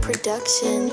Production.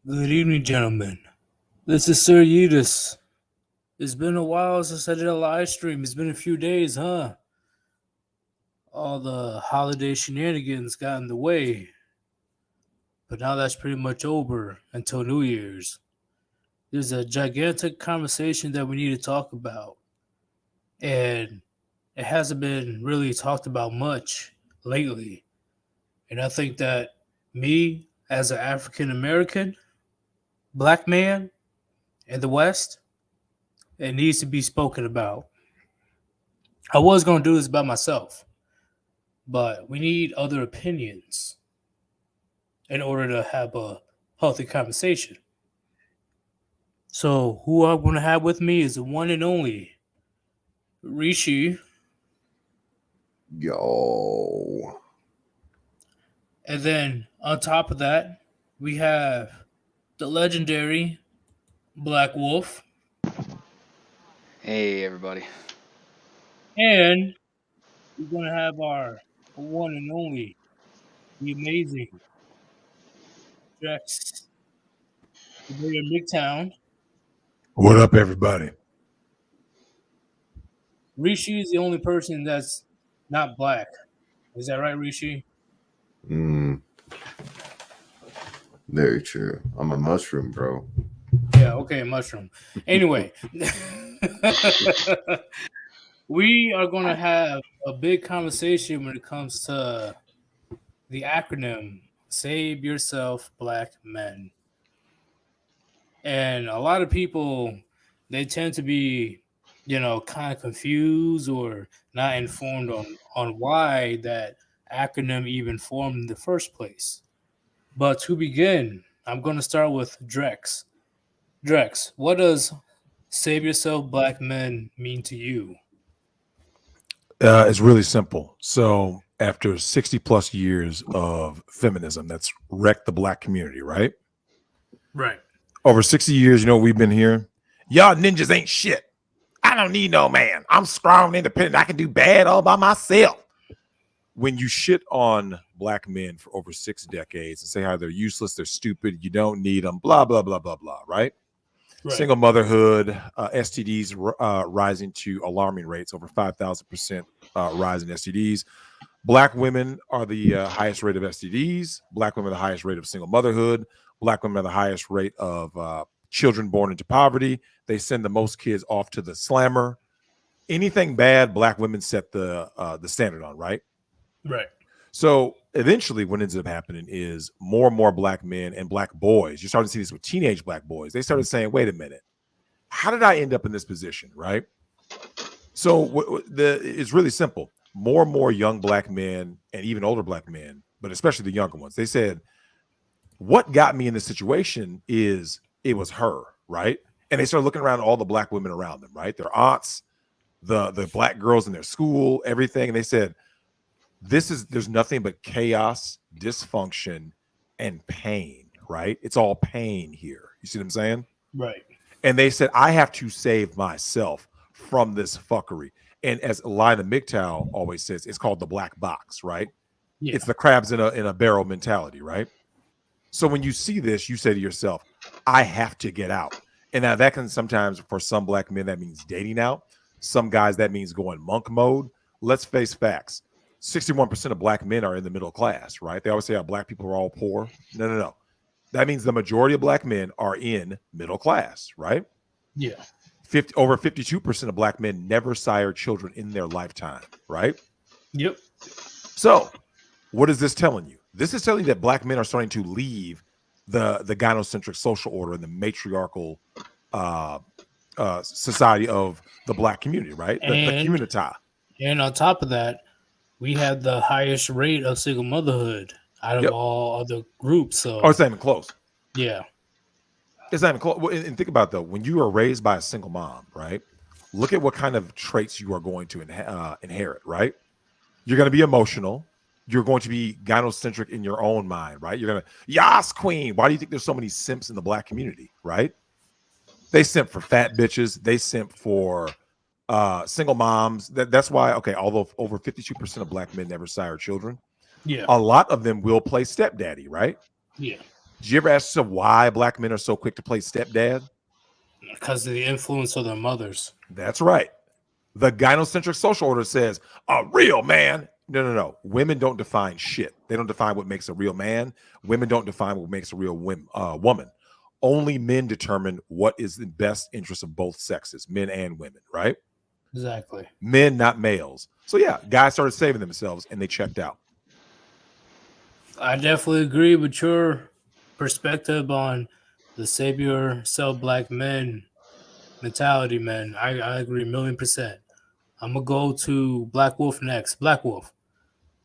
Good evening, gentlemen. This is Sir Yeetus. It's been a while since I did a live stream. It's been a few days, huh? All the holiday shenanigans got in the way. But now that's pretty much over until New Year's. There's a gigantic conversation that we need to talk about. And it hasn't been really talked about much lately. And I think that me, as an African American, black man in the West, it needs to be spoken about. I was going to do this by myself, but we need other opinions in order to have a healthy conversation. So, who I'm going to have with me is the one and only Rishi. Yo. And then on top of that, we have the legendary Black Wolf. Hey, everybody. And we're going to have our one and only, the amazing Drex, the mayor of Midtown. What up, everybody? Rishi is the only person that's not black. Is that right, Rishi? Mm, very true. I'm a mushroom, bro. Yeah, okay, mushroom. Anyway, we are going to have a big conversation when it comes to the acronym Save Yourself Black Men. And a lot of people, they tend to be, kind of confused or not informed on why that acronym even formed in the first place. But to begin, I'm going to start with Drex. Drex, what does Save Yourself Black Men mean to you? It's really simple. So after 60 plus years of feminism that's wrecked the black community, right? Right. Over 60 years, we've been here. Y'all ninjas ain't shit. I don't need no man. I'm strong, independent. I can do bad all by myself. When you shit on black men for over 6 decades and say how they're useless, they're stupid, you don't need them, blah, blah, blah, blah, blah, right? Right. Single motherhood, STDs rising to alarming rates, over 5,000% rise in STDs. Black women are the highest rate of STDs. Black women are the highest rate of single motherhood. Black women are the highest rate of children born into poverty. They send the most kids off to the slammer. Anything bad, black women set the standard on, right? Right. So eventually what ends up happening is more and more black men and black boys, you're starting to see this with teenage black boys. They started saying, wait a minute, how did I end up in this position, right? So it's really simple. More and more young black men and even older black men, but especially the younger ones, they said, what got me in this situation is it was her, right? And they started looking around at all the black women around them, right? Their aunts, the black girls in their school, everything. And they said, there's nothing but chaos, dysfunction, and pain, right? It's all pain here. You see what I'm saying? Right. And they said, I have to save myself from this fuckery. And as Lina MGTOW always says, it's called the black box, right? Yeah. It's the crabs in a barrel mentality, right? So when you see this, you say to yourself, I have to get out. And now that can sometimes, for some black men, that means dating out. Some guys, that means going monk mode. Let's face facts. 61% of black men are in the middle class, right? They always say how black people are all poor. No. That means the majority of black men are in middle class, right? Yeah. Over 52% of black men never sire children in their lifetime, right? Yep. So what is this telling you? This is telling you that black men are starting to leave the gynocentric social order and the matriarchal society of the black community, right? The community. And on top of that, we have the highest rate of single motherhood out of all other groups. So it's not even close. Yeah. It's not even close. And think about, though, when you are raised by a single mom, right? Look at what kind of traits you are going to inherit, right? You're going to be emotional. You're going to be gynocentric in your own mind, right? You're going to, yas, queen. Why do you think there's so many simps in the black community, right? They simp for fat bitches. They simp for single moms. That's why, okay, although over 52% of black men never sire children, a lot of them will play stepdaddy, right? Yeah. Did you ever ask yourself why black men are so quick to play stepdad? Because of the influence of their mothers. That's right. The gynocentric social order says a real man. No. Women don't define shit. They don't define what makes a real man. Women don't define what makes a real woman. Only men determine what is the best interest of both sexes, men and women, right? Exactly. Men, not males. So yeah, guys started saving themselves and they checked out. I definitely agree with your perspective on the save yourself black men mentality, man. I agree 1,000,000%. I'm gonna go to Black Wolf next. Black Wolf,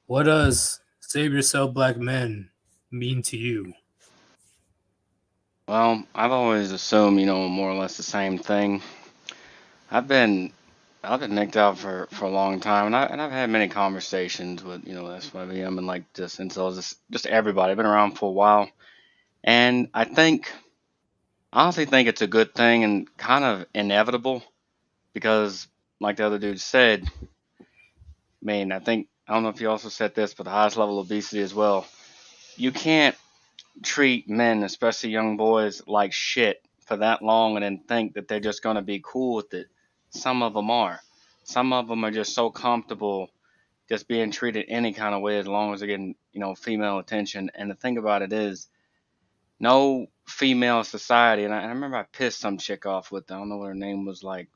what does save yourself black men mean to you? Well, I've always assumed, more or less the same thing. I've been nicked out for a long time, and I've had many conversations with SYBM and like just incels, just everybody. I've been around for a while, and I honestly think it's a good thing and kind of inevitable because, like the other dude said, I don't know if you also said this, but the highest level of obesity as well. You can't treat men, especially young boys, like shit for that long and then think that they're just going to be cool with it. Some of them are. some of them are just so comfortable just being treated any kind of way as long as they're getting, female attention. And the thing about it is, no female society, and I remember I pissed some chick off with, I don't know what her name was, like,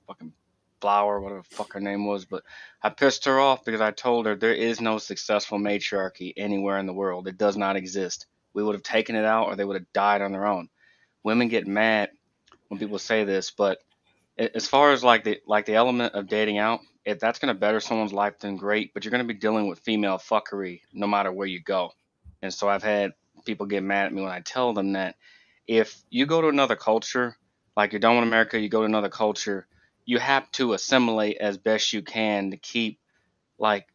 fucking Flower, whatever the fuck her name was, but I pissed her off because I told her there is no successful matriarchy anywhere in the world. It does not exist. We would have taken it out or they would have died on their own. Women get mad when people say this, but as far as like the element of dating out, if that's gonna better someone's life, then great. But you're gonna be dealing with female fuckery no matter where you go. And so I've had people get mad at me when I tell them that if you go to another culture, like you're done with America, you go to another culture, you have to assimilate as best you can to keep like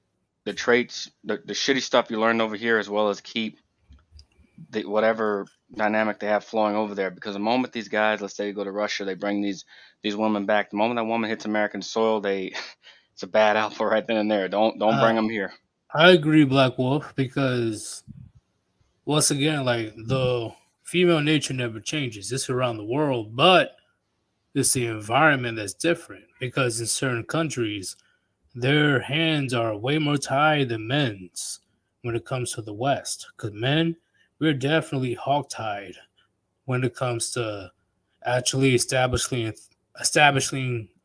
the traits, the shitty stuff you learned over here, as well as keep the whatever dynamic they have flowing over there. Because the moment these guys, let's say you go to Russia, they bring these women back. The moment that woman hits American soil, it's a bad alpha right then and there. Don't bring them here. I agree, Black Wolf, because once again, like the female nature never changes. It's around the world, but it's the environment that's different. Because in certain countries, their hands are way more tied than men's when it comes to the West. Because men, we're definitely hogtied when it comes to actually establishing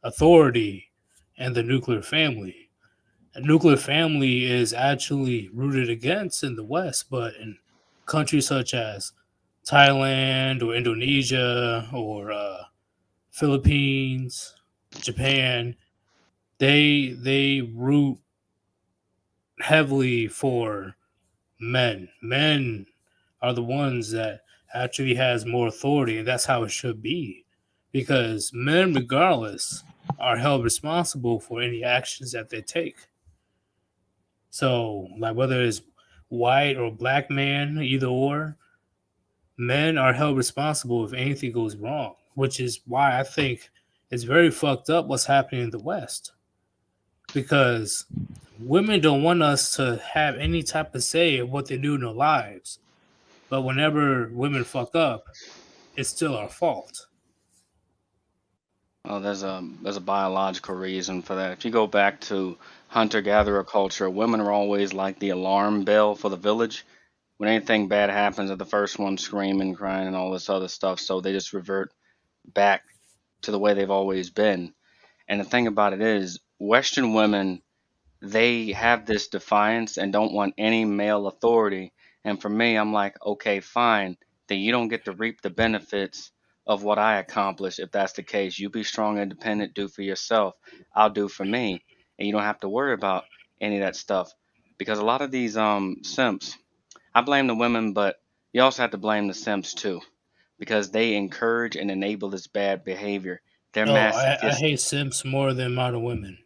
authority and the nuclear family. A nuclear family is actually rooted against in the West, but in countries such as Thailand or Indonesia or Philippines, Japan, they root heavily for men. Men are the ones that actually has more authority, and that's how it should be. Because men, regardless, are held responsible for any actions that they take. So, like whether it's white or black man, either or, men are held responsible if anything goes wrong, which is why I think it's very fucked up what's happening in the West. Because women don't want us to have any type of say of what they do in their lives. But whenever women fuck up, it's still our fault. Well, there's a biological reason for that. If you go back to hunter-gatherer culture, women are always like the alarm bell for the village. When anything bad happens, they're the first one screaming, crying, and all this other stuff. So they just revert back to the way they've always been. And the thing about it is, Western women, they have this defiance and don't want any male authority. And for me, I'm like, okay, fine. Then you don't get to reap the benefits of what I accomplish. If that's the case, you be strong, independent, do for yourself. I'll do for me. And you don't have to worry about any of that stuff. Because a lot of these simps, I blame the women, but you also have to blame the simps too. Because they encourage and enable this bad behavior. They're Oh, I masochistic. hate simps more than modern women.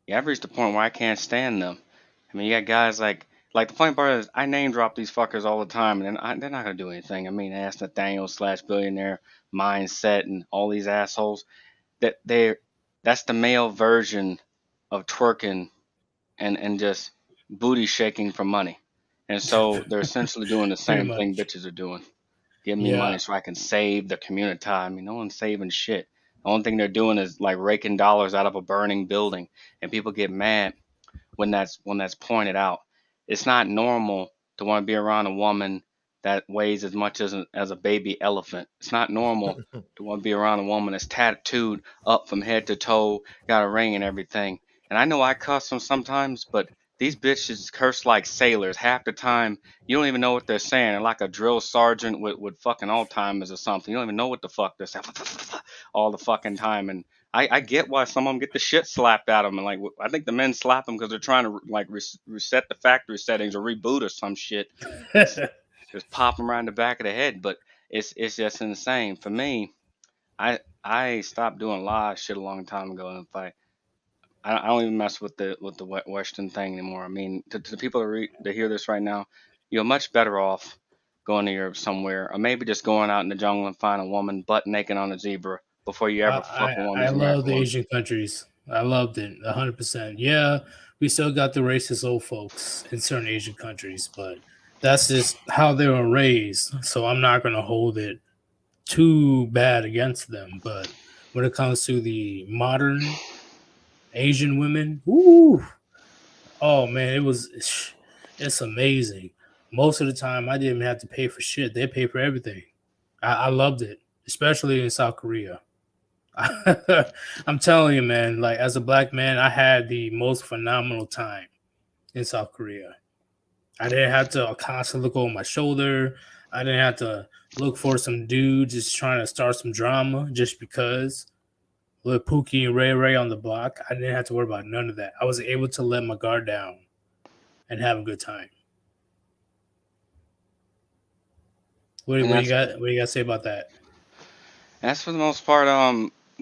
Yeah, I've reached the point where I can't stand them. I mean, you got guys like the funny part is I name drop these fuckers all the time, and they're not gonna do anything. I mean, ask Nathaniel slash billionaire mindset and all these assholes that's the male version of twerking and just booty shaking for money, and so they're essentially doing the Pretty same thing much. bitches are doing. Give me Yeah. money so I can save the community. I mean, no one's saving shit. The only thing they're doing is like raking dollars out of a burning building, and people get mad when that's pointed out. It's not normal to want to be around a woman that weighs as much as a baby elephant. It's not normal to want to be around a woman that's tattooed up from head to toe, got a ring and everything. And I know I cuss them sometimes, but these bitches curse like sailors. Half the time, you don't even know what they're saying. They're like a drill sergeant with fucking Alzheimer's or something. You don't even know what the fuck they're saying all the fucking time. And I get why some of them get the shit slapped out of them. And like, I think the men slap them because they're trying to like reset the factory settings or reboot or some shit. Just pop them around the back of the head. But it's just insane. For me, I stopped doing a lot of shit a long time ago. And if I don't even mess with the Western thing anymore. I mean, to the people that hear this right now, you're much better off going to Europe somewhere, or maybe just going out in the jungle and find a woman butt naked on a zebra before you ever fuck with one of I these love American the women. Asian countries. I loved it 100%. Yeah, we still got the racist old folks in certain Asian countries, but that's just how they were raised. So I'm not going to hold it too bad against them. But when it comes to the modern Asian women. Ooh, oh man, it's amazing. Most of the time, I didn't even have to pay for shit. They pay for everything. I loved it, especially in South Korea. I'm telling you, man. Like as a black man, I had the most phenomenal time in South Korea. I didn't have to constantly look over my shoulder. I didn't have to look for some dude just trying to start some drama just because. With Pookie and Ray Ray on the block, I didn't have to worry about none of that. I was able to let my guard down and have a good time. What And do you got? What do you got to say about that? that's for the most part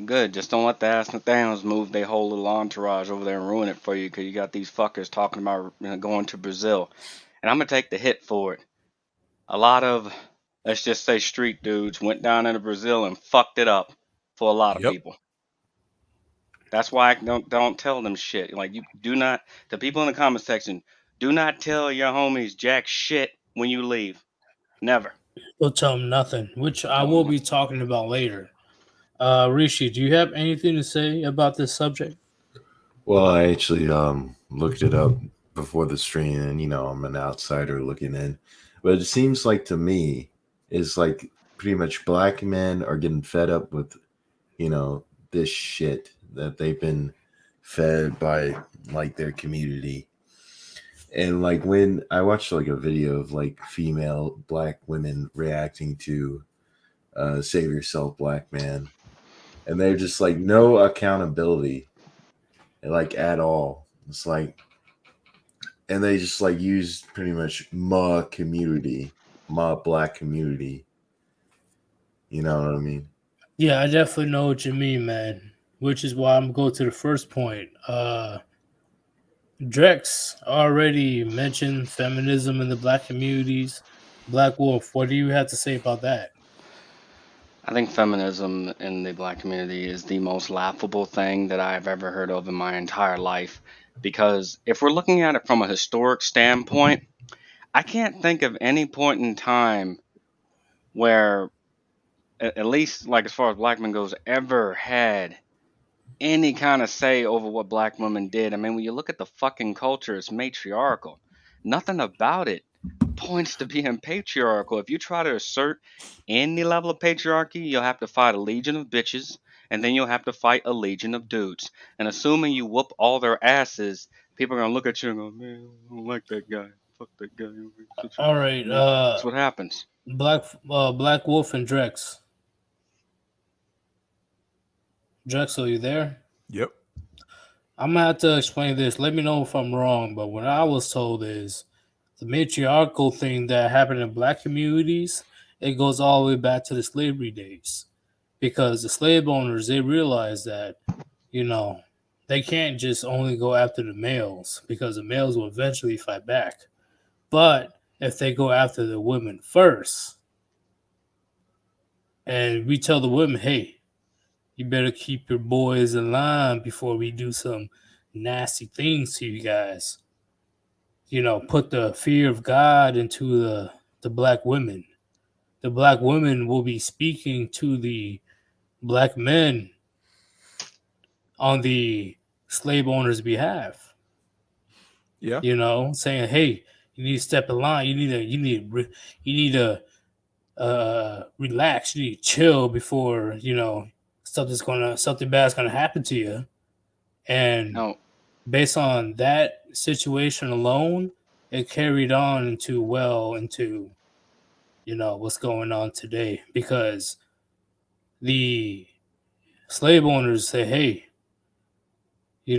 good. Just don't let the ass Nathaniels move their whole little entourage over there and ruin it for you, because you got these fuckers talking about going to Brazil, and I'm gonna take the hit for it. A lot of, let's just say, street dudes went down into Brazil and fucked it up for a lot of Yep. people. That's why I don't tell them shit. Like, you do not, the people in the comment section, do not tell your homies jack shit when you leave. Never. Don't tell them nothing, which I Tell will them. be talking about later. Rishi, do you have anything to say about this subject? Well, I actually looked it up before the stream, and I'm an outsider looking in, but it seems like to me it's like pretty much black men are getting fed up with this shit that they've been fed by like their community. And like when I watched like a video of like female black women reacting to Save Yourself Black Man, and they're just like no accountability like at all. It's like, and they just like use pretty much my community, my black community. You know what I mean? Yeah, I definitely know what you mean, man. Which is why I'm going to the first point. Drex already mentioned feminism in the black communities. Black Wolf, what do you have to say about that? I think feminism in the black community is the most laughable thing that I've ever heard of in my entire life. Because if we're looking at it from a historic standpoint, I can't think of any point in time where, at least like as far as black men goes, ever had any kind of say over what black women did. I mean, when you look at the fucking culture, it's matriarchal. Nothing about it points to being patriarchal. If you try to assert any level of patriarchy, you'll have to fight a legion of bitches, and then you'll have to fight a legion of dudes. And assuming you whoop all their asses, people are gonna look at you and go, "Man, I don't like that guy. Fuck that guy." All right, That's what happens. Black Wolf and Drex. Drexel, you there? Yep. I'm gonna have to explain this. Let me know if I'm wrong, but what I was told is the matriarchal thing that happened in black communities, it goes all the way back to the slavery days. Because the slave owners, they realized that, they can't just only go after the males because the males will eventually fight back. But if they go after the women first, and we tell the women, hey, you better keep your boys in line before we do some nasty things to you guys. Put the fear of God into the black women. The black women will be speaking to the black men on the slave owners' behalf. Yeah. Saying, "Hey, you need to step in line. You need to relax. You need to chill before something bad's gonna happen to you." And No, based on that situation alone, it carried on into what's going on today, because the slave owners say, hey, you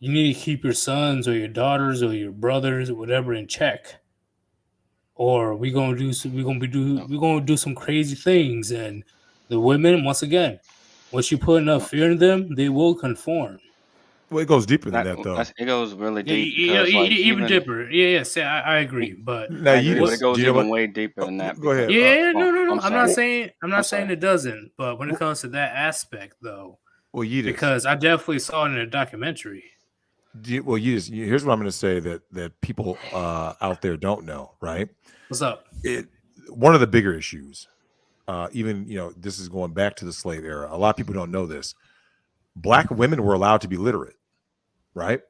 need to keep your sons or your daughters or your brothers or whatever in check, or we're gonna do some crazy things. And the women, once again, once you put enough fear in them, they will conform. Well, it goes deeper than that, though. it goes really Yeah, deep, because even deeper. Yeah, I agree. But Now, I agree, but Yeetus, it goes do you know even what? way deeper than that. Go ahead. yeah, no. I'm I'm not sorry. saying it doesn't. But when it comes to that aspect, though, Well, Yeetus, because I definitely saw it in a documentary. Yeetus, here's what I'm going to say that people out there don't know, right? What's up? One of the bigger issues, even this is going back to the slave era. A lot of people don't know this. Black women were allowed to be literate, right?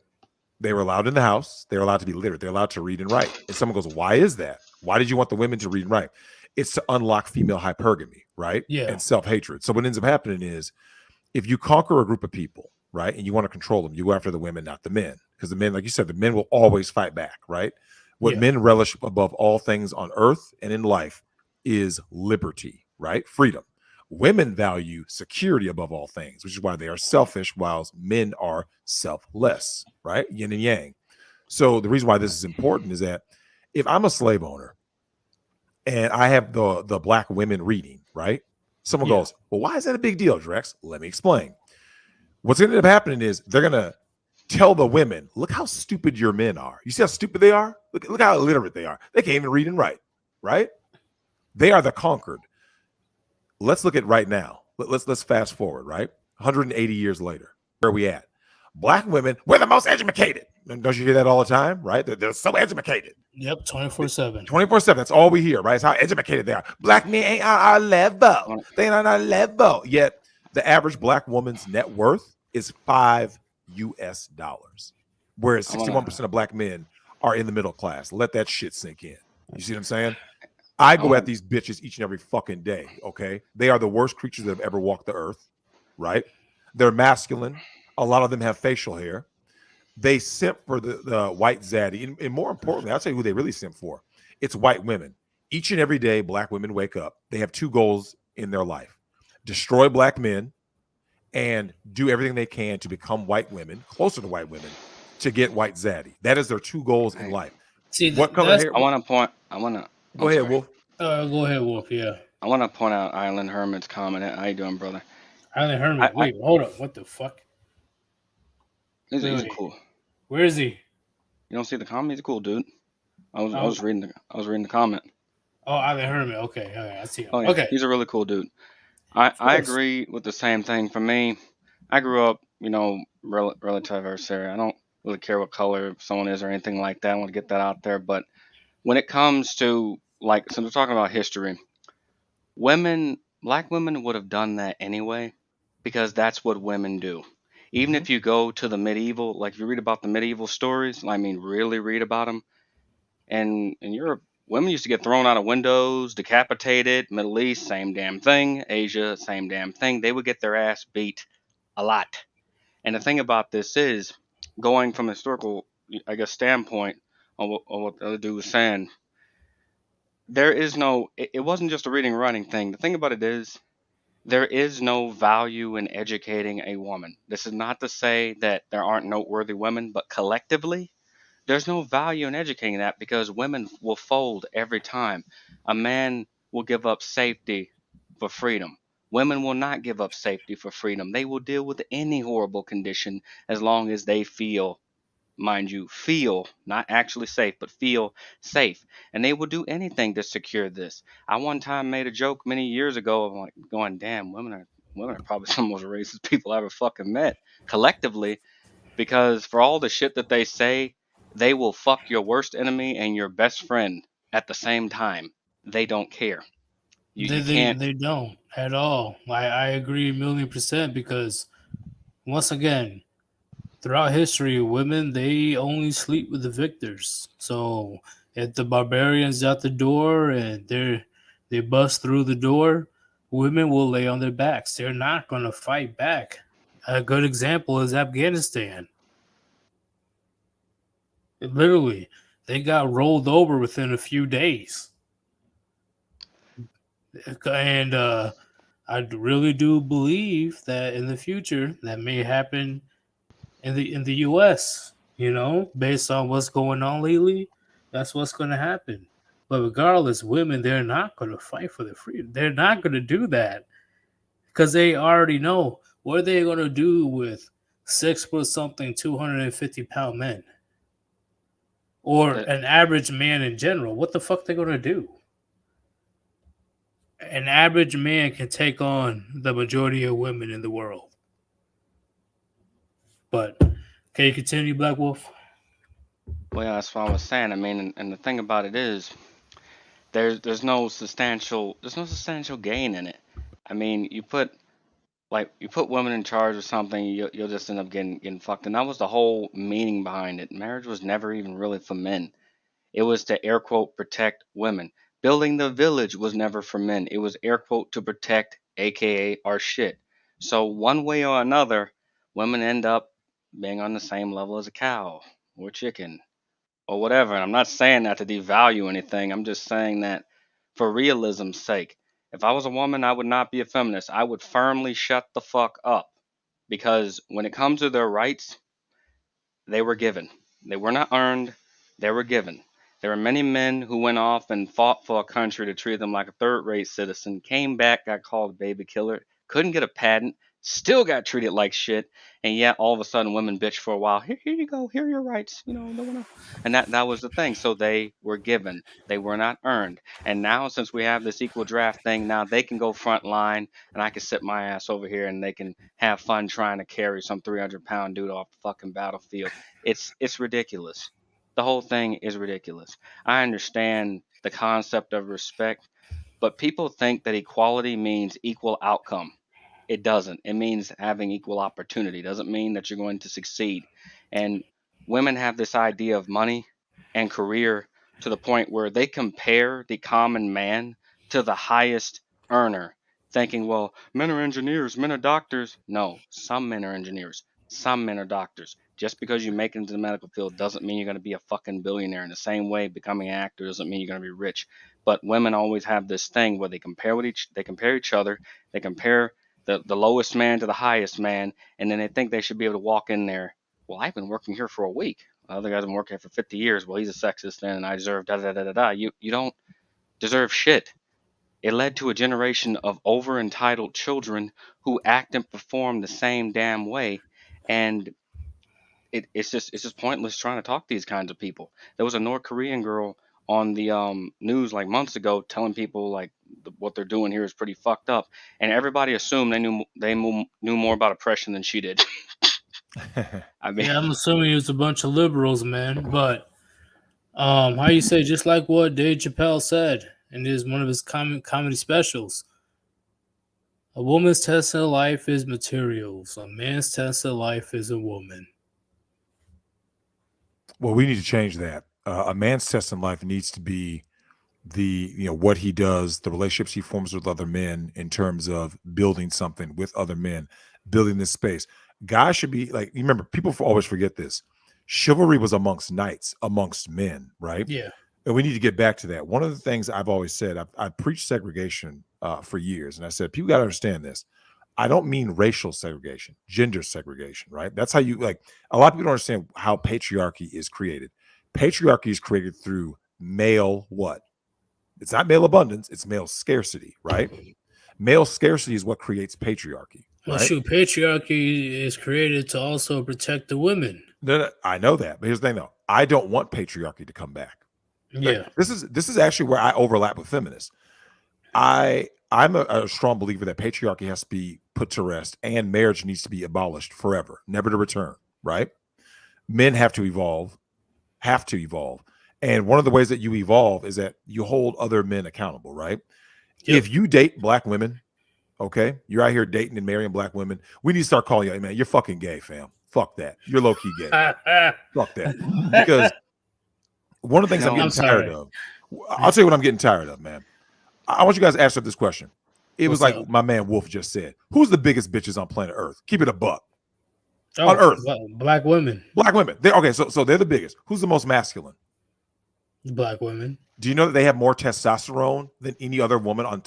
They were allowed in the house. They were allowed to be literate. They're allowed to read and write. And someone goes, why is that? Why did you want the women to read and write? It's to unlock female hypergamy, right? Yeah. And self-hatred. So what ends up happening is if you conquer a group of people, right, and you want to control them, you go after the women, not the men. Because the men, like you said, the men will always fight back, right? What Yeah. men relish above all things on earth and in life is liberty, right? Freedom. Women value security above all things, which is why they are selfish, whilst men are selfless, right? Yin and yang. So the reason why this is important is that if I'm a slave owner and I have the black women reading, right? Someone Yeah. goes, well, why is that a big deal, Drex? Let me explain. What's going to end up happening is they're going to tell the women, look how stupid your men are. You see how stupid they are? Look how illiterate they are. They can't even read and write, right? They are the conquered. Let's look at right now. Let's fast forward, right? 180 years later. Where are we at? Black women, we're the most educated. Don't you hear that all the time, right? They're so educated. Yep, 24/7. 24/7. That's all we hear, right? It's how educated they are. Black men ain't on our level. They ain't on our level. Yet the average black woman's net worth is $5 US, whereas 61% of black men are in the middle class. Let that shit sink in. You see what I'm saying? I go at these bitches each and every fucking day, okay? They are the worst creatures that have ever walked the earth, right? They're masculine. A lot of them have facial hair. They simp for the white zaddy. And more importantly, I'll tell you who they really simp for. It's white women. Each and every day, black women wake up. They have two goals in their life. Destroy black men and do everything they can to become white women, closer to white women, to get white zaddy. That is their two goals in life. See, What color hair? Go ahead, Wolf. Go ahead, Wolf. Yeah. I want to point out Island Hermit's comment. How you doing, brother? Island Hermit. Wait, hold up. What the fuck? He's cool. Where is he? You don't see the comment? He's a cool dude. I was reading the comment. Oh, Island Hermit. Okay, all right, I see him. Oh, yeah. Okay. He's a really cool dude. I agree with the same thing. For me, I grew up, relative adversary. I don't really care what color someone is or anything like that. I want to get that out there. But when it comes to, since we're talking about history, black women would have done that anyway, because that's what women do. Even if you go to the medieval, if you read about the medieval stories, really read about them. And in Europe, women used to get thrown out of windows, decapitated. Middle East, same damn thing. Asia, same damn thing. They would get their ass beat a lot. And the thing about this is, going from a historical, standpoint on what the other dude was saying, there is no, it wasn't just a reading and writing thing. The thing about it is, there is no value in educating a woman. This is not to say that there aren't noteworthy women, but collectively, there's no value in educating that, because women will fold every time. A man will give up safety for freedom. Women will not give up safety for freedom. They will deal with any horrible condition as long as they feel, mind you, not actually safe, but feel safe. And they will do anything to secure this. I one time made a joke many years ago of going, damn, women are probably some of the most racist people I ever fucking met collectively, because for all the shit that they say, they will fuck your worst enemy and your best friend at the same time. They don't care. You can't. They don't at all. I agree 1,000,000%, because once again, throughout history, women, they only sleep with the victors. So if the barbarians out the door and they bust through the door, women will lay on their backs. They're not going to fight back. A good example is Afghanistan. Literally, they got rolled over within a few days. And I really do believe that in the future that may happen in the U.S. Based on what's going on lately, that's what's going to happen. But regardless, women, they're not going to fight for their freedom. They're not going to do that, because they already know what are they going to do with 6 foot something, 250-pound men, or an average man in general. What the fuck they going to do? An average man can take on the majority of women in the world. But can you continue, Black Wolf? Well, yeah, that's what I was saying. And the thing about it is, there's no substantial gain in it. You put like you put women in charge of something, you'll just end up getting fucked. And that was the whole meaning behind it. Marriage was never even really for men. It was to air quote protect women. Building the village was never for men. It was air quote to protect, aka our shit. So one way or another, women end up being on the same level as a cow or chicken or whatever. And I'm not saying that to devalue anything. I'm just saying that for realism's sake. If I was a woman, I would not be a feminist. I would firmly shut the fuck up. Because when it comes to their rights, they were given. They were not earned, they were given. There are many men who went off and fought for a country to treat them like a third rate citizen, came back, got called a baby killer, couldn't get a patent, still got treated like shit, and yet all of a sudden women bitch for a while. Here you go, here are your rights. Don't wanna. And that was the thing. So they were given. They were not earned. And now since we have this equal draft thing, now they can go front line and I can sit my ass over here and they can have fun trying to carry some 300-pound dude off the fucking battlefield. It's ridiculous. The whole thing is ridiculous. I understand the concept of respect, but people think that equality means equal outcome. It doesn't. It means having equal opportunity. It doesn't mean that you're going to succeed. And women have this idea of money and career to the point where they compare the common man to the highest earner, thinking, well, men are engineers, men are doctors. No, some men are engineers, some men are doctors. Just because you make it into the medical field doesn't mean you're going to be a fucking billionaire. In the same way, becoming an actor doesn't mean you're going to be rich. But women always have this thing where they compare each other, they compare the lowest man to the highest man, and then they think they should be able to walk in there. Well, I've been working here for a week. The other guy's been working here for 50 years. Well, he's a sexist then, and I deserve da da da da da. You don't deserve shit. It led to a generation of over entitled children who act and perform the same damn way, and it's just pointless trying to talk to these kinds of people. There was a North Korean girl on the news like months ago telling people like what they're doing here is pretty fucked up, and everybody assumed they knew more about oppression than she did. I mean, Yeah, I'm assuming it was a bunch of liberals, man. But how you say, just like what Dave Chappelle said in one of his comedy specials, a woman's test of life is materials. A man's test of life is a woman. Well, we need to change that. A man's test in life needs to be what he does, the relationships he forms with other men in terms of building something with other men, building this space. Guys should be like, you remember, people always forget this. Chivalry was amongst knights, amongst men, right? Yeah. And we need to get back to that. One of the things I've always said, I've preached segregation for years. And I said, people got to understand this. I don't mean racial segregation, gender segregation, right? That's how a lot of people don't understand how patriarchy is created. Patriarchy is created through male what? It's not male abundance, it's male scarcity, right? Male scarcity is what creates patriarchy. Well, right? shoot, patriarchy is created to also protect the women. No, I know that. But here's the thing, though. I don't want patriarchy to come back. Yeah. This is actually where I overlap with feminists. I'm a strong believer that patriarchy has to be put to rest and marriage needs to be abolished forever, never to return, right? Men have to evolve. And one of the ways that you evolve is that you hold other men accountable, right? Yep. If you date black women, okay, you're out here dating and marrying black women, we need to start calling you, hey, man, you're fucking gay, fam. Fuck that. You're low-key gay. Fuck that. Because one of the things I'm getting tired of, I'll tell you what I'm getting tired of, man. I want you guys to answer this question. It was like my man Wolf just said. Who's the biggest bitches on planet Earth? Keep it a buck. On Earth. Black women. Black women. Okay, so they're the biggest. Who's the most masculine? Black women. Do you know that they have more testosterone than any other woman on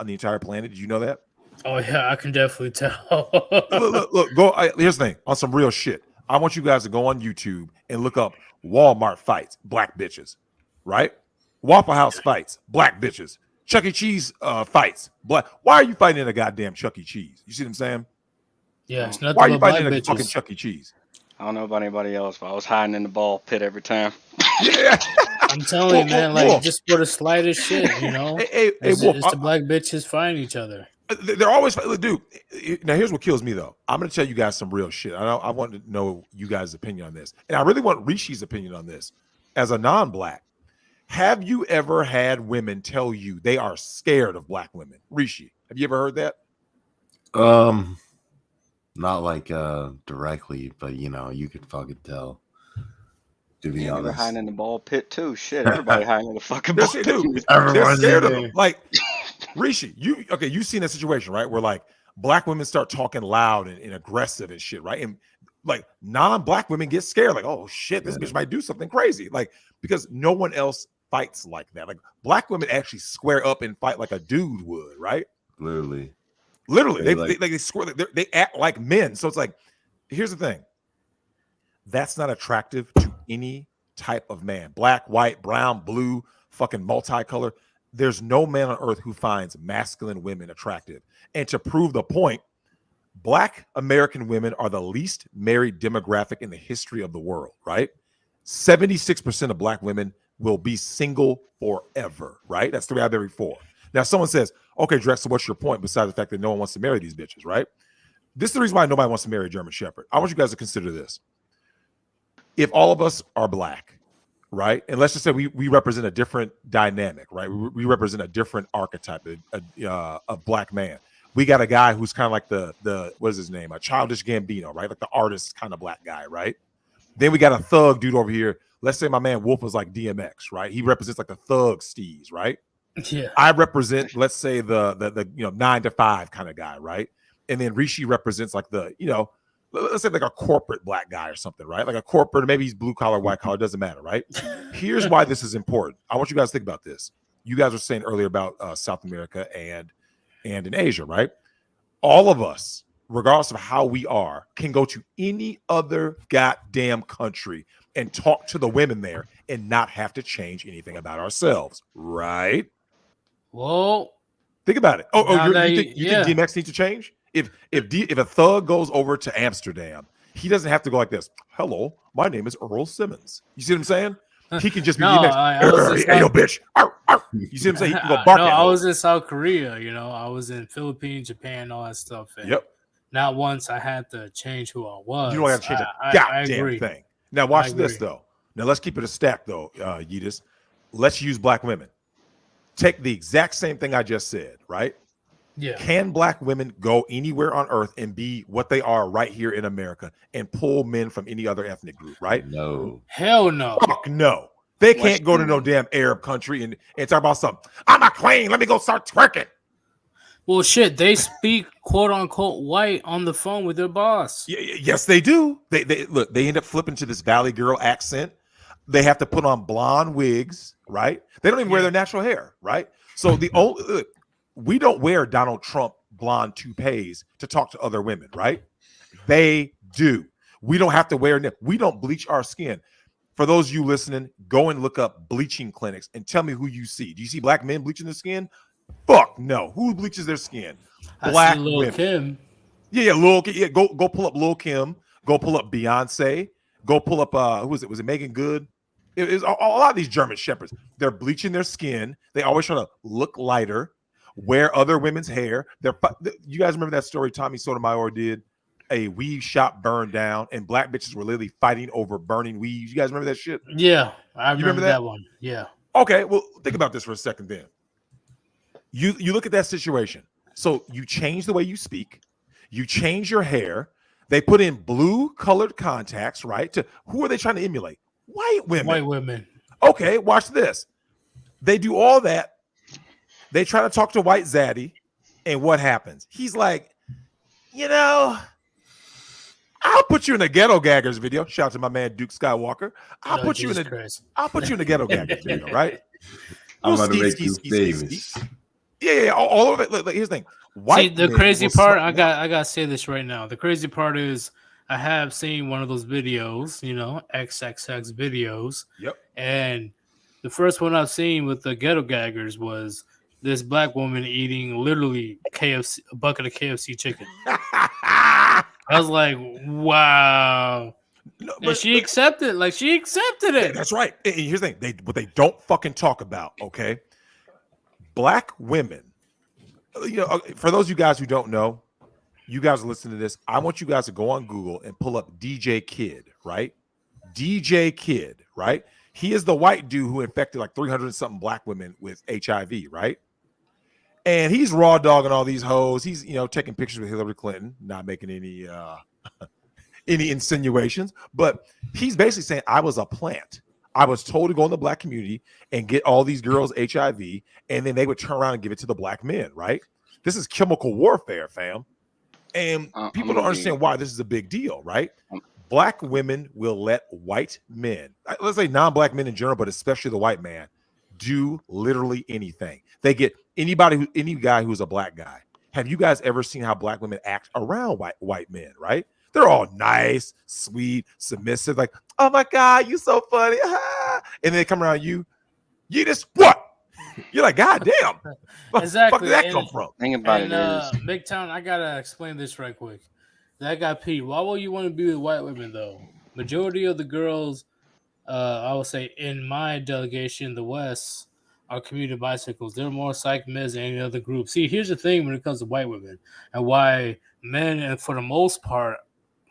the entire planet? Did you know that? Oh, yeah, I can definitely tell. look, go. Here's the thing. On some real shit, I want you guys to go on YouTube and look up Walmart fights, black bitches, right? Waffle House fights, black bitches. Chuck E. Cheese fights, black. Why are you fighting in a goddamn Chuck E. Cheese? You see what I'm saying? Yeah, it's not. Why are you fighting in a fucking Chuck E. Cheese? I don't know about anybody else, but I was hiding in the ball pit every time. Yeah. I'm telling you, man, like just for the slightest shit, you know? It's the black bitches fighting each other. They're always, dude. Now, here's what kills me, though. I'm going to tell you guys some real shit. I want to know you guys' opinion on this. And I really want Rishi's opinion on this. As a non-black, have you ever had women tell you they are scared of black women? Rishi, have you ever heard that? Not like directly, but you could fucking tell. To be Yeah, they were honest. hiding in the ball pit too. Shit, everybody hiding in the fucking They're ball scared, pit. dude. Everyone's They're scared of in them. there. Like Rishi, you've seen that situation, right? Where like black women start talking loud and aggressive and shit, right? And like non-black women get scared, like, oh shit, this bitch might do something crazy. Like, because no one else fights like that. Like black women actually square up and fight like a dude would, right? Literally. They square, they act like men. So it's like, here's the thing. That's not attractive to any type of man. Black, white, brown, blue, fucking multicolor. There's no man on earth who finds masculine women attractive. And to prove the point, Black American women are the least married demographic in the history of the world, right? 76% of Black women will be single forever, right? That's 3 out of every 4. Now, someone says, okay, Drexel, what's your point besides the fact that no one wants to marry these bitches, right? This is the reason why nobody wants to marry a German Shepherd. I want you guys to consider this. If all of us are Black, right? And let's just say we represent a different dynamic, right? We represent a different archetype of Black man. We got a guy who's kind of like the what is his name? A Childish Gambino, right? Like the artist kind of Black guy, right? Then we got a thug dude over here. Let's say my man Wolf is like DMX, right? He represents like the thug steez, right? Yeah. I represent, let's say the 9 to 5 kind of guy, right? And then Rishi represents like the, let's say like a corporate Black guy or something, right? Like a corporate, maybe he's blue collar, white collar, doesn't matter, right? Here's why this is important. I want you guys to think about this. You guys were saying earlier about South America and in Asia, right? All of us, regardless of how we are, can go to any other goddamn country and talk to the women there and not have to change anything about ourselves, right? Well, think about it. You think yeah. DMX needs to change? If a thug goes over to Amsterdam, he doesn't have to go like this. Hello, my name is Earl Simmons. You see what I'm saying? He can just be DMX. Hey, yo, bitch. Arr, arr. You see what I'm saying? He can go bark at I her. was in South Korea, I was in Philippines, Japan, all that stuff. And Yep. not once I had to change who I was. You don't have to change a goddamn thing. Now watch this though. Now let's keep it a stack though, Yeetus. Let's use Black women. Take the exact same thing I just said, right? Yeah. Can Black women go anywhere on earth and be what they are right here in America and pull men from any other ethnic group, right? No. Hell no. Fuck no. They can't go to no damn Arab country and talk about something. I'm a queen. Let me go start twerking. Well, shit, they speak quote unquote white on the phone with their boss. Yes, they do. They look, they end up flipping to this Valley Girl accent. They have to put on blonde wigs, right? They don't even wear their natural hair, right? So we don't wear Donald Trump blonde toupees to talk to other women, right? They do. We don't have to we don't bleach our skin. For those of you listening, go and look up bleaching clinics and tell me who you see. Do you see Black men bleaching their skin? Fuck no. Who bleaches their skin? Black women. Kim. Yeah, Lil Kim. Yeah, go pull up Lil Kim. Go pull up Beyonce. Go pull up who was it? Was it Megan Good? It was a lot of these German shepherds. They're bleaching their skin. They always try to look lighter, wear other women's hair. You guys remember that story Tommy Sotomayor did? A weave shop burned down, and Black bitches were literally fighting over burning weaves. You guys remember that shit? Yeah, I remember that one. Yeah. Okay, well, think about this for a second then. You look at that situation. So you change the way you speak. You change your hair. They put in blue colored contacts, right? Who are they trying to emulate? White women. White women. Okay, watch this. They do all that. They try to talk to White Zaddy, and what happens? He's like, I'll put you in the Ghetto Gaggers video. Shout out to my man Duke Skywalker. I'll put you in the Ghetto Gaggers video, right? I'm gonna make you famous. Yeah, all of it. Look, here's the thing. The crazy part, I gotta say this right now. The crazy part is I have seen one of those videos, XXX videos. Yep. And the first one I've seen with the Ghetto Gaggers was this Black woman eating literally a bucket of KFC chicken. I was like, wow. No, and she accepted it. She accepted it. That's right. And here's the thing. What they don't fucking talk about, okay? Black women, for those of you guys who don't know, you guys are listening to this, I want you guys to go on Google and pull up DJ Kid, right? DJ Kid, right? He is the white dude who infected like 300 something Black women with HIV, right? And he's raw dogging all these hoes. He's, taking pictures with Hillary Clinton, not making any insinuations, but he's basically saying I was a plant. I was told to go in the black community and get all these girls HIV, and then they would turn around and give it to the black men, right? This is chemical warfare, fam. And people don't understand why this is a big deal, right? Black women will let white men, let's say non-black men in general, but especially the white man, do literally anything. They get any guy who's a black guy. Have you guys ever seen how black women act around white men, right? They're all nice, sweet, submissive, like, oh my God, you so funny. And then they come around you just what? You're like, God damn. Exactly. Fuck did that come from? Thing about it is, MGTOWN, I gotta explain this right quick. That got P. Why would you want to be with white women though? Majority of the girls, I would say in my delegation, the West, are commuter bicycles. They're more psych meds than any other group. See, here's the thing when it comes to white women and why men, and for the most part,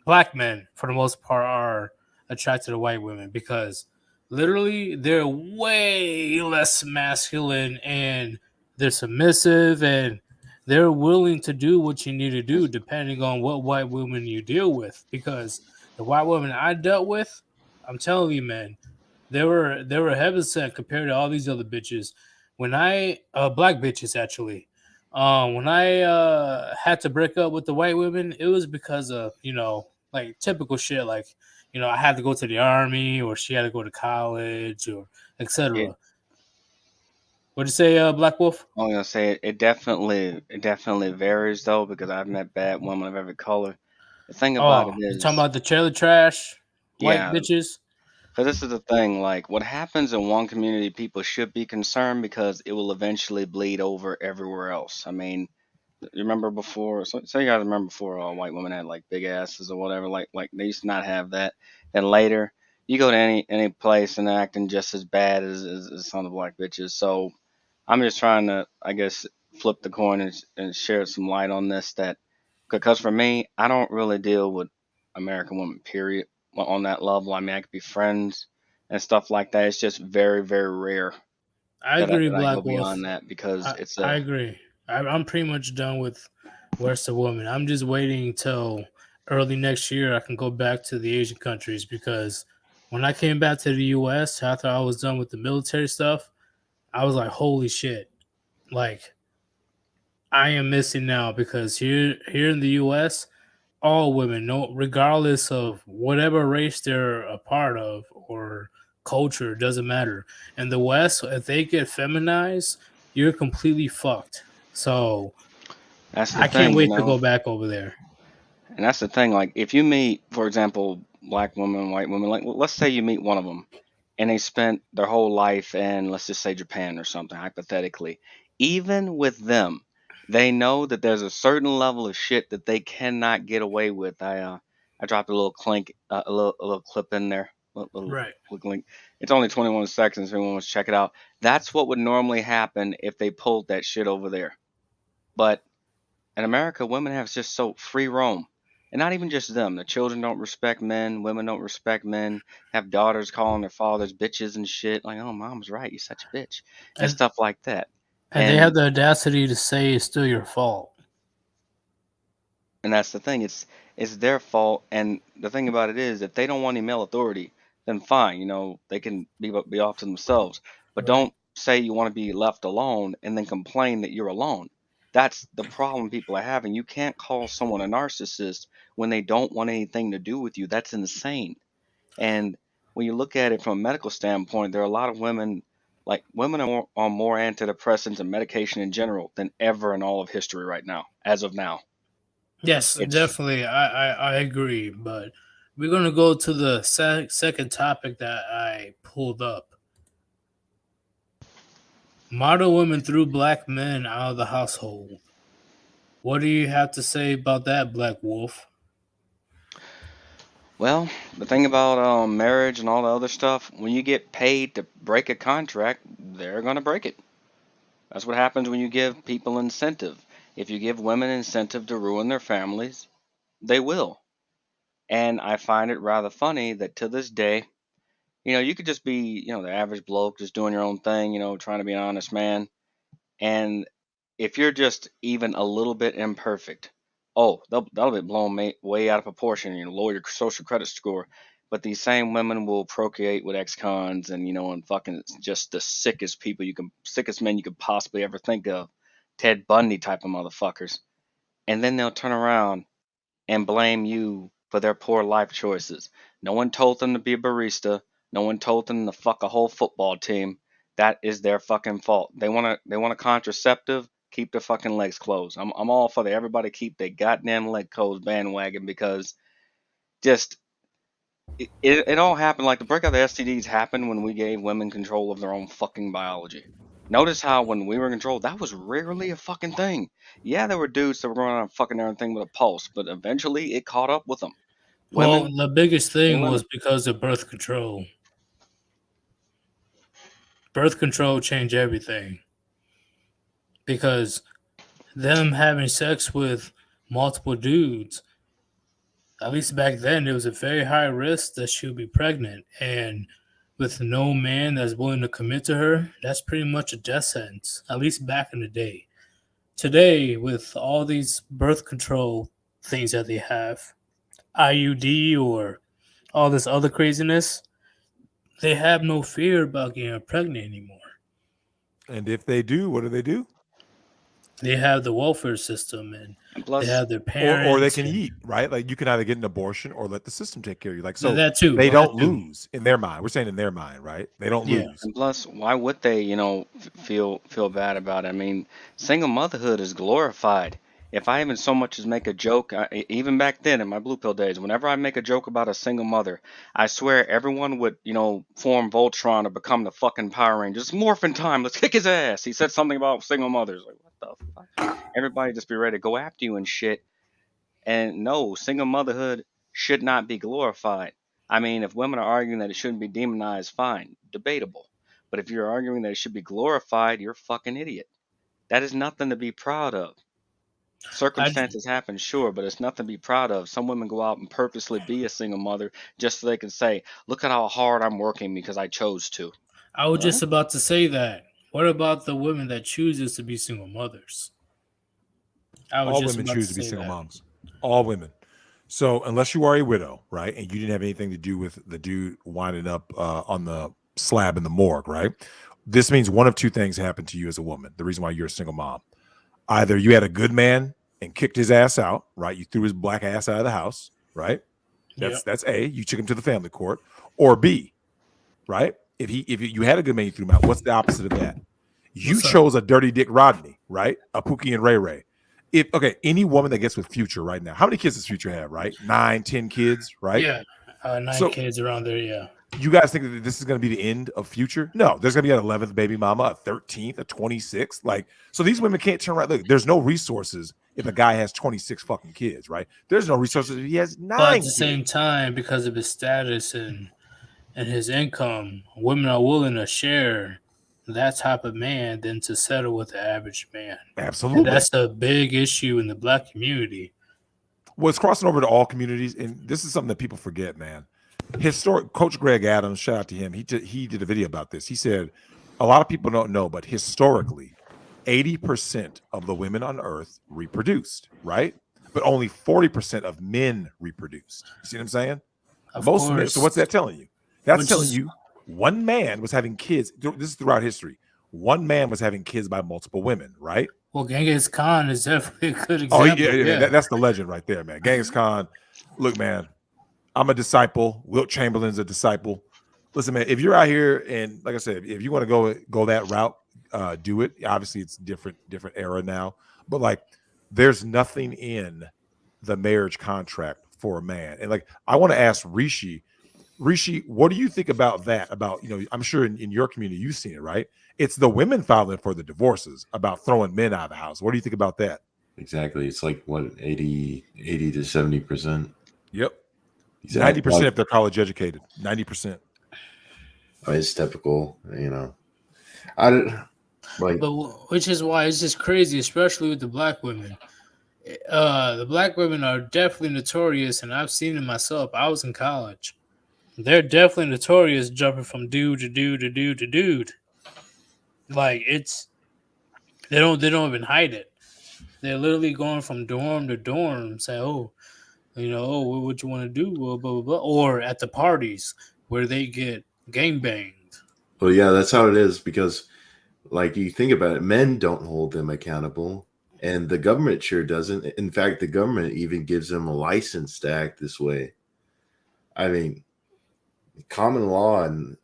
black men, for the most part, are attracted to white women because literally they're way less masculine and they're submissive and they're willing to do what you need to do depending on what white women you deal with. Because the white women I dealt with, I'm telling you, man, they were heaven sent compared to all these other bitches. When I black bitches actually, when I had to break up with the white women, it was because of like typical shit, like I had to go to the army or she had to go to college or etc. What'd you say, Black Wolf? I'm gonna say it definitely varies though, because I've met bad women of every color. The thing about it Oh, you talking is, about the trailer trash white yeah, bitches? because this is the thing. Like, what happens in one community, people should be concerned because it will eventually bleed over everywhere else. I mean, you remember before? So you guys remember before white women had like big asses or whatever? Like they used to not have that. Then later, you go to any place and they're acting just as bad as some of the black bitches. So I'm just trying to, I guess, flip the coin and share some light on this. That because for me, I don't really deal with American women. Period. On that level, I mean, I could be friends and stuff like that. It's just very, very rare I that agree, I go Black Wolf. beyond that because I, it's I a agree. I'm pretty much done with Where's the Woman. I'm just waiting until early next year I can go back to the Asian countries because when I came back to the US after I was done with the military stuff, I was like, holy shit. Like I am missing now because here in the US, all women, no regardless of whatever race they're a part of or culture, doesn't matter. In the West, if they get feminized, you're completely fucked. So that's the I can't thing, wait to go back over there. And that's the thing. Like, if you meet, for example, black women, white women, like, let's say you meet one of them and they spent their whole life in, let's just say, Japan or something, hypothetically. Even with them, they know that there's a certain level of shit that they cannot get away with. I dropped a little a little clip in there, little Right. quick link. It's only 21 seconds. If anyone wants to check it out, that's what would normally happen if they pulled that shit over there. But in America, women have just so free roam. And not even just them. The children don't respect men. Women don't respect men. Have daughters calling their fathers bitches and shit. Like, oh, mom's right. You're such a bitch. And And stuff like that. and they have And the audacity to say it's still your fault. and that's the thing. It's their fault. And the thing about it is, if they don't want any male authority, then fine. They can be off to themselves. But Right. don't say you want to be left alone and then complain that you're alone. That's the problem people are having. You can't call someone a narcissist when they don't want anything to do with you. That's insane. And when you look at it from a medical standpoint, there are a lot of women, like women are on more antidepressants and medication in general than ever in all of history right now, as of now. Yes, It's definitely. I agree. But we're gonna go to the second topic that I pulled up. Modern women threw black men out of the household. What do you have to say about that, Black Wolf? Well, the thing about marriage and all the other stuff, when you get paid to break a contract, they're gonna break it. That's what happens when you give people incentive. If you give women incentive to ruin their families, they will. And I find it rather funny that to this day, you could just be, the average bloke just doing your own thing, trying to be an honest man. And if you're just even a little bit imperfect, oh, that'll be blown way out of proportion. Lower your social credit score. But these same women will procreate with ex-cons and and fucking just the sickest men you could possibly ever think of, Ted Bundy type of motherfuckers, and then they'll turn around and blame you for their poor life choices. No one told them to be a barista. No one told them to fuck a whole football team. That is their fucking fault. They want a contraceptive. Keep their fucking legs closed. I'm all for everybody keep their goddamn leg closed bandwagon, because just it all happened, like the breakout of the STDs happened when we gave women control of their own fucking biology. Notice how when we were in control, that was rarely a fucking thing. Yeah, there were dudes that were going around fucking everything with a pulse, but eventually it caught up with them. Well, Women, the biggest thing women. was because of birth control. Birth control changed everything. Because them having sex with multiple dudes, at least back then, there was a very high risk that she would be pregnant. And with no man that's willing to commit to her, that's pretty much a death sentence, at least back in the day. Today, with all these birth control things that they have, IUD or all this other craziness, they have no fear about getting pregnant anymore. And if they do, what do? They have the welfare system, and And they plus, have their parents. Or they can and eat, right? Like you can either get an abortion or let the system take care of you. Like, so that too. they that don't too. lose in their mind. We're saying in their mind, right? They don't Yeah. lose. and plus, why would they, feel bad about it? I mean, single motherhood is glorified. If I even so much as make a joke, even back then in my blue pill days, whenever I make a joke about a single mother, I swear everyone would, form Voltron or become the fucking Power Rangers. Morphin time, let's kick his ass. He said something about single mothers. Like, what the fuck? Everybody just be ready to go after you and shit. And no, single motherhood should not be glorified. I mean, if women are arguing that it shouldn't be demonized, fine, debatable. But if you're arguing that it should be glorified, you're a fucking idiot. That is nothing to be proud of. I, Circumstances happen, sure, but it's nothing to be proud of. Some women go out and purposely be a single mother just so they can say, look at how hard I'm working because I chose to. I was What? just about to say that. What about the women that chooses to be single mothers? I was All just women about choose to to be say single that. moms. All women. So unless you are a widow, right, and you didn't have anything to do with the dude winding up on the slab in the morgue, right? This means one of two things happened to you as a woman. The reason why you're a single mom. Either you had a good man and kicked his ass out, right? You threw his black ass out of the house, right? That's A. You took him to the family court. Or B, right? If you had a good man, you threw him out. What's the opposite of that? You What's up? chose a dirty Dick Rodney, right? A Pookie and Ray Ray. Any woman that gets with Future right now, how many kids does Future have, right? 9, 10 kids, right? Yeah. 9 kids around there, yeah. You guys think that this is going to be the end of Future? No, there's going to be an 11th baby mama, a 13th, a 26th. Like, so these women can't turn around. Look, there's no resources if a guy has 26 fucking kids, right? There's no resources if he has 9 But at the kids. same time, because of his status and his income, women are willing to share that type of man than to settle with the average man. Absolutely. And that's a big issue in the black community. Well, it's crossing over to all communities, and this is something that people forget, man. Coach Greg Adams, shout out to him. He did a video about this. He said a lot of people don't know, but historically, 80% of the women on Earth reproduced, right? But only 40% of men reproduced. You see what I'm saying? Of Most course. men. So what's that telling you? That's telling you one man was having kids. This is throughout history. One man was having kids by multiple women, right? Well, Genghis Khan is definitely a good example. Oh, yeah. That's the legend right there, man. Genghis Khan. Look, man, I'm a disciple. Wilt Chamberlain's a disciple. Listen, man, if you're out here and, like I said, if you want to go that route, do it. Obviously, it's different era now. But, like, there's nothing in the marriage contract for a man. And, like, I want to ask Rishi, what do you think about that? About, I'm sure in your community you've seen it, right? It's the women filing for the divorces about throwing men out of the house. What do you think about that? Exactly. It's like, what, 80 to 70%? Yep. Exactly. 90% if they're college educated. 90%. It's typical, I don't like. But which is why it's just crazy, especially with the black women. The black women are definitely notorious, and I've seen it myself. I was in college. They're definitely notorious jumping from dude to dude to dude to dude. Like, it's They don't even hide it. They're literally going from dorm to dorm, saying, "Oh, what you want to do?" Blah, blah, blah, blah. Or at the parties where they get gang banged. Well, yeah, that's how it is because, like, you think about it, men don't hold them accountable, and the government sure doesn't. In fact, the government even gives them a license to act this way. I mean, common law and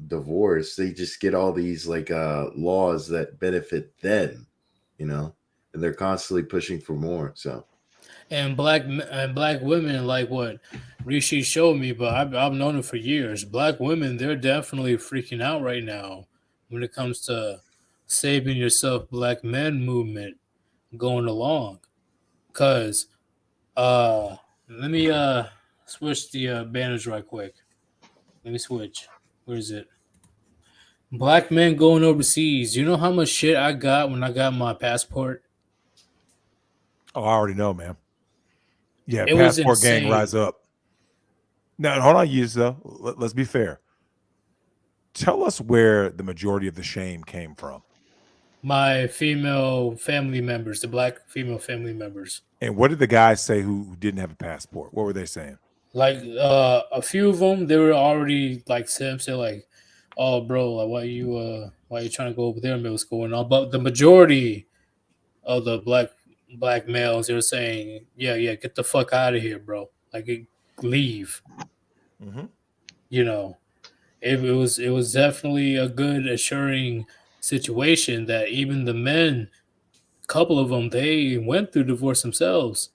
divorce, they just get all these laws that benefit them, and they're constantly pushing for more. So And black women, like what Rishi showed me, but I've known it for years. Black women, they're definitely freaking out right now when it comes to saving yourself black men movement going along. Cause let me switch the banners right quick. Let me switch. Where is it? Black men going overseas. You know how much shit I got when I got my passport? Oh, I already know, man. Yeah, It was passport gang, rise insane. up. Now, hold on, Yusa. Let's be fair. Tell us where the majority of the shame came from. My female family members, the black female family members. And what did the guys say who didn't have a passport? What were they saying? Like a few of them, they were already like say like, "Oh, bro, like why you trying to go over there and what's going on?" But the majority of the black males, they were saying, "Yeah, get the fuck out of here, bro. Like, leave." Mm-hmm. You know, it was definitely a good assuring situation that even the men, a couple of them, they went through divorce themselves.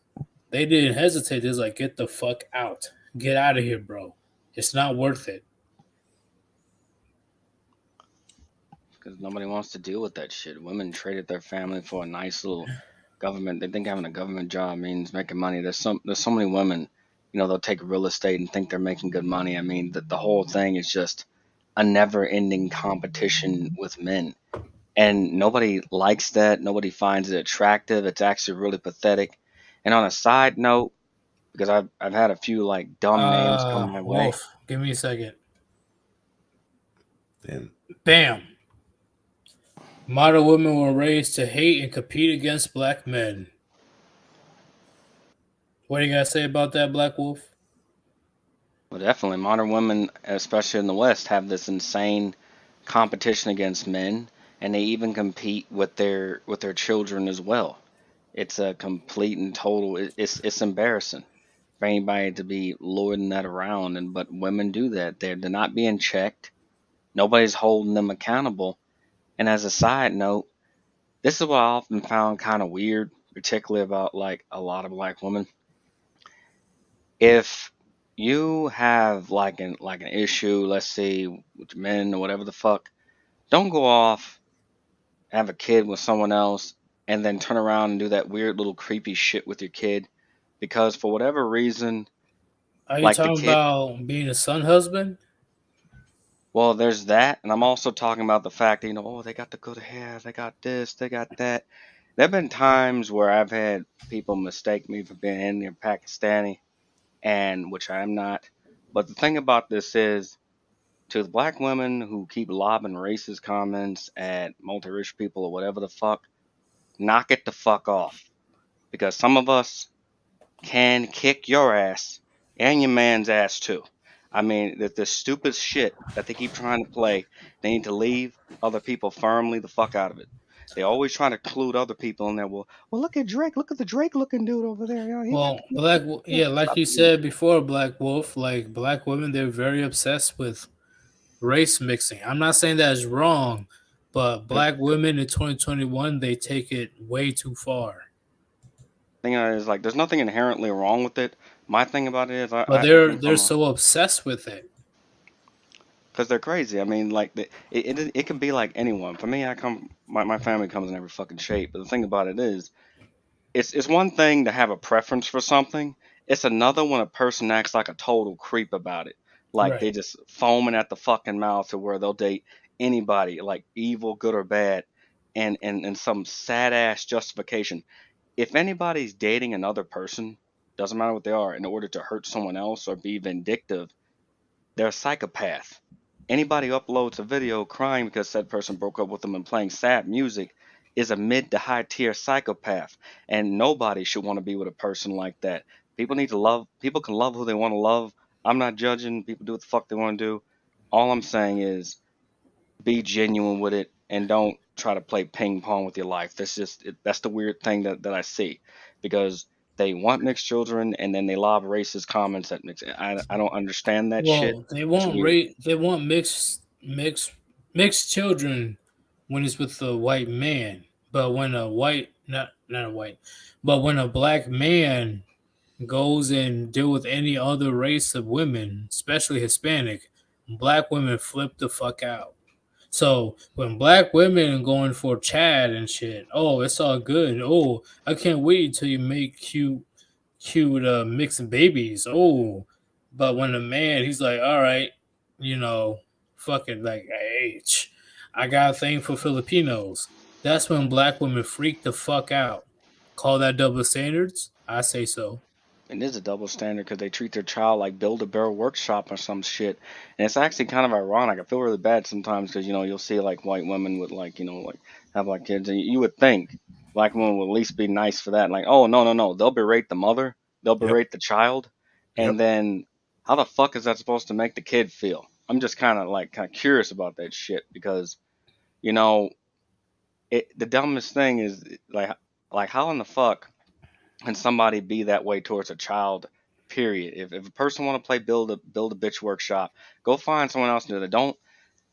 They didn't hesitate. They was like, "Get the fuck out. Get out of here, bro. It's not worth it." Because nobody wants to deal with that shit. Women traded their family for a nice little government. They think having a government job means making money. There's so many women, they'll take real estate and think they're making good money. I mean, the whole thing is just a never-ending competition with men, and nobody likes that. Nobody finds it attractive. It's actually really pathetic. And on a side note, because I've had a few like dumb names come my way. Wolf, give me a second. and Bam. Modern women were raised to hate and compete against black men. What do you guys say about that, Black Wolf? Well, definitely, modern women, especially in the West, have this insane competition against men, and they even compete with their children as well. It's a complete and total. It's embarrassing for anybody to be lording that around, and but women do that. They're not being checked. Nobody's holding them accountable. And as a side note, this is what I often found kind of weird, particularly about like a lot of black women. If you have like an issue, let's say with men or whatever the fuck, don't go off, have a kid with someone else, and then turn around and do that weird little creepy shit with your kid, because for whatever reason, Are you like the talking kid. about being a son husband? Well, there's that, and I'm also talking about the fact that oh, they got the good hair, they got this, they got that. There've been times where I've had people mistake me for being Indian Pakistani, and which I am not. But the thing about this is, to the black women who keep lobbing racist comments at multiracial people or whatever the fuck, knock it the fuck off. Because some of us can kick your ass and your man's ass too. I mean, that the stupid shit that they keep trying to play, they need to leave other people firmly the fuck out of it. They always try to include other people in there. Well, look at Drake. Look at the Drake looking dude over there. He got Well, yeah, like stop you doing said before, Black Wolf, like black women, they're very obsessed with race mixing. I'm not saying that is wrong, but that. black women in 2021, they take it way too far. Thing is, like, there's nothing inherently wrong with it. My thing about it is, But I come they're from a, so obsessed with it. because they're crazy. I mean, like, it can be like anyone. For me, my family comes in every fucking shape. But the thing about it is, it's one thing to have a preference for something. It's another when a person acts like a total creep about it. Like they Right. just foaming at the fucking mouth to where they'll date anybody, like evil, good or bad, and some sad ass justification. If anybody's dating another person, doesn't matter what they are, in order to hurt someone else or be vindictive, they're a psychopath. Anybody uploads a video crying because said person broke up with them and playing sad music is a mid to high tier psychopath, and nobody should want to be with a person like that. People need to love. People can love who they want to love. I'm not judging. People do what the fuck they want to do. All I'm saying is be genuine with it and don't try to play ping pong with your life. That's the weird thing that I see, because they want mixed children and then they lob racist comments at mixed. I don't understand that shit. Well, they It's want weird. they want mixed children when it's with a white man, but when a white not a white, but when a black man goes and deal with any other race of women, especially Hispanic, black women flip the fuck out. So when black women are going for Chad and shit, oh, it's all good. Oh, I can't wait till you make cute mixed babies. Oh, but when a man, he's like, all right, you know, fucking like, hey, I got a thing for Filipinos. That's when black women freak the fuck out. Call that double standards? I say so. It is a double standard because they treat their child like Build a Bear Workshop or some shit, and it's actually kind of ironic. I feel really bad sometimes because you'll see like white women with like have like kids, and you would think black women would at least be nice for that. Like, oh no, they'll berate the mother, they'll Yep. berate the child, Yep. and then how the fuck is that supposed to make the kid feel? I'm just kind of curious about that shit because you know the dumbest thing is like how in the fuck can somebody be that way towards a child? Period. If a person want to play build a bitch workshop, go find someone else to do that.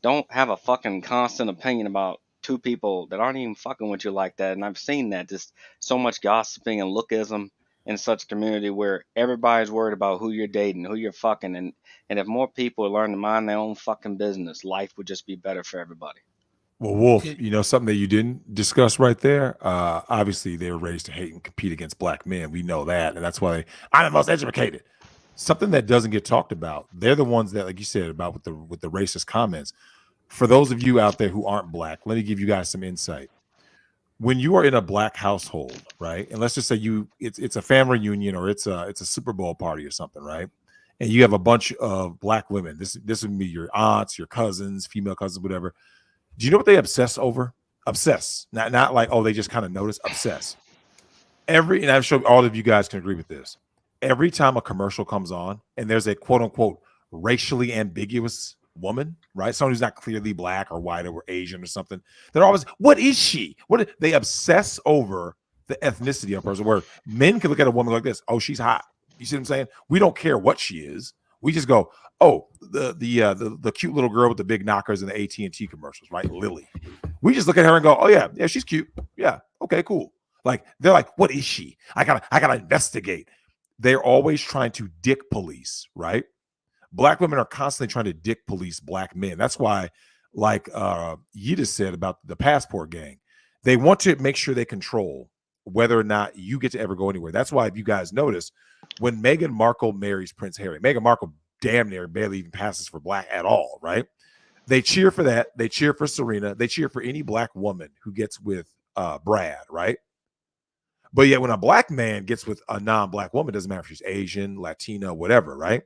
Don't have a fucking constant opinion about two people that aren't even fucking with you like that. And I've seen that, just so much gossiping and lookism in such community where everybody's worried about who you're dating, who you're fucking, and if more people learn to mind their own fucking business, life would just be better for everybody. Well, Wolf, something that you didn't discuss right there. Obviously, they were raised to hate and compete against black men. We know that, and that's why I'm the most educated. Something that doesn't get talked about. They're the ones that, like you said, about with the racist comments. For those of you out there who aren't black, let me give you guys some insight. When you are in a black household, right, and let's just say it's a family reunion or it's a Super Bowl party or something, right, and you have a bunch of black women. This would be your aunts, your cousins, female cousins, whatever. Do you know what they obsess over? Obsess. Not like, oh, they just kind of notice. Obsess. And I'm sure all of you guys can agree with this. Every time a commercial comes on and there's a quote unquote racially ambiguous woman, right? Someone who's not clearly black or white or Asian or something, they're always, what is she? They obsess over the ethnicity of a person, where men can look at a woman like this. Oh, she's hot. You see what I'm saying? We don't care what she is. We just go, oh, the cute little girl with the big knockers in the AT&T commercials, right? Lily. We just look at her and go, oh yeah, she's cute. Yeah, okay, cool. Like they're like, what is she? I gotta investigate. They're always trying to dick police, right? Black women are constantly trying to dick police black men. That's why, like Yeetus said about the passport gang, they want to make sure they control whether or not you get to ever go anywhere. That's why, if you guys notice, when Meghan Markle marries Prince Harry, Meghan Markle damn near barely even passes for black at all, right? They cheer for that. They cheer for Serena. They cheer for any black woman who gets with Brad, right? But yet when a black man gets with a non-black woman, doesn't matter if she's Asian, Latina, whatever, right?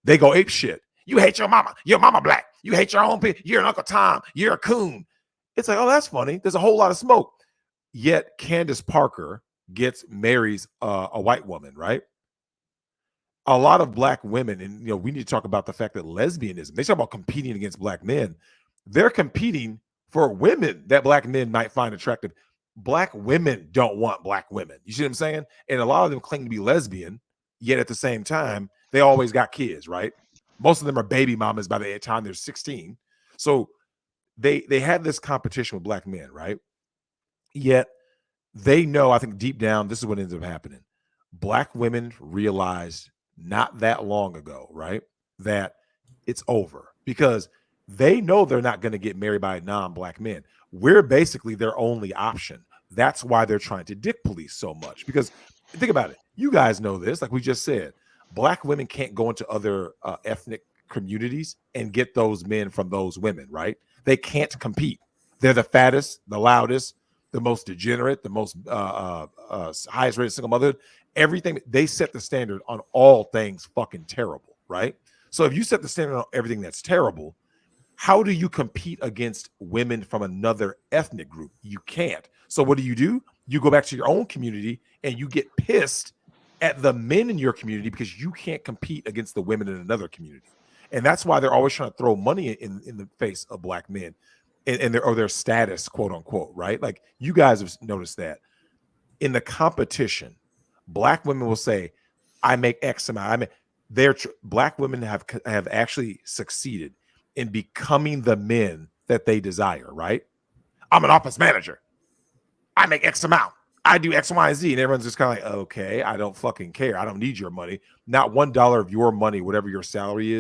They go ape shit. You hate your mama. Your mama black. You hate your own people. You're an Uncle Tom. You're a coon. It's like, oh, that's funny. There's a whole lot of smoke. Yet Candace Parker marries a white woman, right? A lot of black women, and we need to talk about the fact that lesbianism, they talk about competing against black men. They're competing for women that black men might find attractive. Black women don't want black women. You see what I'm saying? And a lot of them claim to be lesbian, yet at the same time, they always got kids, right? Most of them are baby mamas by the time they're 16. So they have this competition with black men, right? Yet they know, I think deep down, this is what ends up happening. Black women realized not that long ago, right, that it's over, because they know they're not going to get married by non-black men. We're basically their only option. That's why they're trying to dick police so much, because think about it. You guys know this, like we just said, black women can't go into other ethnic communities and get those men from those women, right? They can't compete. They're the fattest, the loudest, the most degenerate, the most highest rated single mother. Everything, they set the standard on all things fucking terrible, right? So if you set the standard on everything that's terrible, how do you compete against women from another ethnic group? You can't. So what do? You go back to your own community and you get pissed at the men in your community because you can't compete against the women in another community. And that's why they're always trying to throw money in the face of black men and their status, quote unquote, right? Like you guys have noticed that in the competition, black women will say, I make X amount. Black women have actually succeeded in becoming the men that they desire, right? I'm an office manager. I make X amount. I do X, Y, and Z. And everyone's just kind of like, okay, I don't fucking care. I don't need your money. Not $1 of your money, whatever your salary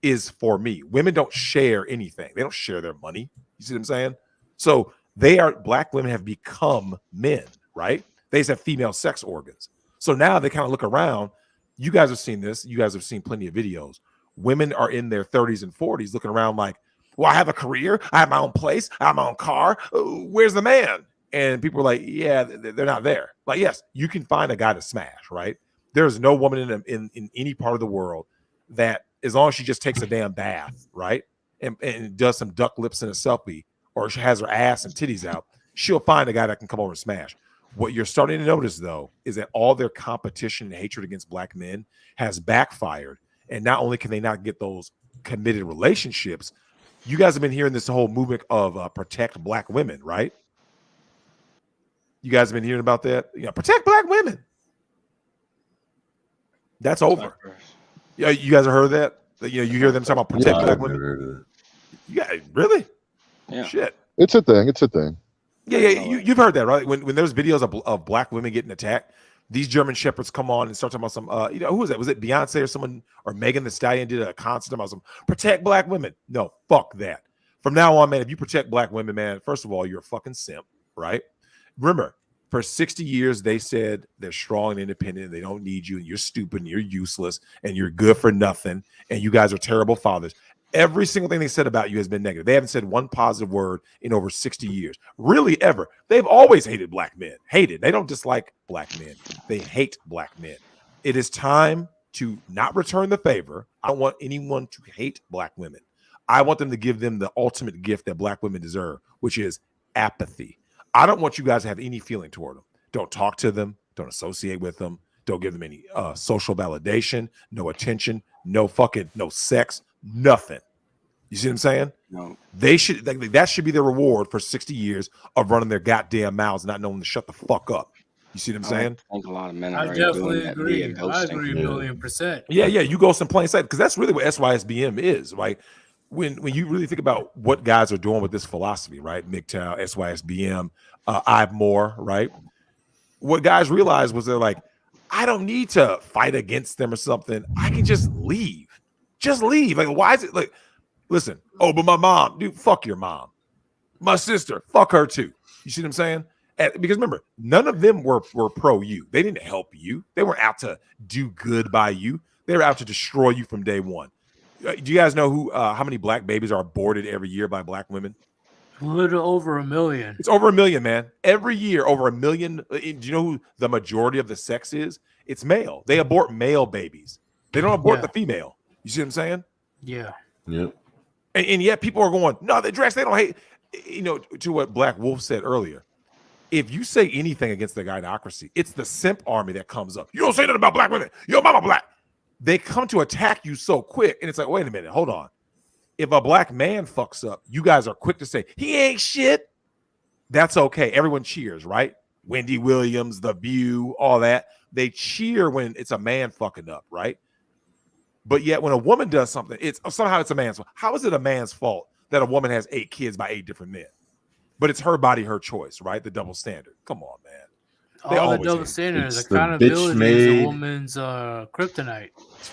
is for me. Women don't share anything. They don't share their money. You see what I'm saying? So black women have become men, right? They just have female sex organs. So now they kind of look around. You guys have seen this. You guys have seen plenty of videos. Women are in their 30s and 40s looking around like, well, I have a career. I have my own place. I have my own car. Where's the man? And people are like, yeah, they're not there. Like, yes, you can find a guy to smash, right? There's no woman in any part of the world that, as long as she just takes a damn bath, right? And does some duck lips in a selfie, or she has her ass and titties out, she'll find a guy that can come over and smash. What you're starting to notice, though, is that all their competition and hatred against black men has backfired. And not only can they not get those committed relationships, you guys have been hearing this whole movement of protect black women, right? You guys have been hearing about that? Protect black women. That's over. Yeah, you guys have heard that? You hear them talking about protect black women? Yeah, really? Yeah. Shit. It's a thing. It's a thing. Yeah. You've heard that, right? When there's videos of black women getting attacked, these German shepherds come on and start talking about some, who was that? Was it Beyonce or someone, or Megan Thee Stallion did a concert about some protect black women? No, fuck that. From now on, man, if you protect black women, man, first of all, you're a fucking simp, right? Remember, for 60 years, they said they're strong and independent. They don't need you, and you're stupid, and you're useless, and you're good for nothing, and you guys are terrible fathers. Every single thing they said about you has been negative. They haven't said one positive word in over 60 years. Really, ever. They've always hated black men. Hated. They don't dislike black men. They hate black men. It is time to not return the favor. I don't want anyone to hate black women. I want them to give them the ultimate gift that black women deserve, which is apathy. I don't want you guys to have any feeling toward them. Don't talk to them. Don't associate with them. Don't give them any social validation, no attention, no sex, nothing. You see what I'm saying? No. They should, that should be their reward for 60 years of running their goddamn mouths, not knowing to shut the fuck up. You see what I'm saying? I think a lot of men are I already definitely doing that agree. via I ghosting. agree a million percent. Yeah, you go some plain sight, because that's really what SYSBM is, right? When you really think about what guys are doing with this philosophy, right? MGTOW, SYSBM, I've more, right? What guys realized was they're like, I don't need to fight against them or something. I can just leave. Just leave. Like, why is it like, listen, oh, but my mom, dude, fuck your mom. My sister, fuck her too. You see what I'm saying? Because remember, none of them were pro you. They didn't help you. They weren't out to do good by you. They were out to destroy you from day one. Do you guys know how many black babies are aborted every year by black women? A little over 1 million. It's over 1 million, man. Every year, over 1 million. Do you know who the majority of the sex is? It's male. They abort male babies. They don't abort the female. You see what I'm saying? Yeah. Yep. And yet people are going, no, they don't hate. To what Black Wolf said earlier. If you say anything against the gynocracy, it's the simp army that comes up. You don't say nothing about black women. Your mama black. They come to attack you so quick. And it's like, wait a minute, hold on. If a black man fucks up, you guys are quick to say, he ain't shit. That's okay. Everyone cheers, right? Wendy Williams, The View, all that. They cheer when it's a man fucking up, right? But yet when a woman does something, it's a man's fault. How is it a man's fault that a woman has 8 kids by 8 different men? But it's her body, her choice, right? The double standard. Come on, man. All the double standards, It's the accountability bitch is a made- woman's kryptonite.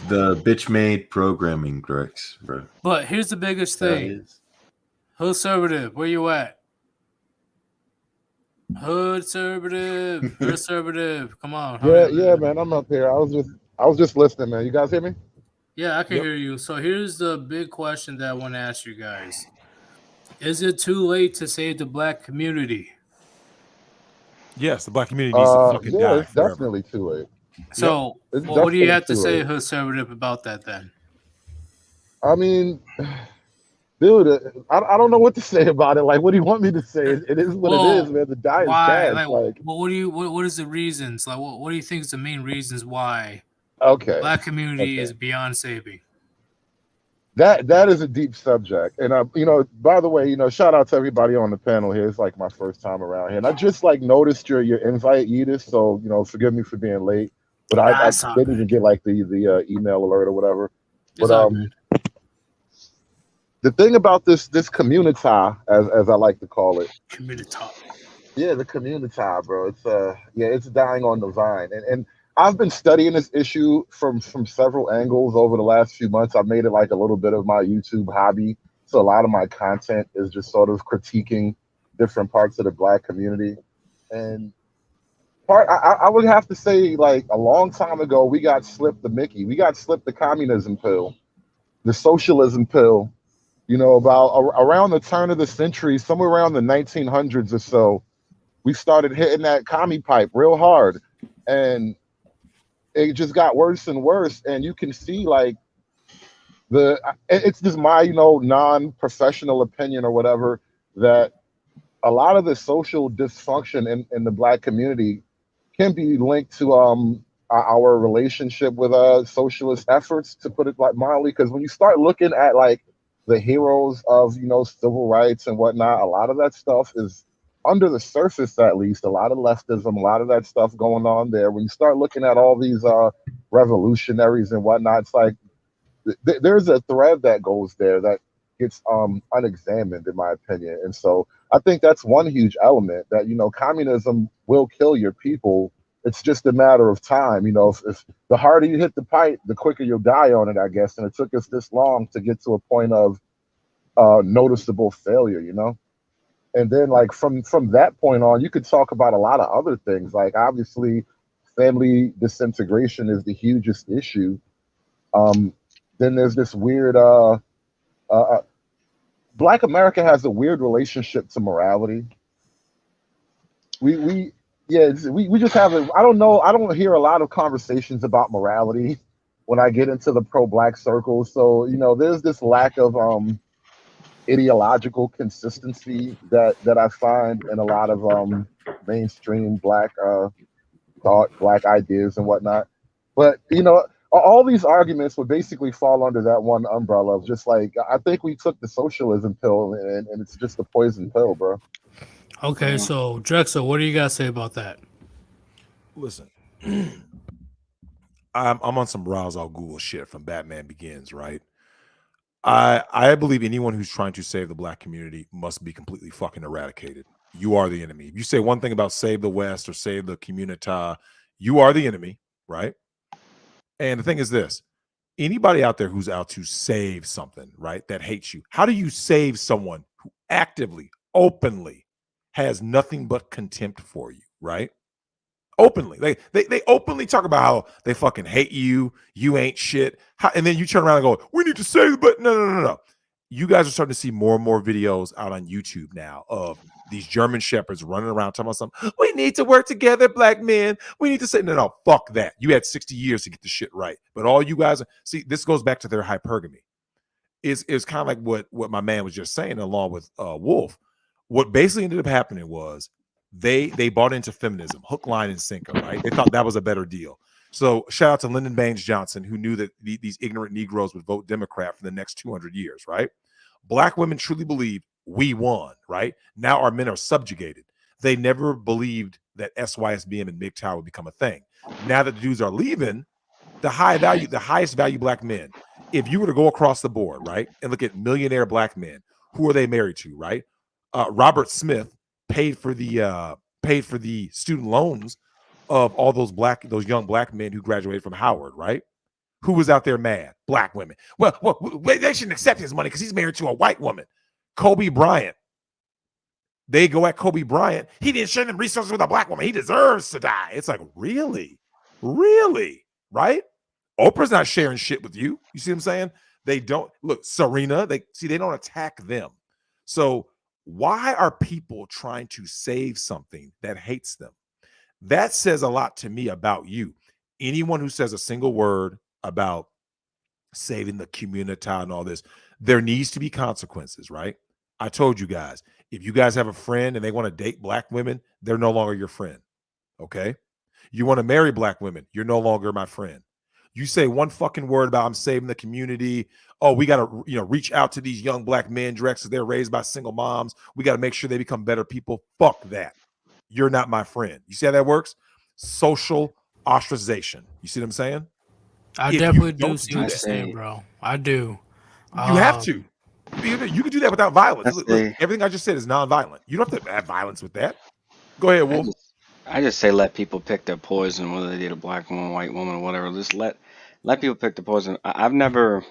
The bitch-made programming, Drex, bro. But here's the biggest thing. Conservative, where you at? Conservative, conservative. Come on. Yeah, man. I'm up here. I was just listening, man. You guys hear me? Yeah, I can hear you. So here's the big question that I want to ask you guys. Is it too late to save the black community? Yes, the black community needs to fucking die it's forever. definitely too late. So It's what do you have to definitely say, too late. conservative, about that then? I mean, dude, I don't know what to say about it. Like, what do you want me to say? It is what it is, Well, man. The die is why? cast. Like, What is the reasons? Like, what do you think is the main reasons why okay, black community okay. is beyond saving? That is a deep subject, and by the way, shout out to everybody on the panel here. It's like my first time around here, and I just like noticed your invite, Yeetus. So forgive me for being late, but I It's all didn't even good. get like the email alert or whatever. It's But all good. the thing about this community, as I like to call it, Community talk. yeah, the community, bro. It's dying on the vine, and I've been studying this issue from several angles over the last few months. I've made it like a little bit of my YouTube hobby, so a lot of my content is just sort of critiquing different parts of the black community. And I would have to say, like a long time ago, we got slipped the Mickey. We got slipped the communism pill, the socialism pill. Around the turn of the century, somewhere around the 1900s or so, we started hitting that commie pipe real hard, and it just got worse and worse. And you can see like it's just my non-professional opinion or whatever, that a lot of the social dysfunction in the black community can be linked to our relationship with socialist efforts, to put it like mildly. Because when you start looking at like the heroes of civil rights and whatnot, a lot of that stuff is under the surface, at least. A lot of leftism, a lot of that stuff going on there. When you start looking at all these revolutionaries and whatnot, it's like there's a thread that goes there that gets unexamined, in my opinion. And so I think that's one huge element, that communism will kill your people. It's just a matter of time. If the harder you hit the pipe, the quicker you'll die on it, I guess. And it took us this long to get to a point of noticeable failure. And then like from that point on, you could talk about a lot of other things. Like obviously, family disintegration is the hugest issue. Then there's this weird Black America has a weird relationship to morality. We we just have a, I don't know, I don't hear a lot of conversations about morality when I get into the pro-black circles. So there's this lack of ideological consistency that I find in a lot of mainstream black thought, black ideas and whatnot. But all these arguments would basically fall under that one umbrella of just like, I think we took the socialism pill, and it's just a poison pill, bro. Okay, so Drexel, what do you guys say about that? Listen, I'm on some browse all Google shit from Batman Begins, right? I believe anyone who's trying to save the black community must be completely fucking eradicated. You are the enemy. If you say one thing about save the West or save the community, you are the enemy, right? And the thing is this: anybody out there who's out to save something, right, that hates you, how do you save someone who actively, openly has nothing but contempt for you, right? Openly. They openly talk about how they fucking hate you, you ain't shit. And then you turn around and go, we need to save, but no. You guys are starting to see more and more videos out on YouTube now of these German shepherds running around talking about something. We need to work together, black men. We need to say, no, fuck that. You had 60 years to get the shit right. But all you guys, see, this goes back to their hypergamy. Is kind of like what my man was just saying, along with Wolf. What basically ended up happening was they bought into feminism, hook, line, and sinker, right? They thought that was a better deal. So shout out to Lyndon Baines Johnson, who knew that these ignorant Negroes would vote Democrat for the next 200 years, right? Black women truly believed we won, right? Now our men are subjugated. They never believed that SYSBM and MGTOW would become a thing. Now that the dudes are leaving, the highest value black men, if you were to go across the board, right, and look at millionaire black men, who are they married to, right? Robert Smith paid for the student loans of all those young black men who graduated from Howard, right? Who was out there mad? Black women. Well, they shouldn't accept his money because he's married to a white woman. Kobe Bryant. They go at Kobe Bryant. He didn't share them resources with a black woman. He deserves to die. It's like, really? Right? Oprah's not sharing shit with you. You see what I'm saying? They don't look, Serena. They don't attack them. So why are people trying to save something that hates them? That says a lot to me about you. Anyone who says a single word about saving the community and all this, there needs to be consequences, right? I told you guys, if you guys have a friend and they want to date black women, they're no longer your friend. Okay. You want to marry black women, you're no longer my friend. You say one fucking word about I'm saving the community. Oh, we got to, reach out to these young black men, Drexel. They're raised by single moms. We got to make sure they become better people. Fuck that. You're not my friend. You see how that works? Social ostracization. You see what I'm saying? I If definitely you do don't see do what you're that, saying, bro. I do. you have to. You can do that without violence. Let's Look, see. everything I just said is nonviolent. You don't have to have violence with that. Go ahead, Wolf. I just say let people pick their poison, whether they date a black woman, white woman, whatever. Just let people pick the poison. I I never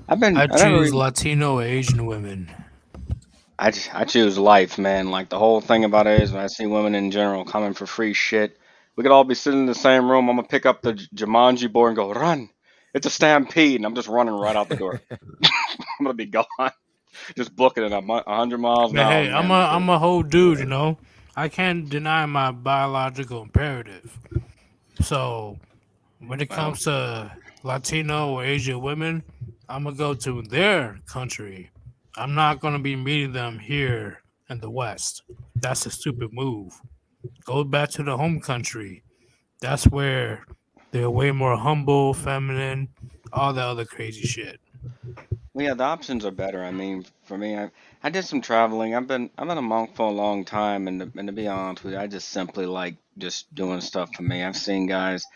choose even, Latino Asian women. I choose life, man. Like the whole thing about it is when I see women in general coming for free shit, we could all be sitting in the same room. I'm gonna pick up the Jumanji board and go run. It's a stampede, and I'm just running right out the door. I'm gonna be gone, just booking it 100 miles an But hour, hey, man. I'm a whole dude, you know. I can't deny my biological imperative. So when it Well, comes to Latino or Asian women, I'm gonna go to their country. I'm not gonna be meeting them here in the West. That's a stupid move. Go back to the home country. That's where they're way more humble, feminine, all the other crazy shit. well, yeah, the options are better. I mean, for me, I did some traveling. I've been a monk for a long time, and to be honest with you, I just simply like just doing stuff for me. I've seen guys.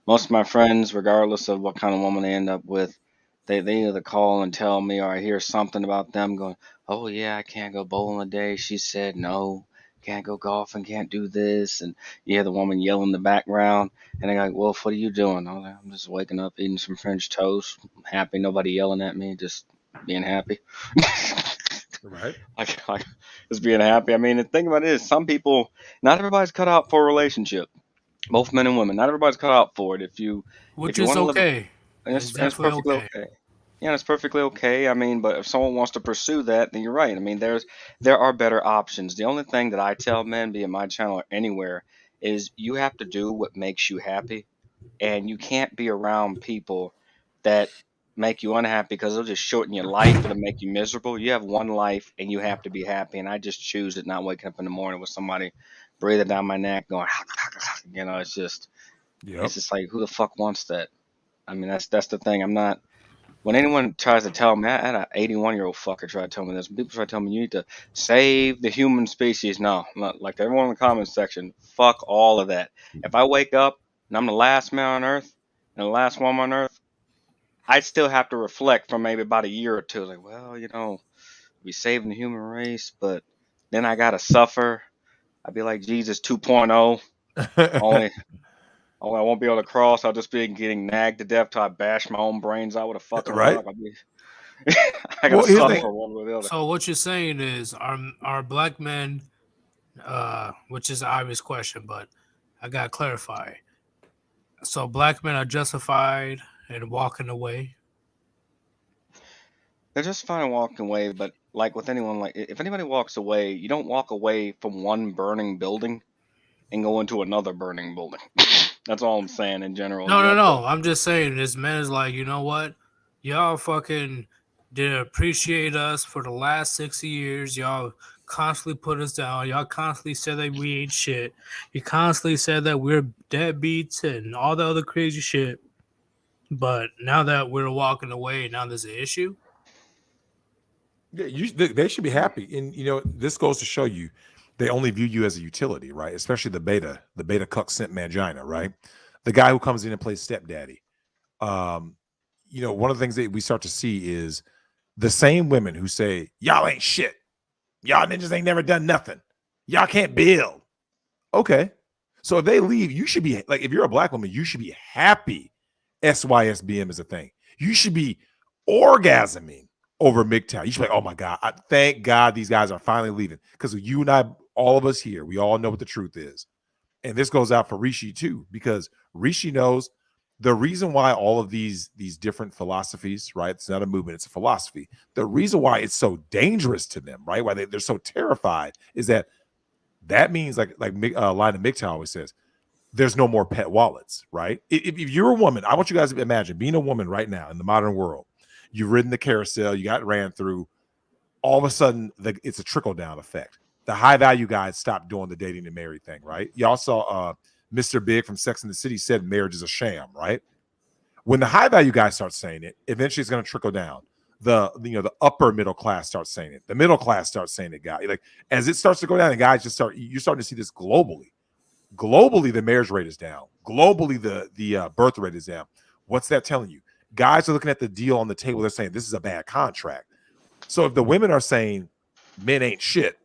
Most of my friends, regardless of what kind of woman they end up with, they either call and tell me or I hear something about them going, oh yeah, I can't go bowling today. She said no, can't go golfing, can't do this. And you hear the woman yell in the background and they're like, Wolf, what are you doing? I'm like, I'm just waking up, eating some French toast. I'm happy, nobody yelling at me, just being happy. Right. like just being happy. I mean, the thing about it is some people, not everybody's cut out for a relationship. Both men and women. Not everybody's cut out for it. If Which you is want to live, okay. and It's it's definitely perfectly okay. okay. Yeah, it's perfectly okay. I mean, but if someone wants to pursue that, then you're right. I mean, there are better options. The only thing that I tell men, be it my channel or anywhere, is you have to do what makes you happy, and you can't be around people that make you unhappy because they'll just shorten your life. It'll make you miserable. You have one life, and you have to be happy. And I just choose it, not waking up in the morning with somebody breathing down my neck, going, Yep. it's just like, who the fuck wants that? I mean, that's the thing. I'm not. When anyone tries to tell me, I had an 81-year-old fucker try to tell me this. When people try to tell me you need to save the human species, no, not like everyone in the comments section. Fuck all of that. If I wake up and I'm the last man on Earth and the last woman on Earth, I still have to reflect for maybe about a year or two. Like, well, we saving the human race, but then I gotta suffer. I'd be like Jesus 2.0, only Oh, I won't be able to cross. I'll just be getting nagged to death till I bash my own brains out with a fucking Right. rock. I gotta Well, here's the suffer thing. one way or the other. So what you're saying is are black men, which is an obvious question, but I gotta clarify. So black men are justified in walking away. They're just fine walking away, but like with anyone, like if anybody walks away, you don't walk away from one burning building and go into another burning building. That's all I'm saying in general. No, You no, have to. no. I'm just saying this man is like, you know what? Y'all fucking didn't appreciate us for the last 60 years. Y'all constantly put us down. Y'all constantly said that we ain't shit. You constantly said that we're deadbeats and all the other crazy shit. But now that we're walking away, now there's an issue. Yeah, they should be happy. And this goes to show you they only view you as a utility, right? Especially the beta cuck simp mangina, right? The guy who comes in and plays stepdaddy. One of the things that we start to see is the same women who say, y'all ain't shit. Y'all ninjas ain't never done nothing. Y'all can't build. Okay. So if they leave, you should be like, if you're a black woman, you should be happy SYSBM is a thing. You should be orgasming over MGTOW. You should be like, oh my God, thank God these guys are finally leaving. Because you and I, all of us here, we all know what the truth is. And this goes out for Rishi too, because Rishi knows the reason why all of these different philosophies, right? It's not a movement, it's a philosophy. The reason why it's so dangerous to them, right? Why they're so terrified is that means like Line of MGTOW always says, there's no more pet wallets, right? If you're a woman, I want you guys to imagine being a woman right now in the modern world. You've ridden the carousel. You got ran through. All of a sudden, it's a trickle-down effect. The high-value guys stopped doing the dating and marry thing, right? Y'all saw Mr. Big from Sex and the City said marriage is a sham, right? When the high-value guys start saying it, eventually it's going to trickle down. The upper middle class starts saying it. The middle class starts saying it, guy. Like as it starts to go down, and guys you're starting to see this globally. Globally, the marriage rate is down. Globally, the birth rate is down. What's that telling you? Guys are looking at the deal on the table. They're saying this is a bad contract. So if the women are saying men ain't shit,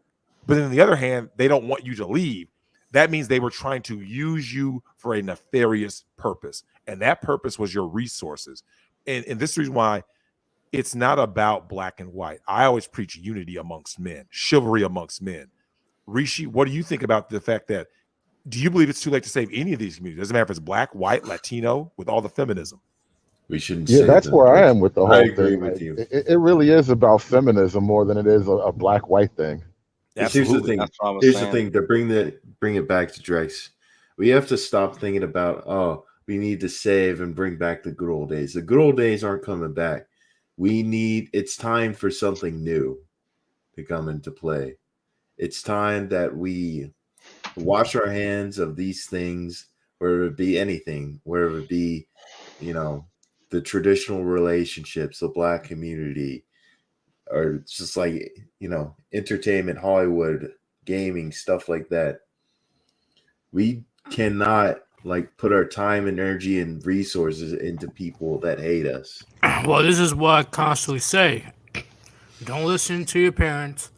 but then on the other hand, they don't want you to leave, that means they were trying to use you for a nefarious purpose. And that purpose was your resources. And this is the reason why it's not about black and white. I always preach unity amongst men, chivalry amongst men. Rishi, what do you think about the fact that, do you believe it's too late to save any of these communities? Doesn't matter if it's black, white, Latino, with all the feminism. We shouldn't. Yeah, that's where I am with the whole I thing. agree with you. It really is about feminism more than it is a black-white thing. Here's the thing. That's what I was Here's saying. the thing. To bring it back to Drex, we have to stop thinking about we need to save and bring back the good old days. The good old days aren't coming back. It's time for something new to come into play. It's time that we wash our hands of these things, whether it be anything, whether it be, the traditional relationships, the black community, or just like, entertainment, Hollywood, gaming, stuff like that. We cannot put our time and energy and resources into people that hate us. Well, this is what I constantly say. Don't listen to your parents.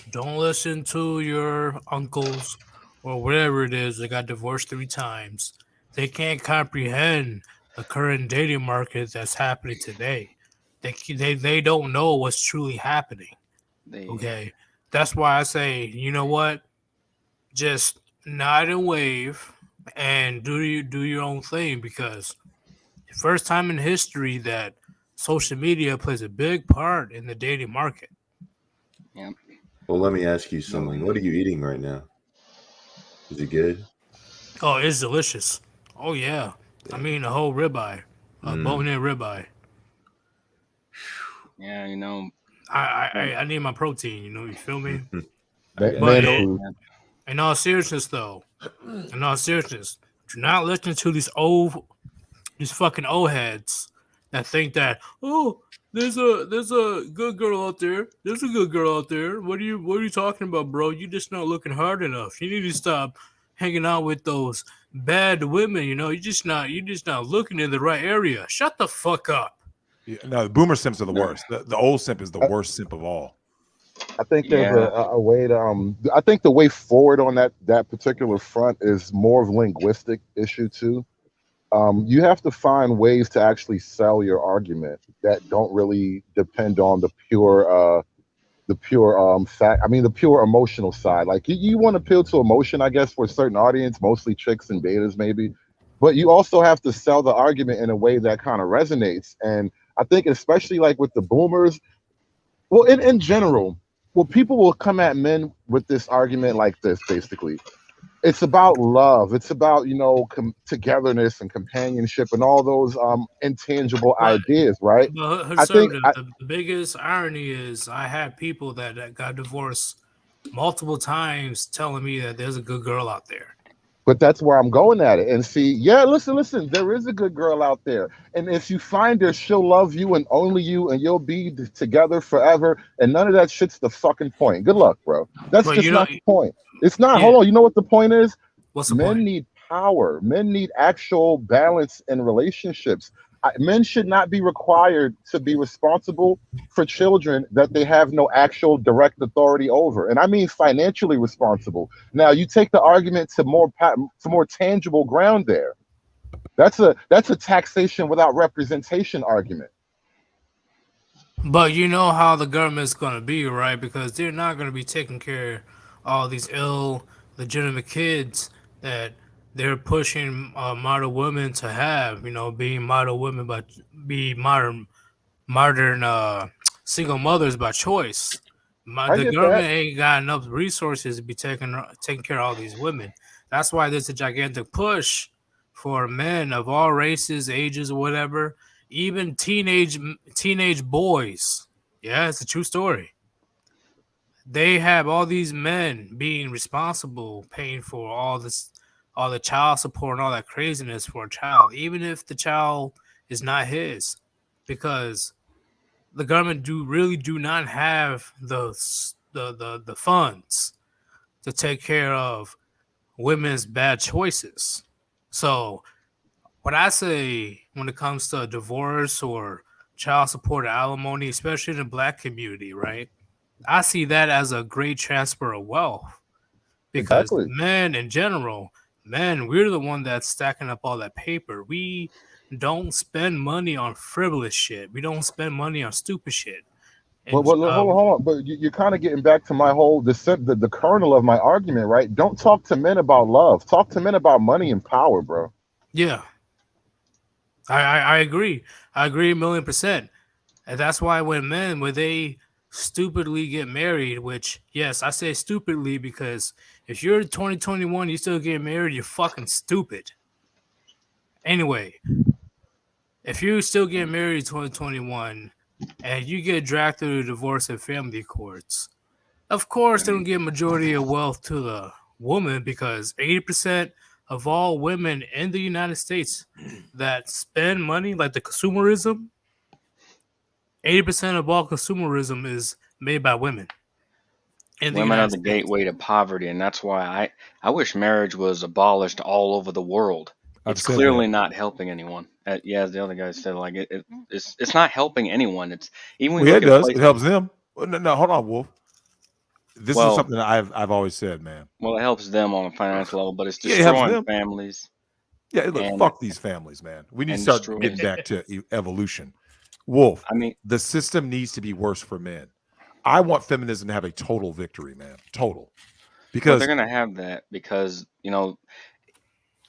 Don't listen to your uncles or whatever it is that got divorced 3 times. They can't comprehend the current dating market that's happening today. They don't know what's truly happening. Okay, that's why I say, you know what? Just nod and wave and do your own thing, because the first time in history that social media plays a big part in the dating market. Yeah. Well, let me ask you something. What are you eating right now? Is it good? Oh, it's delicious. Oh yeah. I mean, a whole ribeye, a bone-in ribeye. Yeah, I need my protein. You feel me? Man But food. in all seriousness, though, do not listen to these fucking old heads that think that, oh, there's a good girl out there. There's a good girl out there. What are you talking about, bro? You just not looking hard enough. You need to stop hanging out with those bad women. You're just not looking in the right area. Shut the fuck up. Yeah, no, the boomer simps are the worst. The old simp is the worst simp of all. I think there's a way to I think the way forward on that particular front is more of a linguistic issue too. You have to find ways to actually sell your argument that don't really depend on the pure fact. I mean, the pure emotional side. Like you want to appeal to emotion, I guess, for a certain audience, mostly chicks and betas maybe, but you also have to sell the argument in a way that kind of resonates. And I think especially like with the boomers, well, in general, well, people will come at men with this argument like this, basically. It's about love. It's about, togetherness and companionship and all those intangible ideas, right? I think the biggest irony is I had people that got divorced multiple times telling me that there's a good girl out there. But that's where I'm going at it. And see, yeah, listen, there is a good girl out there. And if you find her, she'll love you and only you, and you'll be together forever. And none of that shit's the fucking point. Good luck, bro. That's just not the point. It's not. Yeah. Hold on. You know what the point is? What's the point? Men need power. Men need actual balance in relationships. Men should not be required to be responsible for children that they have no actual direct authority over. And I mean financially responsible. Now, you take the argument to more tangible ground there. That's a taxation without representation argument. But you know how the government's going to be, right? Because they're not going to be taking care of all these illegitimate kids that they're pushing modern women to have, being modern women, but be modern single mothers by choice. The government ain't got enough resources to be taking care of all these women. That's why there's a gigantic push for men of all races, ages, or whatever. even teenage boys. Yeah, it's a true story. They have all these men being responsible, paying for all the child support and all that craziness for a child, even if the child is not his, because the government do not have the funds to take care of women's bad choices. So what I say when it comes to divorce or child support or alimony, especially in the black community, right? I see that as a great transfer of wealth because Exactly. men in general, men, we're the one that's stacking up all that paper. We don't spend money on frivolous shit. We don't spend money on stupid shit. But, And but hold on. But you're kind of getting back to my whole the kernel of my argument, right? Don't talk to men about love. Talk to men about money and power, bro. yeah, I agree. I agree 1,000,000%. And that's why when they stupidly get married, which yes, I say stupidly because if you're 2021, you still get married, you're fucking stupid. Anyway, if you still get married in 2021 and you get dragged through the divorce and family courts, of course they don't give majority of wealth to the woman because 80% of all women in the United States that spend money, like the consumerism, 80% of all consumerism is made by women in the Women are United the States. gateway to poverty, and that's why I wish marriage was abolished all over the world. I've It's said clearly that. not helping anyone. Yeah, as the other guy said, like it's not helping anyone. It's even when Well, you yeah, look it at does. It places. helps them. Well, no, hold on, Wolf. This is Well, something that I've always said, man. well, it helps them on a financial level, but it's Yeah, it helps destroying them. families Yeah, look, and fuck these families, man. We need to and start destroy. getting back to evolution. Wolf, I mean, the system needs to be worse for men. I want feminism to have a total victory, man. Total. well, they're Because gonna have that because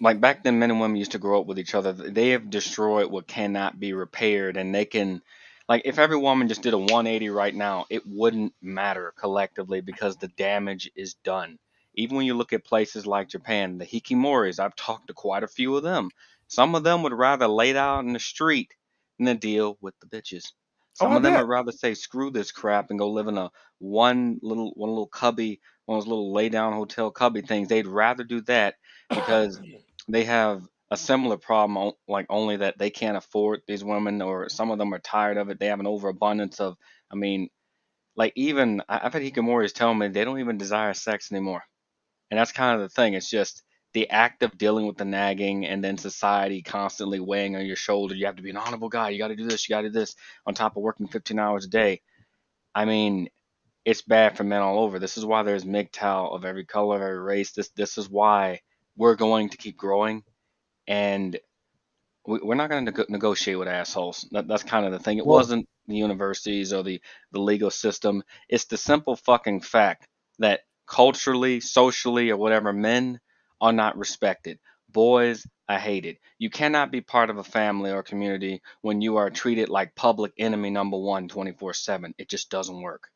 like back then, men and women used to grow up with each other. They have destroyed what cannot be repaired, and they can, like, if every woman just did a 180 right now, it wouldn't matter collectively because the damage is done. Even when you look at places like Japan, the hikimoris, I've talked to quite a few of them. Some of them would rather lay out in the street than to deal with the bitches. oh, Some I of them bet. would rather say screw this crap and go live in a one little cubby, one of those little lay down hotel cubby things. They'd rather do that because they have a similar problem, like only that they can't afford these women, or some of them are tired of it. They have an overabundance of, I mean, like even I've had hikimoris tell me they don't even desire sex anymore, and that's kind of the thing. It's just the act of dealing with the nagging, and then society constantly weighing on your shoulder. You have to be an honorable guy. You got to do this. You got to do this on top of working 15 hours a day. I mean, it's bad for men all over. This is why there's MGTOW of every color, every race. This is why we're going to keep growing, and we're not going to negotiate with assholes. That's kind of the thing. It Well, wasn't the universities or the legal system. It's the simple fucking fact that culturally, socially, or whatever, men are not respected. Boys are hated. You cannot be part of a family or community when you are treated like public enemy number one 24/7. It just doesn't work.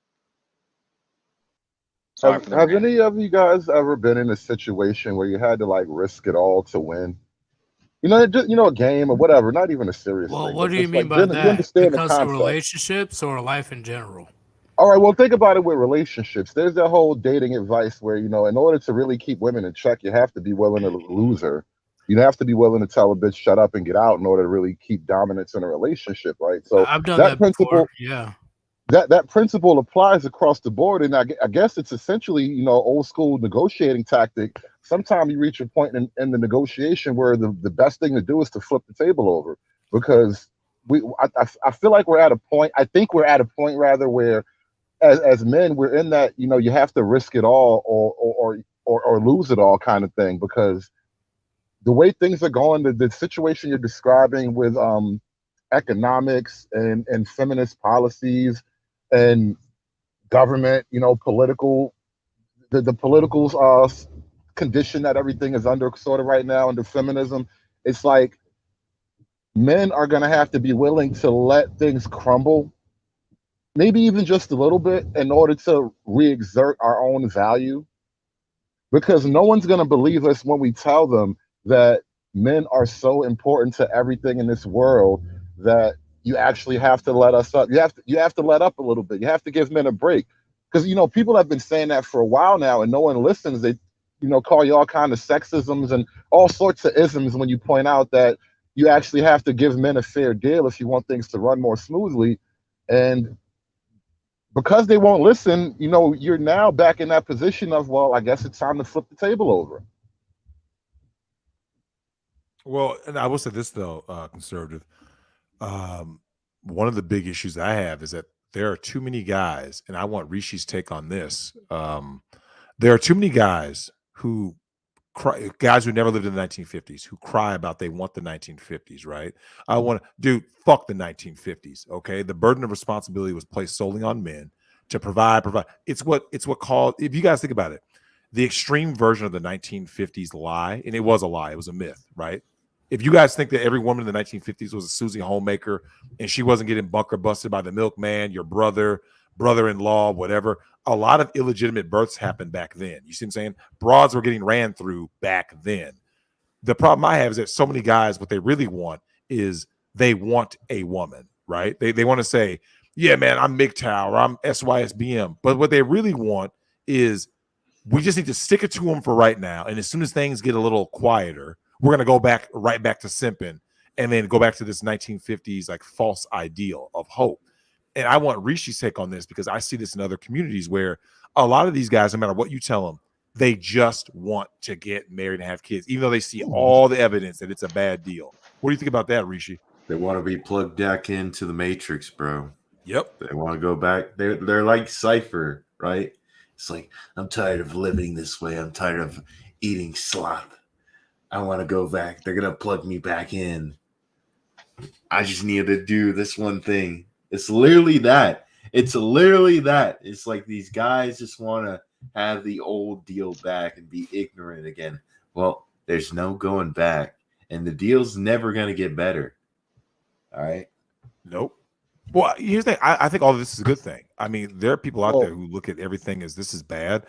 Sorry for the have rant. any of you guys ever been in a situation where you had to like risk it all to win? Just a game or whatever, not even a serious well, thing, what but do you just mean like by you that? understand the Because of concept. relationships or life in general? All right, well, think about it with relationships. There's that whole dating advice where, in order to really keep women in check, you have to be willing to lose her. You have to be willing to tell a bitch shut up and get out in order to really keep dominance in a relationship, right? So I've done that that before. principle Yeah. that principle applies across the board, and I guess it's essentially old school negotiating tactic. Sometimes you reach a point in the negotiation where the best thing to do is to flip the table over, because I feel like we're at a point. I think we're at a point rather where as men we're in that you have to risk it all or lose it all kind of thing, because the way things are going, the situation you're describing with economics and feminist policies and government, political, the political condition that everything is under sort of right now under feminism. It's like men are going to have to be willing to let things crumble, maybe even just a little bit, in order to re-exert our own value, because no one's going to believe us when we tell them that men are so important to everything in this world that you actually have to let us up. You have to let up a little bit. You have to give men a break. Because people have been saying that for a while now and no one listens. They call you all kind of sexisms and all sorts of isms when you point out that you actually have to give men a fair deal if you want things to run more smoothly. And because they won't listen, you're now back in that position of, well, I guess it's time to flip the table over. Well, and I will say this though, conservative. One of the big issues I have is that there are too many guys, and I want Rishi's take on this. There are too many guys who cry, guys who never lived in the 1950s, who cry about they want the 1950s, right? I want to, dude, fuck the 1950s. Okay, the burden of responsibility was placed solely on men to provide. It's what called. If you guys think about it, the extreme version of the 1950s lie, and it was a lie, it was a myth, right? If you guys think that every woman in the 1950s was a Susie homemaker and she wasn't getting bunker busted by the milkman, your brother-in-law, whatever, a lot of illegitimate births happened back then. You see what I'm saying? Broads were getting ran through back then. The problem I have is that so many guys, what they really want is they want a woman, right? They want to say, yeah, man, I'm MGTOW or I'm SYSBM. But what they really want is we just need to stick it to them for right now. And as soon as things get a little quieter, we're going to go right back to simping and then go back to this 1950s like false ideal of hope. And I want Rishi's take on this because I see this in other communities where a lot of these guys, no matter what you tell them, they just want to get married and have kids, even though they see all the evidence that it's a bad deal. What do you think about that, Rishi? They want to be plugged back into the Matrix, bro. Yep. They want to go back. They're like Cypher, right? It's like, I'm tired of living this way. I'm tired of eating slop. I want to go back. They're going to plug me back in. I just need to do this one thing. It's literally that. It's like these guys just want to have the old deal back and be ignorant again. Well, there's no going back. And the deal's never going to get better. All right? Nope. Well, here's the thing. I think all of this is a good thing. I mean, there are people out there who look at everything as this is bad.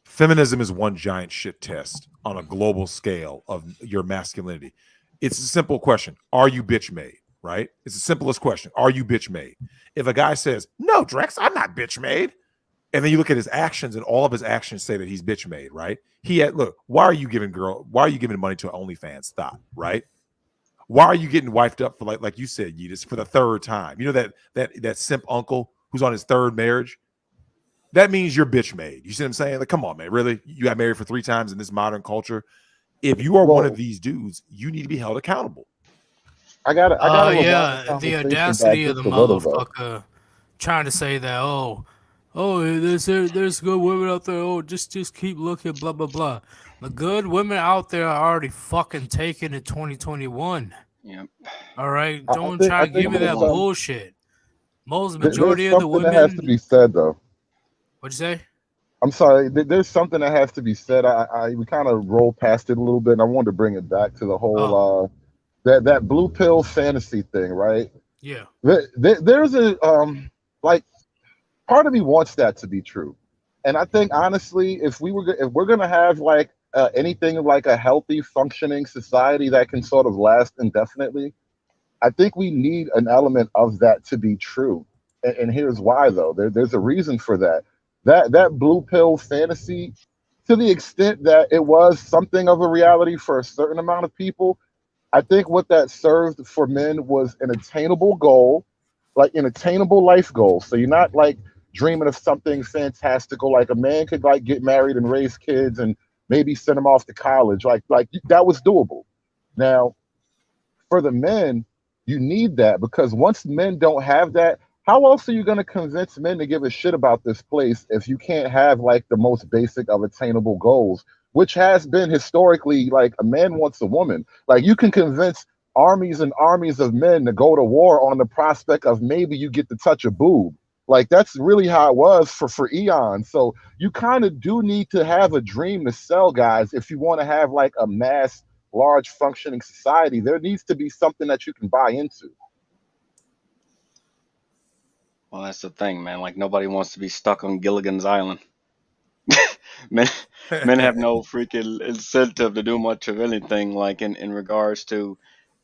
Feminism is one giant shit test on a global scale of your masculinity. It's a simple question. Are you bitch made? Right? It's the simplest question. Are you bitch made? If a guy says, no, Drex, I'm not bitch made. And then you look at his actions and all of his actions say that he's bitch made, right? Look, why are you giving money to an OnlyFans thought, right? Why are you getting wifed up for like you said, Yeetus, for the third time? You know that simp uncle who's on his third marriage? That means you're bitch made. You see what I'm saying? Like, come on, man. Really? You got married for 3 times in this modern culture? If you are one of these dudes, you need to be held accountable. I gotta yeah, the audacity of the motherfucker trying to say that, there's good women out there. Just keep looking, blah blah blah. The good women out there are already fucking taken in 2021. Yep. All right, don't try to give me that bullshit. Majority of the women. That has to be said, though. What'd you say? I'm sorry. There's something that has to be said. We kind of rolled past it a little bit, and I wanted to bring it back to the whole that blue pill fantasy thing, right? Yeah. There's a part of me wants that to be true, and I think honestly, if we're gonna have like anything like a healthy, functioning society that can sort of last indefinitely, I think we need an element of that to be true. And here's why, though. There's a reason for that. That blue pill fantasy, to the extent that it was something of a reality for a certain amount of people, I think what that served for men was an attainable goal, like an attainable life goal. So you're not like dreaming of something fantastical, like a man could like get married and raise kids and maybe send them off to college. Like that was doable. Now, for the men, you need that, because once men don't have that, how else are you going to convince men to give a shit about this place if you can't have like the most basic of attainable goals, which has been historically like a man wants a woman. Like you can convince armies and armies of men to go to war on the prospect of maybe you get to touch a boob. Like that's really how it was for eons. So you kind of do need to have a dream to sell guys if you want to have like a mass, large functioning society. There needs to be something that you can buy into. Well, that's the thing, man. Like nobody wants to be stuck on Gilligan's Island. men have no freaking incentive to do much of anything, like in regards to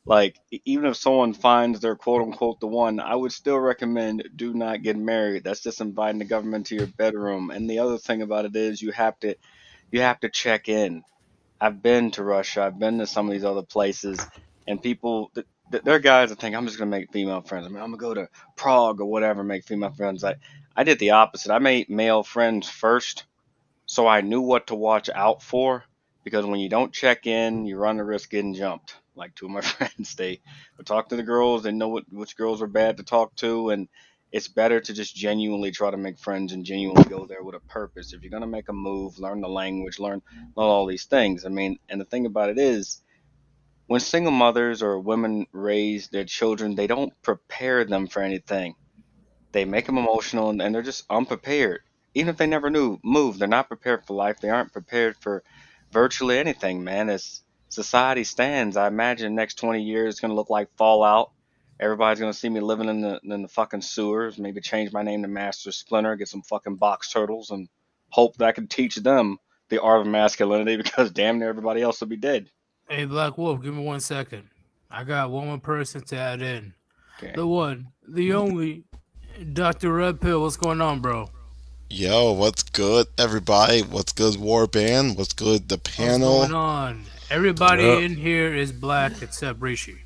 Like, even if someone finds their quote unquote the one, I would still recommend do not get married. That's just inviting the government to your bedroom. And the other thing about it is you have to check in. I've been to Russia. I've been to some of these other places, and people, there are guys that think I'm just gonna make female friends. I mean, I'm gonna go to Prague or whatever, make female friends. I did the opposite. I made male friends first, so I knew what to watch out for. Because when you don't check in, you run the risk getting jumped. Like two of my friends, they would talk to the girls. They know which girls are bad to talk to, and it's better to just genuinely try to make friends and genuinely go there with a purpose. If you're gonna make a move, learn the language, learn all these things. I mean, and the thing about it is, when single mothers or women raise their children, they don't prepare them for anything. They make them emotional, and they're just unprepared. Even if they never knew move, they're not prepared for life. They aren't prepared for virtually anything, man. As society stands, I imagine the next 20 years is gonna look like Fallout. Everybody's gonna see me living in the fucking sewers. Maybe change my name to Master Splinter, get some fucking box turtles, and hope that I can teach them the art of masculinity because damn near everybody else will be dead. Hey, Black Wolf, give me 1 second. I got one more person to add in. Okay. The one, the only, Dr. Red Pill. What's going on, bro? Yo, what's good, everybody? What's good, Warband? What's good, the What's panel? going on? Everybody Yeah. in here is black except Rishi.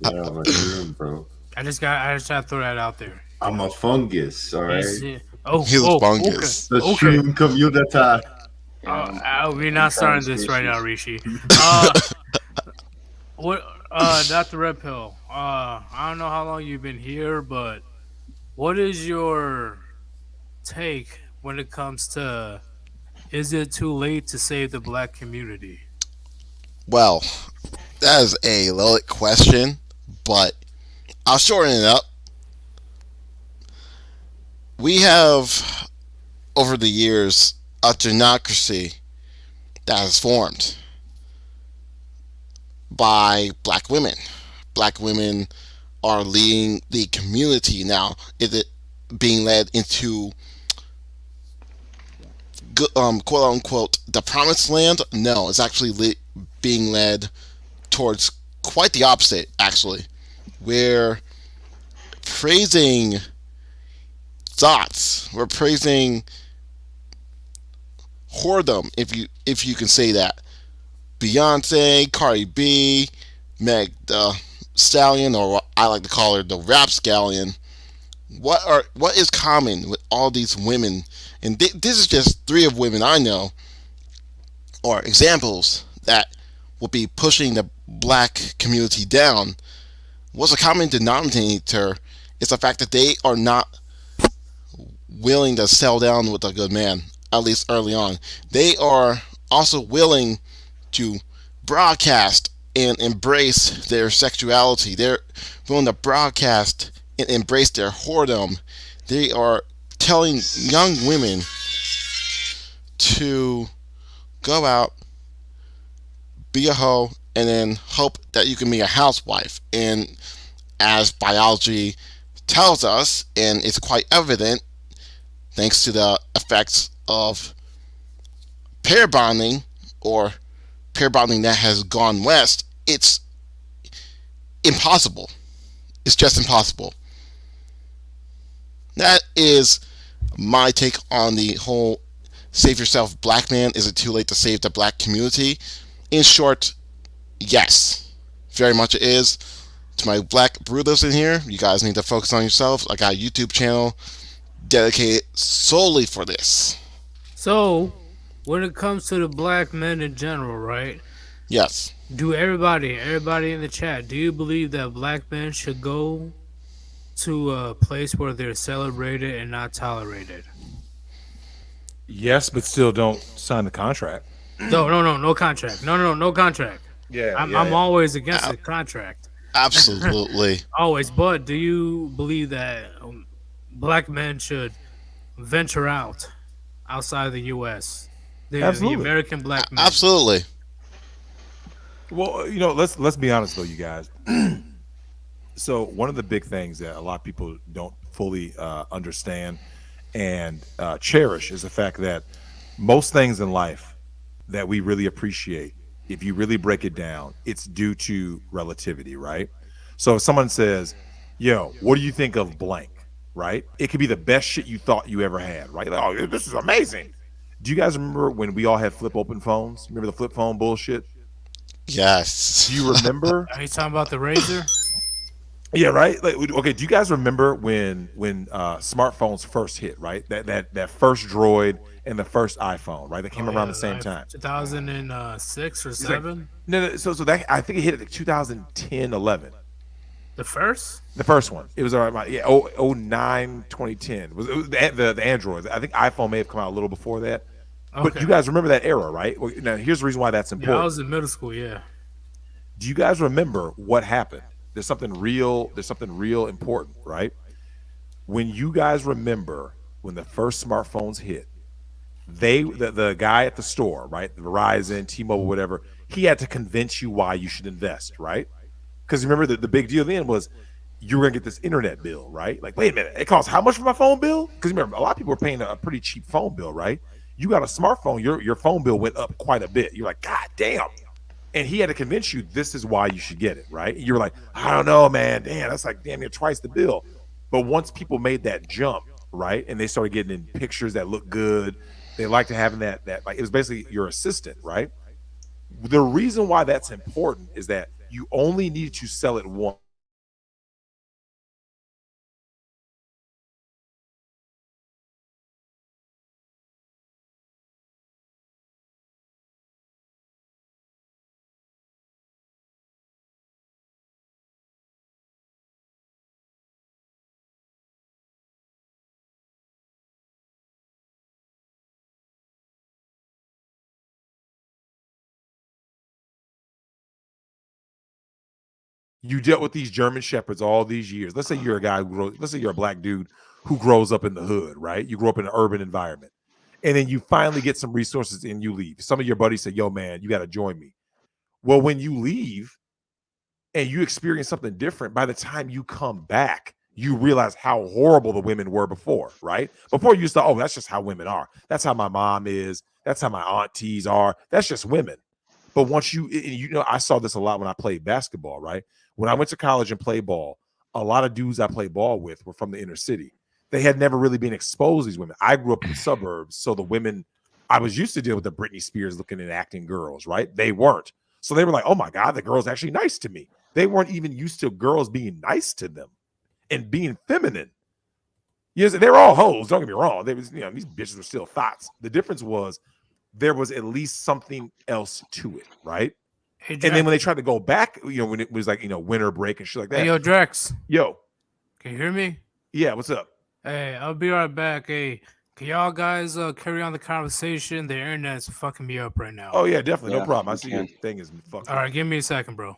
Yeah, I'm a human, bro. I just had to throw that out there. I'm a fungus, all right? He's- Oh, He's oh, fungus. The Okay. stream community. We're not starting this right now, Rishi. What, Dr. Red Pill? I don't know how long you've been here, but what is your take when it comes to is it too late to save the black community? Well, that is a loaded question, but I'll shorten it up. We have, over the years, a democracy that has formed by black women. Black women are leading the community now. Is it being led into quote unquote the promised land? No, it's actually being led towards quite the opposite. Actually, we're praising thoughts. We're praising whoredom, if you can say that. Beyonce, Cardi B, Meg the Stallion, or what I like to call her the Rap Scallion. What is common with all these women? And this is just three of women I know, or examples that will be pushing the black community down. What's a common denominator is the fact that they are not willing to settle down with a good man, at least early on. They are also willing to broadcast and embrace their sexuality. They're willing to broadcast and embrace their whoredom. They are telling young women to go out, be a hoe, and then hope that you can be a housewife. And as biology tells us, and it's quite evident, thanks to the effects of pair bonding, or pair bonding that has gone west, it's impossible. It's just impossible. That is my take on the whole save yourself black man. Is it too late to save the black community? In short, yes. Very much it is. To my black brothers in here, you guys need to focus on yourselves. I got a YouTube channel dedicated solely for this. So, when it comes to the black men in general, right? Yes. Do everybody in the chat, do you believe that black men should go to a place where they're celebrated and not tolerated? Yes, but still don't sign the contract. No contract. No contract. Yeah, I'm always against the contract. Absolutely. Always. But do you believe that black men should venture outside the U.S.? The Absolutely. American black men. Absolutely. Well, let's be honest though, you guys. So one of the big things that a lot of people don't fully understand and cherish is the fact that most things in life that we really appreciate if you really break it down, it's due to relativity, right? So if someone says, yo, what do you think of blank, right? It could be the best shit you thought you ever had, right? Like, oh, this is amazing. Do you guys remember when we all had flip open phones? Remember the flip phone bullshit? Yes. Do you remember? Are you talking about the Razor? Yeah, right. Like, okay. Do you guys remember when smartphones first hit? Right, that first Droid and the first iPhone, right? That came around the same time. 2006 or It's like, 7. no. So that I think it hit at 2010, 11. The first? The first one. It was around 09, 2010. It was the Androids. I think iPhone may have come out a little before that. But Okay. you guys remember that era, right? Well, now here's the reason why that's Yeah, I important. was in middle school. Yeah. Do you guys remember what happened? There's something real important, right? When you guys remember when the first smartphones hit, the guy at the store, right? Verizon, T-Mobile, whatever, he had to convince you why you should invest, right? Because remember the big deal then was you were gonna get this internet bill, right? Like, wait a minute, it costs how much for my phone bill? Because remember, a lot of people were paying a pretty cheap phone bill, right? You got a smartphone, your phone bill went up quite a bit. You're like, God damn. And he had to convince you this is why you should get it, right? You were like, I don't know, man. Damn, that's like damn near twice the bill. But once people made that jump, right, and they started getting in pictures that look good, they liked having that like it was basically your assistant, right? The reason why that's important is that you only need to sell it once. You dealt with these German shepherds all these years. Let's say you're a guy let's say you're a black dude who grows up in the hood, right? You grow up in an urban environment. And then you finally get some resources and you leave. Some of your buddies say, yo, man, you got to join me. Well, when you leave and you experience something different, by the time you come back, you realize how horrible the women were before, right? Before you used to, oh, that's just how women are. That's how my mom is. That's how my aunties are. That's just women. But once I saw this a lot when I played basketball, right? When I went to college and played ball, a lot of dudes I played ball with were from the inner city. They had never really been exposed to these women. I grew up in the suburbs, so the women I was used to deal with the Britney Spears looking and acting girls, right? They weren't. So they were like, oh my God, the girl's actually nice to me. They weren't even used to girls being nice to them and being feminine. Yes, they were all hoes. Don't get me wrong. They was, these bitches were still thoughts. The difference was there was at least something else to it, right? Hey, And Drex. then when they tried to go back, when it was like, winter break and shit like that. Hey, yo, Drex. Yo. Can you hear me? Yeah, what's up? Hey, I'll be right back. Hey, can y'all guys carry on the conversation? The internet's fucking me up right now. Oh, yeah, definitely. Yeah, no problem. I you see can. your thing is fucked All up. right, give me a second, bro.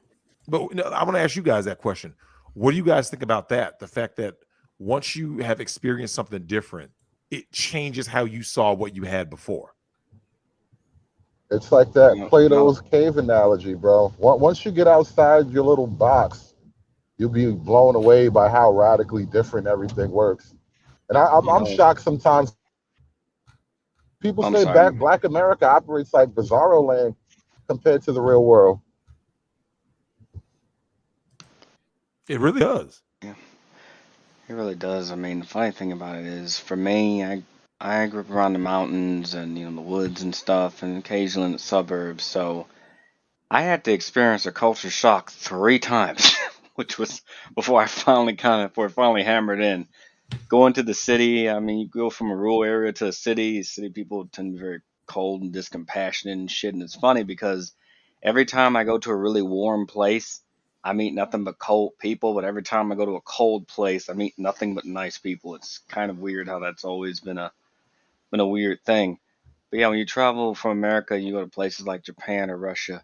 But I want to ask you guys that question. What do you guys think about that? The fact that once you have experienced something different, it changes how you saw what you had before. It's like that No, Plato's cave analogy, bro. Once you get outside your little box, you'll be blown away by how radically different everything works. And I'm shocked sometimes. People I'm say sorry. Black America operates like bizarro land compared to the real world. It really does. Yeah, it really does. I mean, the funny thing about it is, for me, I grew up around the mountains and the woods and stuff, and occasionally in the suburbs. So I had to experience a culture shock 3 times, which was before it finally hammered in. Going to the city, I mean, you go from a rural area to a city. City people tend to be very cold and discompassionate and shit. And it's funny because every time I go to a really warm place, I meet nothing but cold people. But every time I go to a cold place, I meet nothing but nice people. It's kind of weird how that's always been a weird thing. But yeah, when you travel from America, you go to places like Japan or Russia.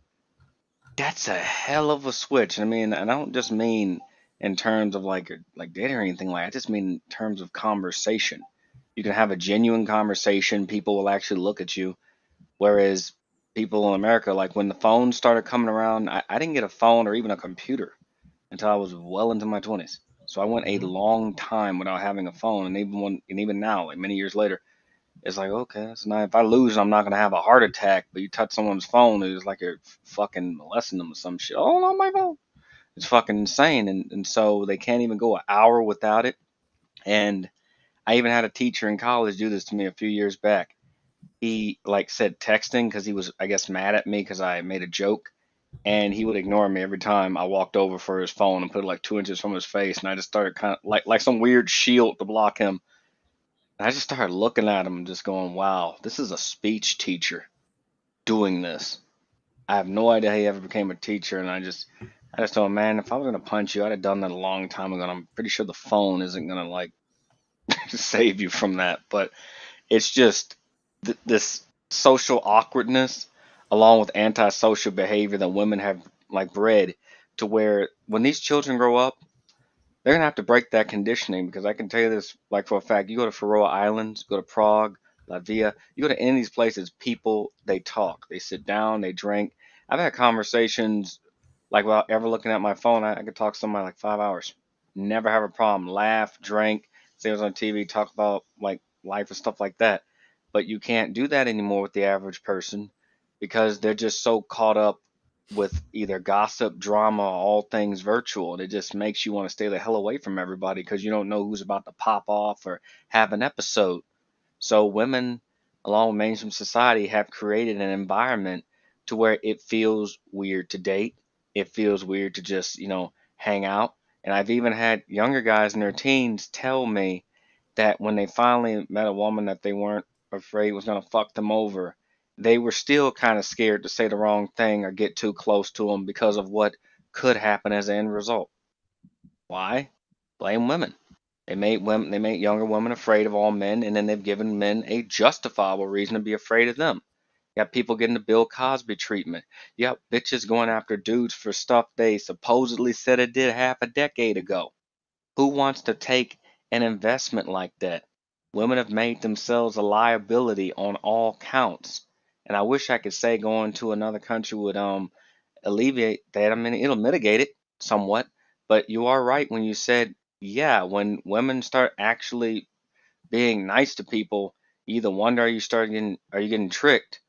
That's a hell of a switch. I mean, and I don't just mean in terms of like dating or anything like. I just mean in terms of conversation. You can have a genuine conversation. People will actually look at you. Whereas people in America, like when the phones started coming around, I didn't get a phone or even a computer until I was well into my 20s. So I went a long time without having a phone, and even now, like many years later, It's like, okay, that's nice. If I lose, I'm not gonna have a heart attack. But you touch someone's phone, it's like you're fucking molesting them or some shit. Oh, not my phone. It's fucking insane, and so they can't even go an hour without it. And I even had a teacher in college do this to me a few years back. He like said texting because he was, I guess, mad at me because I made a joke, and he would ignore me every time I walked over for his phone and put it like 2 inches from his face, and I just started kind of like some weird shield to block him. And I just started looking at him and just going, "Wow, this is a speech teacher doing this." I have no idea how he ever became a teacher, and I just told him, man, if I was gonna punch you, I'd have done that a long time ago. And I'm pretty sure the phone isn't gonna like save you from that, but it's just this social awkwardness along with antisocial behavior that women have like bred to where when these children grow up, they're gonna have to break that conditioning because I can tell you this like for a fact. You go to Faroe Islands, go to Prague, Latvia, you go to any of these places, people they talk, they sit down, they drink. I've had conversations like without ever looking at my phone. I could talk to somebody like 5 hours, never have a problem, laugh, drink, say it was on TV, talk about like life and stuff like that. But you can't do that anymore with the average person because they're just so caught up with either gossip, drama, all things virtual. And it just makes you want to stay the hell away from everybody because you don't know who's about to pop off or have an episode. So women, along with mainstream society, have created an environment to where it feels weird to date. It feels weird to just, hang out. And I've even had younger guys in their teens tell me that when they finally met a woman that they weren't afraid was going to fuck them over, they were still kind of scared to say the wrong thing or get too close to them because of what could happen as an end result. Why? Blame women. They made younger women afraid of all men, and then they've given men a justifiable reason to be afraid of them. You got people getting the Bill Cosby treatment. You got bitches going after dudes for stuff they supposedly said it did half a decade ago. Who wants to take an investment like that? Women have made themselves a liability on all counts. And I wish I could say going to another country would alleviate that. I mean, it'll mitigate it somewhat. But you are right when you said, yeah, when women start actually being nice to people, you either wonder are you getting tricked?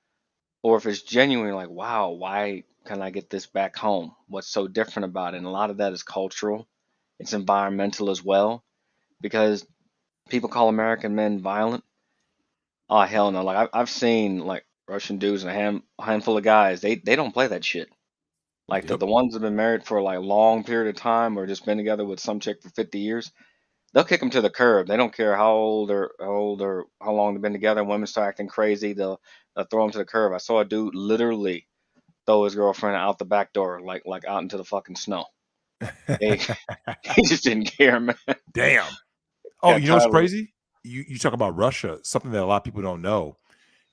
Or if it's genuine, like, wow, why can I get this back home? What's so different about it? And a lot of that is cultural. It's environmental as well. Because people call American men violent. Oh hell no! Like I've seen like Russian dudes and a handful of guys. They don't play that shit. Like the Yep. the ones that have been married for like long period of time or just been together with some chick for 50 years, they'll kick them to the curb. They don't care how old or how long they've been together. Women start acting crazy, they'll throw them to the curb. I saw a dude literally throw his girlfriend out the back door, like out into the fucking snow. They, he just didn't care, man. Damn. Oh, Got you know what's tired of it. crazy? You talk about Russia, something that a lot of people don't know.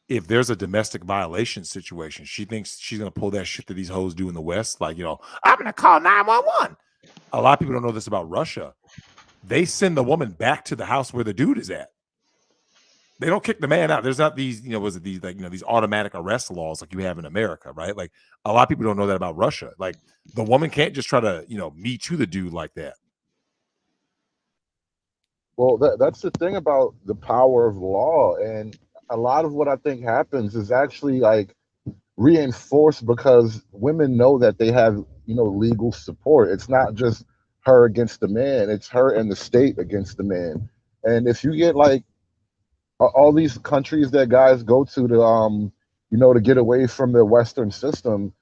If there's a domestic violation situation, she thinks she's gonna pull that shit that these hoes do in the West, like, I'm gonna call 911. A lot of people don't know this about Russia. They send the woman back to the house where the dude is at. They don't kick the man out. There's not these, was it these like, these automatic arrest laws like you have in America, right? Like a lot of people don't know that about Russia. Like the woman can't just try to, me to the dude like that. Well, that's the thing about the power of law, and a lot of what I think happens is actually like reinforced because women know that they have legal support. It's not just her against the man; it's her and the state against the man. And if you get like all these countries that guys go to get away from the Western system,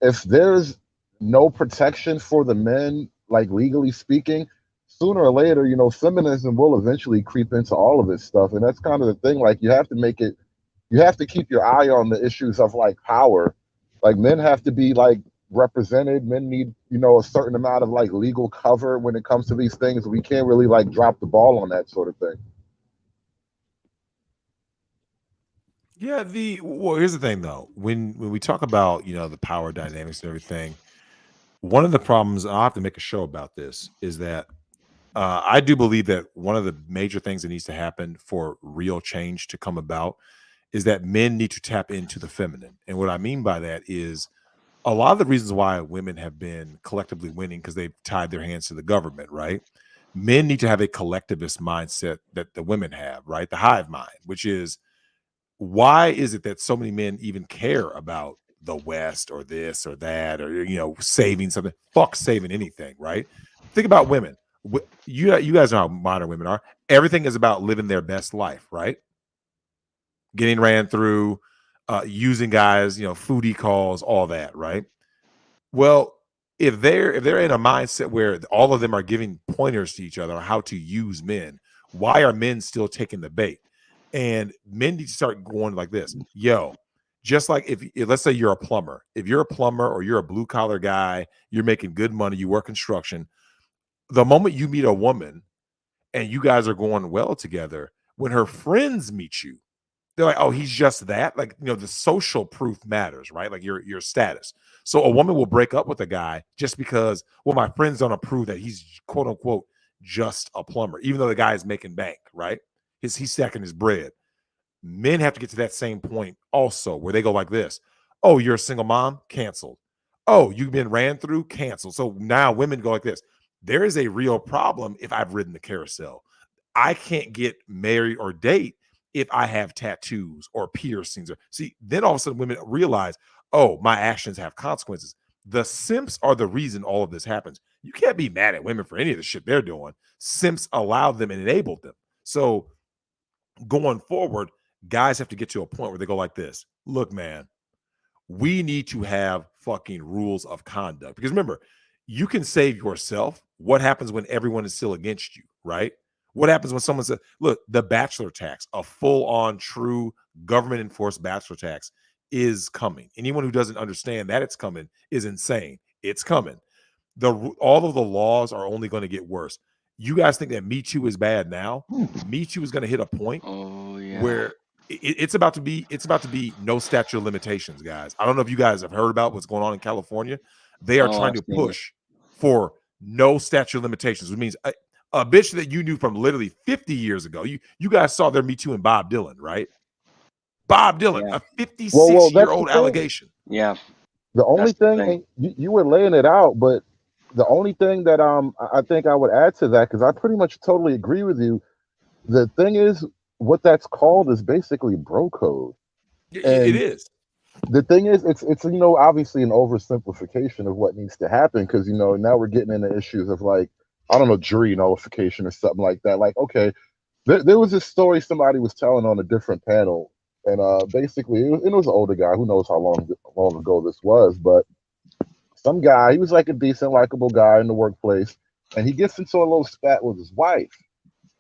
if there's no protection for the men, like legally speaking, sooner or later, feminism will eventually creep into all of this stuff. And that's kind of the thing. Like you have to keep your eye on the issues of like power. Like men have to be like represented. Men need, a certain amount of like legal cover when it comes to these things. We can't really like drop the ball on that sort of thing. Yeah, here's the thing though. When we talk about, the power dynamics and everything, one of the problems, and I'll have to make a show about this, is that I do believe that one of the major things that needs to happen for real change to come about is that men need to tap into the feminine. And what I mean by that is a lot of the reasons why women have been collectively winning because they've tied their hands to the government, right? Men need to have a collectivist mindset that the women have, right? The hive mind, which is why is it that so many men even care about the West or this or that, or, you know, saving something? Fuck saving anything, right? Think about women. You guys know how modern women are. Everything is about living their best life, right? Getting ran through, using guys, you know, foodie calls, all that, right? Well, if they're in a mindset where all of them are giving pointers to each other on how to use men, why are men still taking the bait? And men need to start going like this. Yo, just like if let's say you're a plumber. If you're a plumber or you're a blue collar guy, you're making good money, you work construction. The moment you meet a woman and you guys are going well together, when her friends meet you, they're like, oh, he's just that. Like, you know, the social proof matters, right? Like your status. So a woman will break up with a guy just because, well, my friends don't approve that he's quote unquote just a plumber, even though the guy is making bank, right? He's stacking his bread. Men have to get to that same point also, where they go like this: oh, you're a single mom, canceled. Oh, you've been ran through, canceled. So now women go like this: there is a real problem if I've ridden the carousel. I can't get married or date if I have tattoos or piercings. Or see, then all of a sudden women realize, oh, my actions have consequences. The simps are the reason all of this happens. You can't be mad at women for any of the shit they're doing. Simps allowed them and enabled them. So going forward, guys have to get to a point where they go like this: look, man, we need to have fucking rules of conduct. Because remember, you can save yourself. What happens when everyone is still against you, right? What happens when someone says, look, the bachelor tax, a full-on true government-enforced bachelor tax is coming. Anyone who doesn't understand that it's coming is insane. It's coming. All of the laws are only going to get worse. You guys think that Me Too is bad now? Me Too is going to hit a point where it's about to be no statute of limitations, guys. I don't know if you guys have heard about what's going on in California. They are trying to push for no statute of limitations, which means a bitch that you knew from literally 50 years ago. You guys saw their Me Too and Bob Dylan, right? Bob Dylan, a 56-year-old allegation. Yeah. The only thing, and you were laying it out, but the only thing that I think I would add to that, because I pretty much totally agree with you. The thing is, what that's called is basically bro code. It is. The thing is, it's you know, obviously an oversimplification of what needs to happen, because, you know, now we're getting into issues of, like, I don't know, jury nullification or something like that. Like, okay, there was this story somebody was telling on a different panel, and basically it was an older guy. Who knows how long ago this was, but some guy, he was like a decent, likable guy in the workplace, and he gets into a little spat with his wife.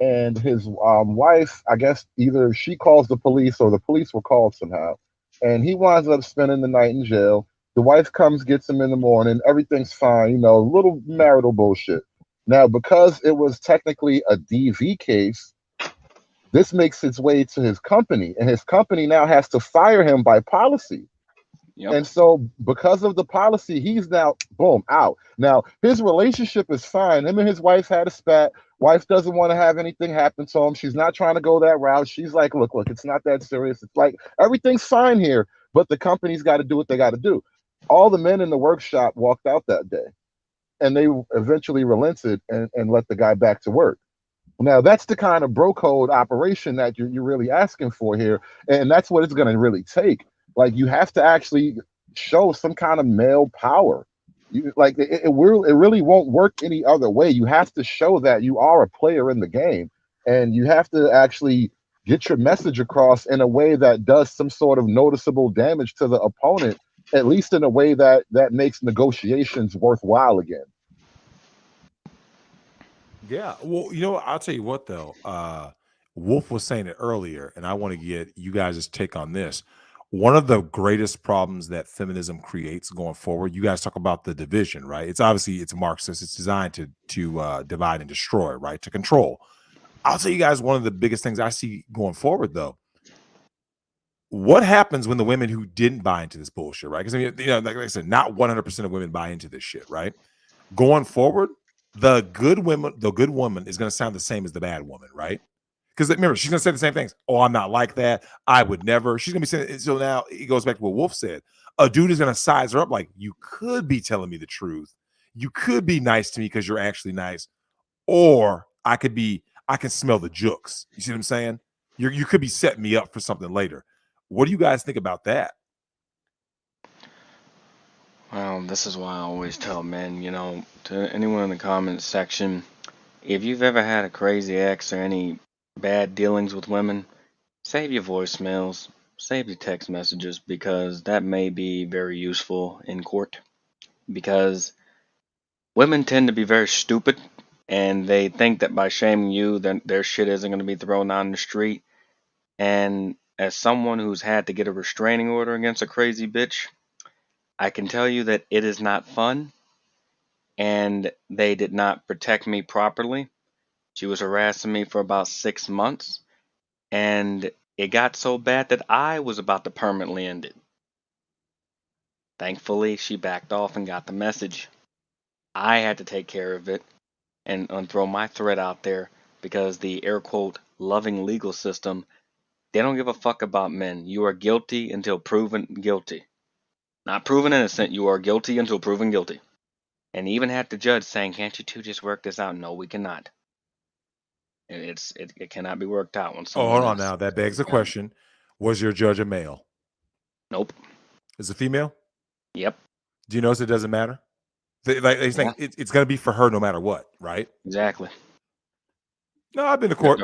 And his wife, I guess either she calls the police or the police were called somehow. And he winds up spending the night in jail. The wife comes, gets him in the morning. Everything's fine, you know, little marital bullshit. Now, because it was technically a DV case, this makes its way to his company. And his company now has to fire him by policy. Yep. And so because of the policy, he's now, boom, out. Now, his relationship is fine. Him and his wife had a spat. Wife doesn't want to have anything happen to him. She's not trying to go that route. She's like, look, it's not that serious. It's like, everything's fine here, but the company's got to do what they got to do. All the men in the workshop walked out that day, and they eventually relented and let the guy back to work. Now, that's the kind of bro code operation that you're really asking for here, and that's what it's going to really take. Like, you have to actually show some kind of male power. It really won't work any other way. You have to show that you are a player in the game, and you have to actually get your message across in a way that does some sort of noticeable damage to the opponent, at least in a way that makes negotiations worthwhile again. Yeah. Well, you know, I'll tell you what, though. Wolf was saying it earlier, and I want to get you guys' take on this. One of the greatest problems that feminism creates going forward, you guys talk about the division, right? It's Marxist. It's designed to divide and destroy, right? To control. I'll tell you guys one of the biggest things I see going forward, though. What happens when the women who didn't buy into this bullshit, right? Because, I mean, you know, like I said, not 100% of women buy into this shit, right? Going forward, the good woman is going to sound the same as the bad woman, right? Because remember, she's going to say the same things. Oh, I'm not like that. I would never. She's going to be saying, so now it goes back to what Wolf said. A dude is going to size her up like, you could be telling me the truth. You could be nice to me because you're actually nice. Or I can smell the jokes. You see what I'm saying? You could be setting me up for something later. What do you guys think about that? Well, this is why I always tell men, to anyone in the comments section, if you've ever had a crazy ex or any bad dealings with women, save your voicemails, save your text messages, because that may be very useful in court. Because women tend to be very stupid, and they think that by shaming you, then their shit isn't going to be thrown out in the street. And as someone who's had to get a restraining order against a crazy bitch, I can tell you that it is not fun, and they did not protect me properly. She was harassing me for about 6 months, and it got so bad that I was about to permanently end it. Thankfully, she backed off and got the message. I had to take care of it and throw my threat out there because the air quote loving legal system, they don't give a fuck about men. You are guilty until proven guilty. Not proven innocent, you are guilty until proven guilty. And even had the judge saying, "Can't you two just work this out?" No, we cannot. It cannot be worked out when Oh, someone hold on is. now. That begs the question. Was your judge a male? Nope. Is it female? Yep. Do you notice it doesn't matter? They think it's going to be for her no matter what, right? Exactly. No, I've been to court.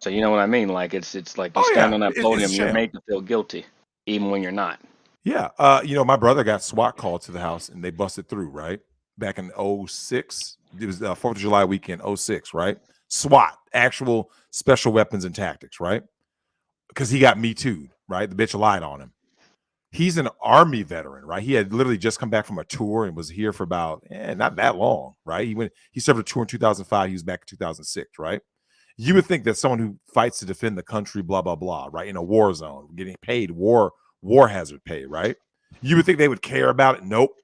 So you know what I mean? Like it's like you stand on that podium, you're made to feel guilty, even when you're not. Yeah. My brother got SWAT called to the house and they busted through, right? Back in 06. It was 4th of July weekend, 06, right? SWAT, actual special weapons and tactics, right? Because he got Me Too'd, right? The bitch lied on him. He's an Army veteran, right? He had literally just come back from a tour and was here for about not that long, right? He served a tour in 2005. He was back in 2006, right? You would think that someone who fights to defend the country, blah, blah, blah, right? In a war zone, getting paid war hazard pay, right? You would think they would care about it. Nope.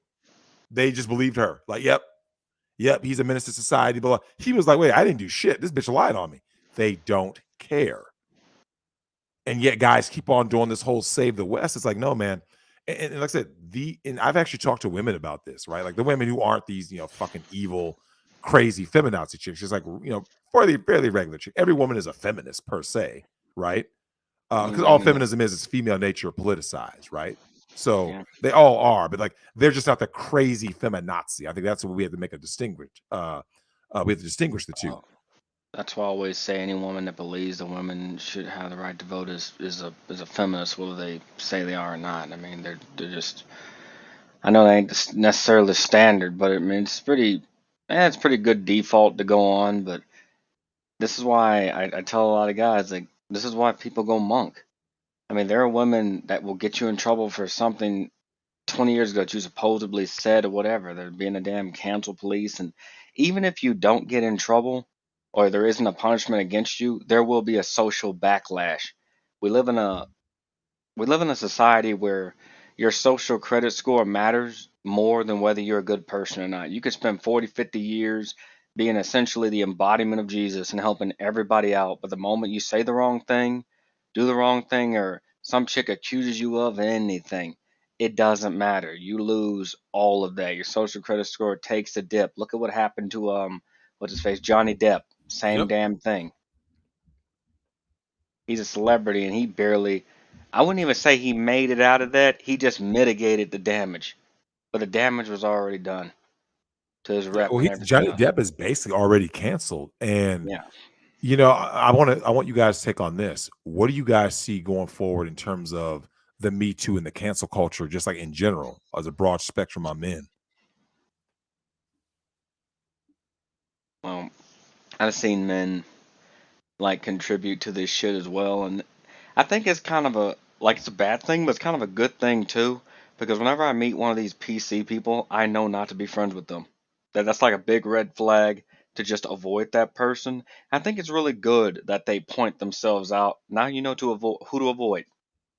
They just believed her. Like, yep, he's a menace to society, blah, blah. He was like, wait, I didn't do shit. This bitch lied on me. They don't care. And yet guys keep on doing this whole save the West. It's like, no, man. And like I said, and I've actually talked to women about this, right? Like the women who aren't these, fucking evil, crazy feminazi chicks. She's like, fairly regular chick. Every woman is a feminist per se, right? Because all feminism is female nature politicized, right? So they all are, but like they're just not the crazy feminazi. I think that's what we have to make a distinguish. We have to distinguish the two. That's why I always say any woman that believes that women should have the right to vote is a feminist, whether they say they are or not. I mean, they're just. I know they ain't necessarily the standard, but I mean it's pretty good default to go on. But this is why I tell a lot of guys, like, this is why people go monk. I mean, there are women that will get you in trouble for something 20 years ago that you supposedly said or whatever. They're being a damn cancel police, and even if you don't get in trouble or there isn't a punishment against you, there will be a social backlash. We live in a society where your social credit score matters more than whether you're a good person or not. You could spend 40, 50 years being essentially the embodiment of Jesus and helping everybody out, but the moment you say the wrong thing, do the wrong thing, or some chick accuses you of anything, it doesn't matter. You lose all of that. Your social credit score takes a dip. Look at what happened to what's his face, Johnny Depp. Same damn thing. He's a celebrity and he barely, I wouldn't even say he made it out of that. He just mitigated the damage. But the damage was already done to his rep. Well, and everything Johnny else. Depp is basically already canceled. And Yeah. I want you guys to take on this. What do you guys see going forward in terms of the Me Too and the cancel culture, just like in general, as a broad spectrum of men? Well, I've seen men like contribute to this shit as well, and I think it's kind of it's a bad thing, but it's kind of a good thing too, because whenever I meet one of these PC people, I know not to be friends with them. That's like a big red flag to just avoid that person. I think it's really good that they point themselves out. Now you know who to avoid,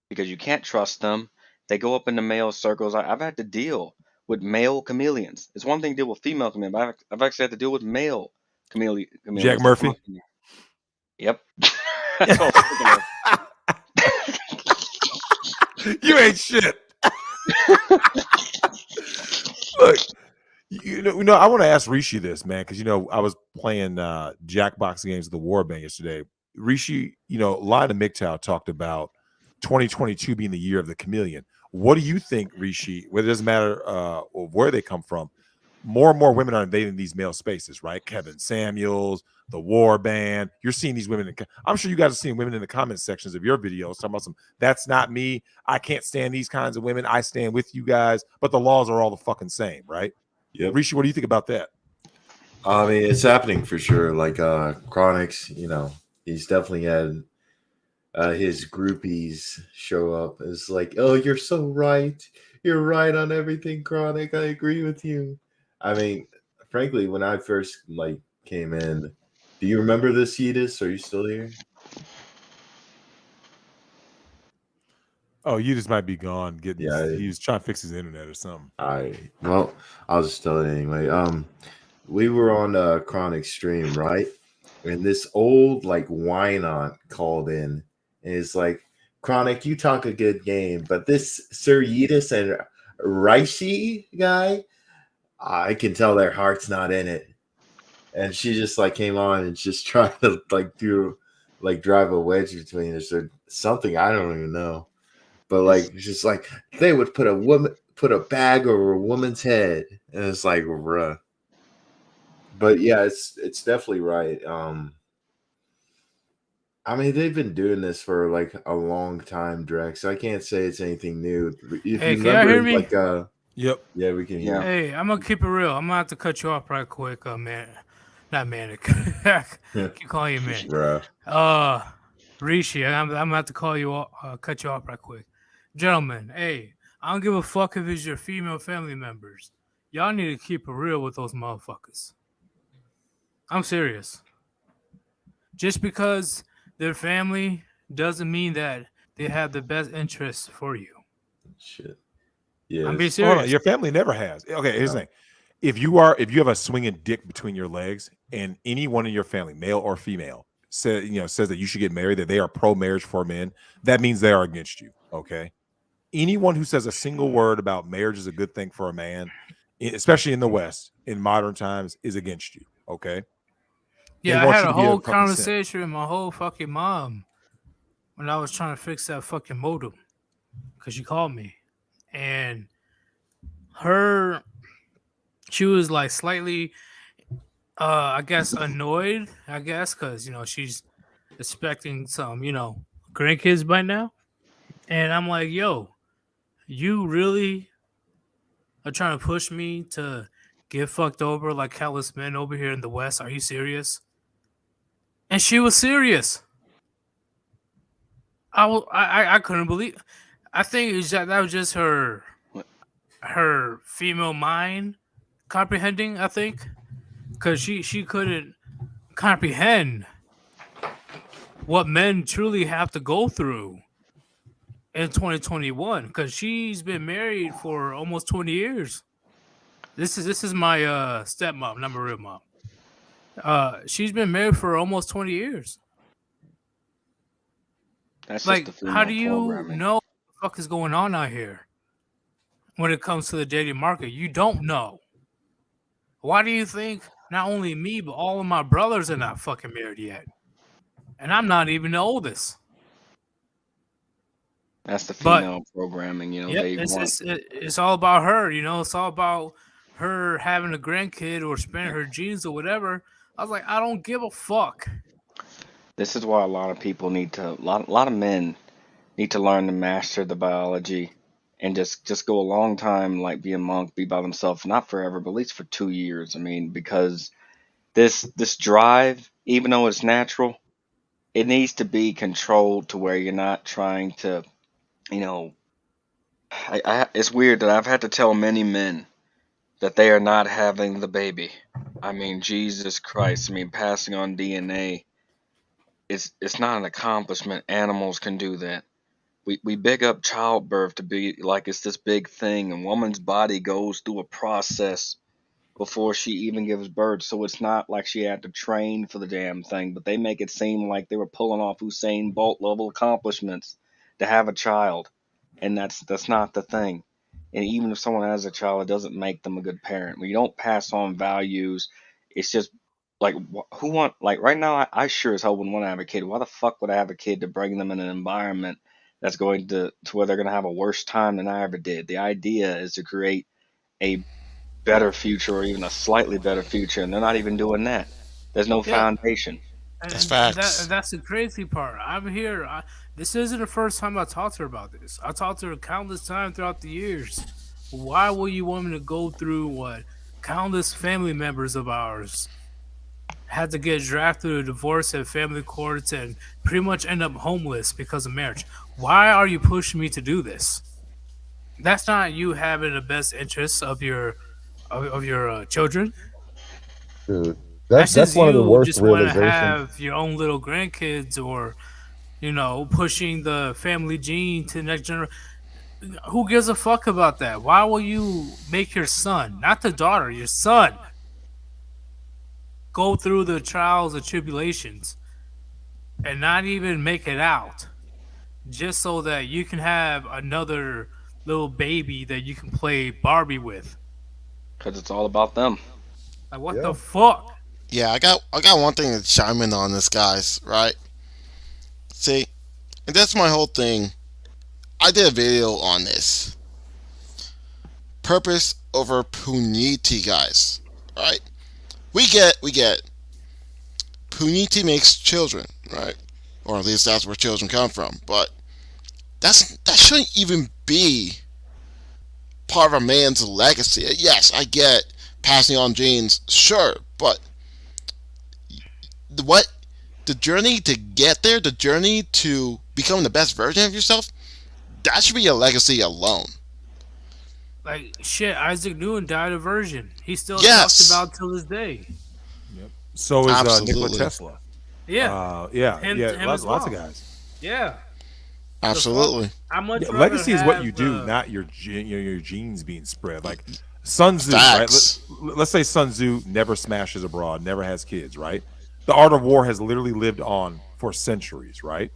because you can't trust them. They go up in the male circles. I've had to deal with male chameleons. It's one thing to deal with female chameleons, but I've actually had to deal with male chameleons. Jack Murphy. Yep. That's what I'm thinking of. You ain't shit. Look, I want to ask Rishi this, man, because I was playing Jackbox games with the Warband yesterday. Rishi, Lina MGTOW talked about 2022 being the year of the chameleon. What do you think, Rishi? Well, it doesn't matter where they come from. More and more women are invading these male spaces, right? Kevin Samuels, the Warband. You're seeing these women. I'm sure you guys are seeing women in the comment sections of your videos talking about some. That's not me. I can't stand these kinds of women. I stand with you guys, but the laws are all the fucking same, right? Yep. Rishi, what do you think about that? I mean, it's happening for sure. Like Chronix, he's definitely had his groupies show up. It's like, oh, you're so right. You're right on everything, Chronic. I agree with you. I mean, frankly, when I first came in, do you remember this, Yeetus? Are you still here? Oh, you just might be gone. Yeah, he was trying to fix his internet or something. Well, I'll just tell it anyway. We were on Chronic stream, right? And this old wine aunt called in, and it's like, Chronic, you talk a good game, but this Sir Yeetus and Rishi guy, I can tell their heart's not in it. And she just came on and just tried to drive a wedge between us or something. I don't even know. But it's just they would put a bag over a woman's head, and it's like, bruh. But yeah, it's definitely right. I mean, they've been doing this for a long time, Drex. I can't say it's anything new. If Hey, you can y'all hear me? Yep. Yeah, we can hear. Yeah. Hey, I'm gonna keep it real. I'm gonna have to cut you off right quick, man. Not Manic. Keep calling you Manic. Bruh. Rishi, I'm gonna have to call you cut you off right quick. Gentlemen, hey, I don't give a fuck if it's your female family members. Y'all need to keep it real with those motherfuckers. I'm serious. Just because their family doesn't mean that they have the best interests for you. Shit. Yeah. I'm being serious. Your family never has. Okay, here's the thing. If you have a swinging dick between your legs, and anyone in your family, male or female, says that you should get married, that they are pro-marriage for men, that means they are against you. Okay. Anyone who says a single word about marriage is a good thing for a man, especially in the West in modern times, is against you. Okay. Yeah, I had a whole conversation with my whole fucking mom when I was trying to fix that fucking modem because she called me, and she was slightly, I guess, annoyed. I guess because she's expecting some grandkids by now, and I'm like, yo, you really are trying to push me to get fucked over like callous men over here in the West? Are you serious? And she was serious. I couldn't believe. I think that was just her female mind comprehending. I think because she couldn't comprehend what men truly have to go through in 2021. Because she's been married for almost 20 years. This is my stepmom, not my real mom. She's been married for almost 20 years. That's just the female how do you programming. know what the fuck is going on out here when it comes to the dating market? You don't know. Why do you think not only me, but all of my brothers are not fucking married yet? And I'm not even the oldest. That's the female programming, It's all about her, it's all about her having a grandkid or spending her genes or whatever. I was like, I don't give a fuck. This is why a lot of people a lot of men need to learn to master the biology and just go a long time, be a monk, be by themselves, not forever, but at least for 2 years. I mean, because this drive, even though it's natural, it needs to be controlled to where you're not trying to, it's weird that I've had to tell many men that they are not having the baby. I mean, Jesus Christ. I mean, passing on DNA, it's not an accomplishment. Animals can do that. We big up childbirth to be like it's this big thing. A woman's body goes through a process before she even gives birth. So it's not like she had to train for the damn thing, but they make it seem like they were pulling off Usain Bolt level accomplishments to have a child. And that's not the thing. And even if someone has a child, it doesn't make them a good parent. When you don't pass on values, it's just right now, I sure as hell wouldn't want to have a kid. Why the fuck would I have a kid to bring them in an environment that's going to where they're going to have a worse time than I ever did. The idea is to create a better future or even a slightly better future, and they're not even doing that. There's no Yeah, foundation. That's and facts. that's the crazy part. I'm here. This isn't the first time I talked to her about this. I talked to her countless times throughout the years. Why will you want me to go through what countless family members of ours had to get drafted or divorced at family courts and pretty much end up homeless because of marriage? Why are you pushing me to do this? That's not you having the best interests of your children. Dude, That's that's just one of the you worst just want to realizations. have your own little grandkids, or pushing the family gene to the next generation. Who gives a fuck about that? Why will you make your son, not the daughter, your son, go through the trials and tribulations and not even make it out just so that you can have another little baby that you can play Barbie with? Because it's all about them. Like, what the Yeah, fuck? Yeah, I got one thing to chime in on this, guys. Right? See, and that's my whole thing. I did a video on this. Purpose over puniti, guys. Right? We get puniti makes children, right? Or at least that's where children come from. But that shouldn't even be part of a man's legacy. Yes, I get passing on genes, sure, but what the journey to get there, the journey to become the best version of yourself, that should be a legacy alone. Like, shit, Isaac Newton died a virgin. He's still talked Yes, about till this day. Yep. So is Nikola absolutely, Tesla. Yeah, Yeah, him yeah, him as lots of well. guys. Yeah. The fuck? absolutely. I much Yeah, rather legacy is what you have do, the not your genes being spread. Like Sun Tzu, right? Facts. Let's say Sun Tzu never smashes abroad, never has kids, right? The art of war has literally lived on for centuries, right?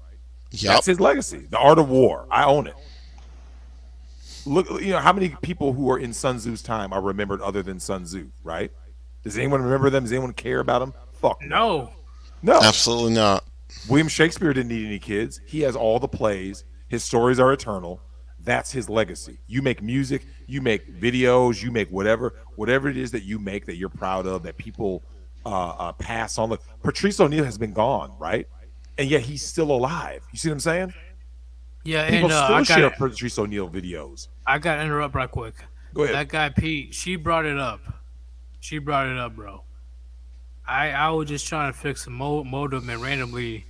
Yep. That's his legacy. The art of war. I own it. Look, how many people who are in Sun Tzu's time are remembered other than Sun Tzu, right? Does anyone remember them? Does anyone care about them? Fuck no. no. No. Absolutely not. William Shakespeare didn't need any kids. He has all the plays. His stories are eternal. That's his legacy. You make music, you make videos, you make whatever it is that you make that you're proud of, that people pass on. Look, Patrice O'Neill has been gone, right? And yet he's still alive. You see what I'm saying? Yeah, People and still share Patrice O'Neill videos. I got to interrupt right quick. Go ahead. That guy Pete, she brought it up. She brought it up, bro. I was just trying to fix a modem, and randomly,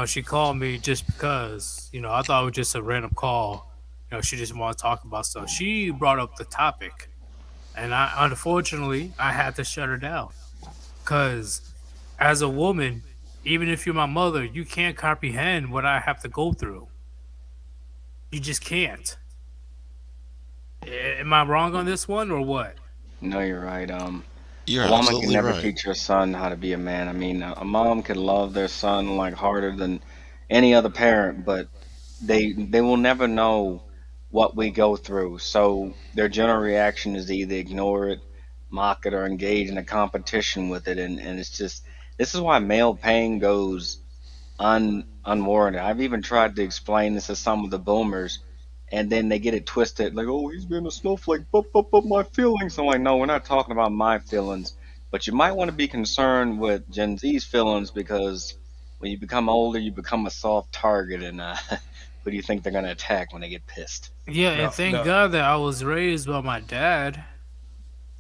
she called me just because, I thought it was just a random call. She just wanted to talk about stuff. She brought up the topic, and unfortunately I had to shut her down because as a woman, even if you're my mother, you can't comprehend what I have to go through. You just can't. Am I wrong on this one or what? No, you're right. You're A woman can absolutely never right. teach her son how to be a man. I mean, a mom can love their son like harder than any other parent, but they will never know what we go through. So their general reaction is to either ignore it, mock it, or engage in a competition with it. And it's just this is why male pain goes unwarranted. I've even tried to explain this to some of the boomers, and then they get it twisted, like, oh, he's being a snowflake, but my feelings. I'm like, no, we're not talking about my feelings, but you might want to be concerned with Gen Z's feelings because when you become older, you become a soft target, and who do you think they're gonna attack when they get pissed? Yeah, and No, thank no. God that I was raised by my dad,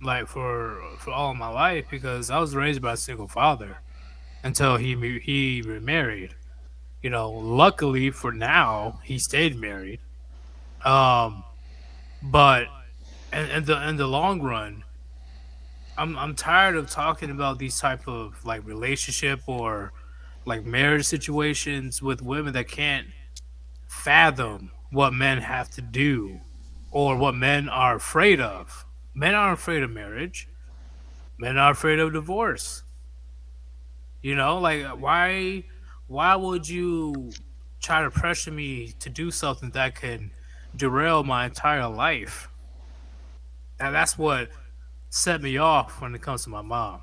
like for all my life, because I was raised by a single father until he remarried. Luckily for now, he stayed married. Um, but in the long run, I'm tired of talking about these type of like relationship or like marriage situations with women that can't fathom what men have to do or what men are afraid of. Men aren't afraid of marriage. Men are afraid of divorce. Like why would you try to pressure me to do something that can derail my entire life? And that's what set me off when it comes to my mom.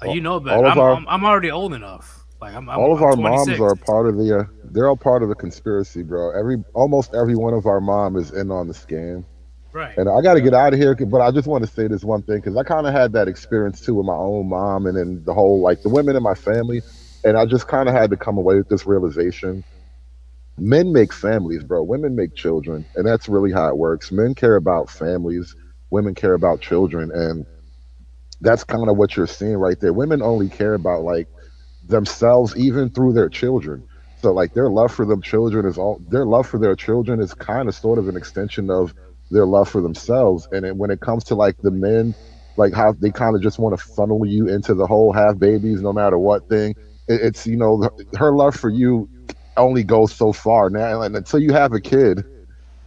Like all, better. all of I'm our I'm I'm already old enough. Like All of I'm our moms 26. are a part of the. They're all part of the conspiracy, bro. Almost every one of our mom is in on the scam. Right. And I got to Yeah. get out of here, but I just want to say this one thing because I kind of had that experience too with my own mom, and then the whole like the women in my family, and I just kind of had to come away with this realization: men make families, bro. Women make children, and that's really how it works. Men care about families, women care about children, and that's kind of what you're seeing right there. Women only care about like themselves even through their children. So like their love for them children is all their love for their children is kind of sort of an extension of their love for themselves. And when it comes to like the men, like how they kind of just want to funnel you into the whole have babies no matter what thing. It's her love for you only goes so far now, and until you have a kid,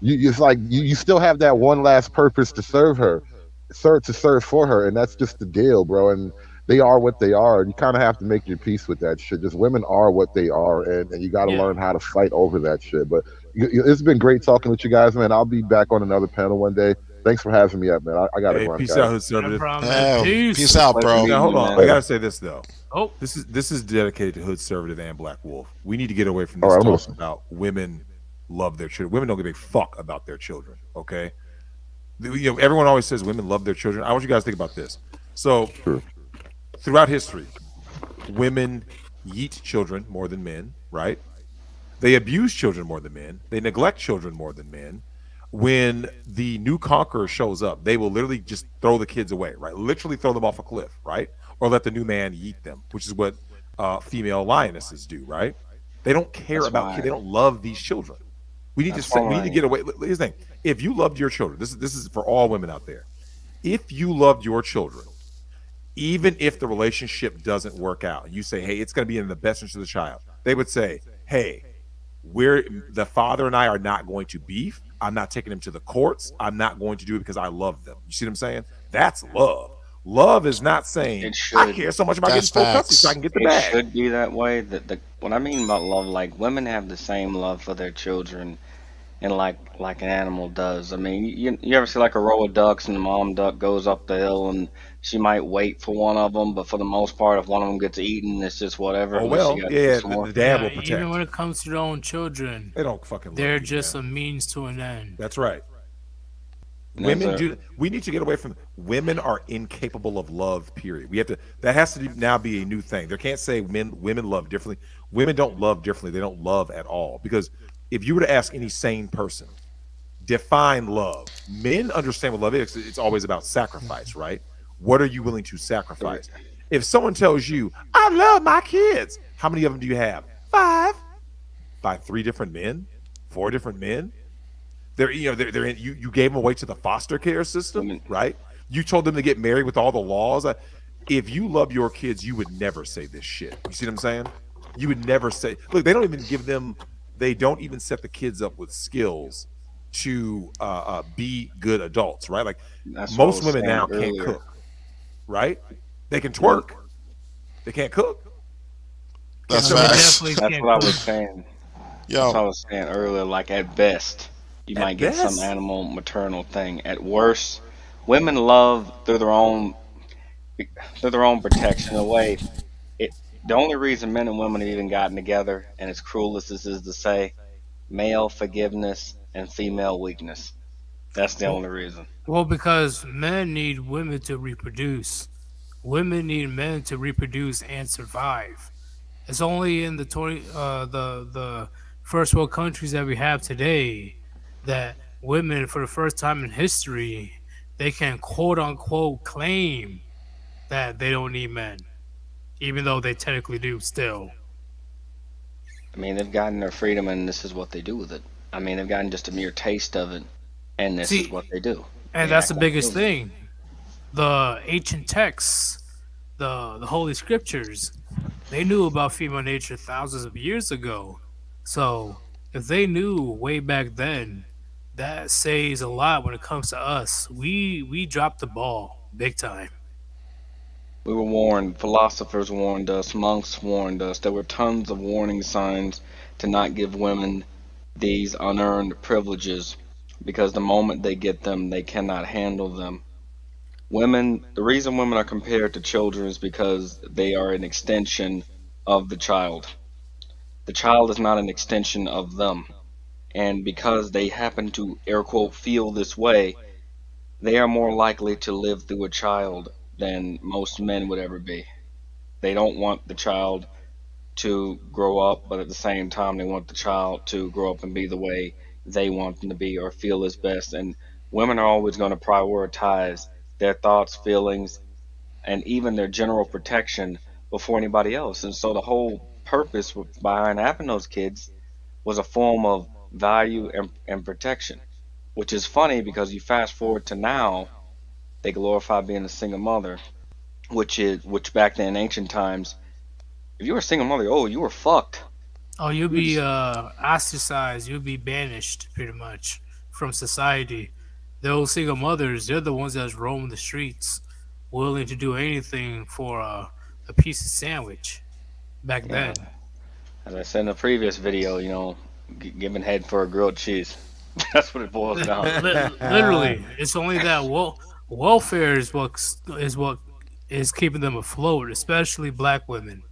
it's like you still have that one last purpose to serve her, to serve for her, and that's just the deal, bro. And they are what they are, and you kind of have to make your peace with that shit. Just women are what they are, and you got to Yeah. learn how to fight over that shit. But it's been great talking with you guys, man. I'll be back on another panel one day. Thanks for having me up, man. I got to Hey, run, peace guys. out, Hood No Conservative. problem, man. Peace out, Pleasure bro. meeting Now hold you, on, man. I gotta say this though. Oh, This is dedicated to Hood Conservative and Black Wolf. We need to get away from All this right, I'm talk listening. about women love their children. Women don't give a fuck about their children. Okay, everyone always says women love their children. I want you guys to think about this. So True. throughout history, women yeet children more than men, right? They abuse children more than men. They neglect children more than men. When the new conqueror shows up, they will literally just throw the kids away, right? Literally throw them off a cliff, right? Or let the new man yeet them, which is what female lionesses do, right? They don't care That's about why. kids. They don't love these children. We need to That's say, we need why. to get away. Here's the thing: if you loved your children, this is for all women out there. If you loved your children, even if the relationship doesn't work out, you say, hey, it's going to be in the best interest of the child. They would say, hey, the father and I are not going to beef. I'm not taking him to the courts. I'm not going to do it because I love them. You see what I'm saying? That's love. Love is not saying It I should. care so much about That's getting full custody so I facts. can get the It bag. should be that way. That what I mean about love, like women have the same love for their children, and like an animal does. I mean, you ever see like a row of ducks and the mom duck goes up the hill and she might wait for one of them, but for the most part, if one of them gets eaten, it's just whatever. Oh At least she well, got yeah, six the more. dad yeah. will Even protect. when it comes to their own children, They don't fucking love they're you, just man. a means to an end. That's right. And that's Women a, do. We need to get away from. Women are incapable of love. Period. We have to. That has to now be a new thing. There can't say women love differently. Women don't love differently. They don't love at all. Because if you were to ask any sane person, define love. Men understand what love is. It's always about sacrifice, right? What are you willing to sacrifice? If someone tells you, "I love my kids," how many of them do you have? 5. By 3 different men, 4 different men. They're in, you gave them away to the foster care system, women. right? You told them to get married with all the laws. If you love your kids, you would never say this shit. You see what I'm saying? You would never say. Look, they don't even give them. They don't even set the kids up with skills to be good adults, right? Like That's what I most was women saying now can't earlier. cook, right? They can Women, twerk, they can't cook. Can't That's cook. Women facts. definitely that's can't what I cook. was saying. That's what Yo, I was saying earlier. Like at best, you might At get some best, animal maternal thing. At worst, women love through their own protection away. It the only reason men and women have even gotten together, and as cruel as this is to say, male forgiveness and female weakness. That's the Well, only reason. well, because men need women to reproduce. Women need men to reproduce and survive. It's only in the first world countries that we have today that women, for the first time in history, they can quote unquote claim that they don't need men, even though they technically do still. I mean, they've gotten their freedom, and this is what they do with it. I mean, they've gotten just a mere taste of it, and this is See, what they do. and They that's the act like biggest children. thing. The ancient texts, the holy scriptures, they knew about female nature thousands of years ago. So if they knew way back then, that says a lot when it comes to us. We dropped the ball big time. We were warned, philosophers warned us, monks warned us. There were tons of warning signs to not give women these unearned privileges because the moment they get them, they cannot handle them. The reason women are compared to children is because they are an extension of the child. The child is not an extension of them. And because they happen to, air quote, feel this way, they are more likely to live through a child than most men would ever be. They don't want the child to grow up, but at the same time, they want the child to grow up and be the way they want them to be or feel is best. And women are always going to prioritize their thoughts, feelings, and even their general protection before anybody else. And so the whole purpose behind having those kids was a form of value and protection, which is funny because you fast forward to now, they glorify being a single mother, which back then in ancient times, if you were a single mother, oh, you were fucked. Oh, you'll You were be just ostracized. You'll be banished, pretty much, from society. Those single mothers, they're the ones that's roaming the streets, willing to do anything for a piece of sandwich. Back yeah. then, As I said in the previous video, giving head for a grilled cheese. That's what it boils down to. Literally, it's only that welfare is what is keeping them afloat, especially black women.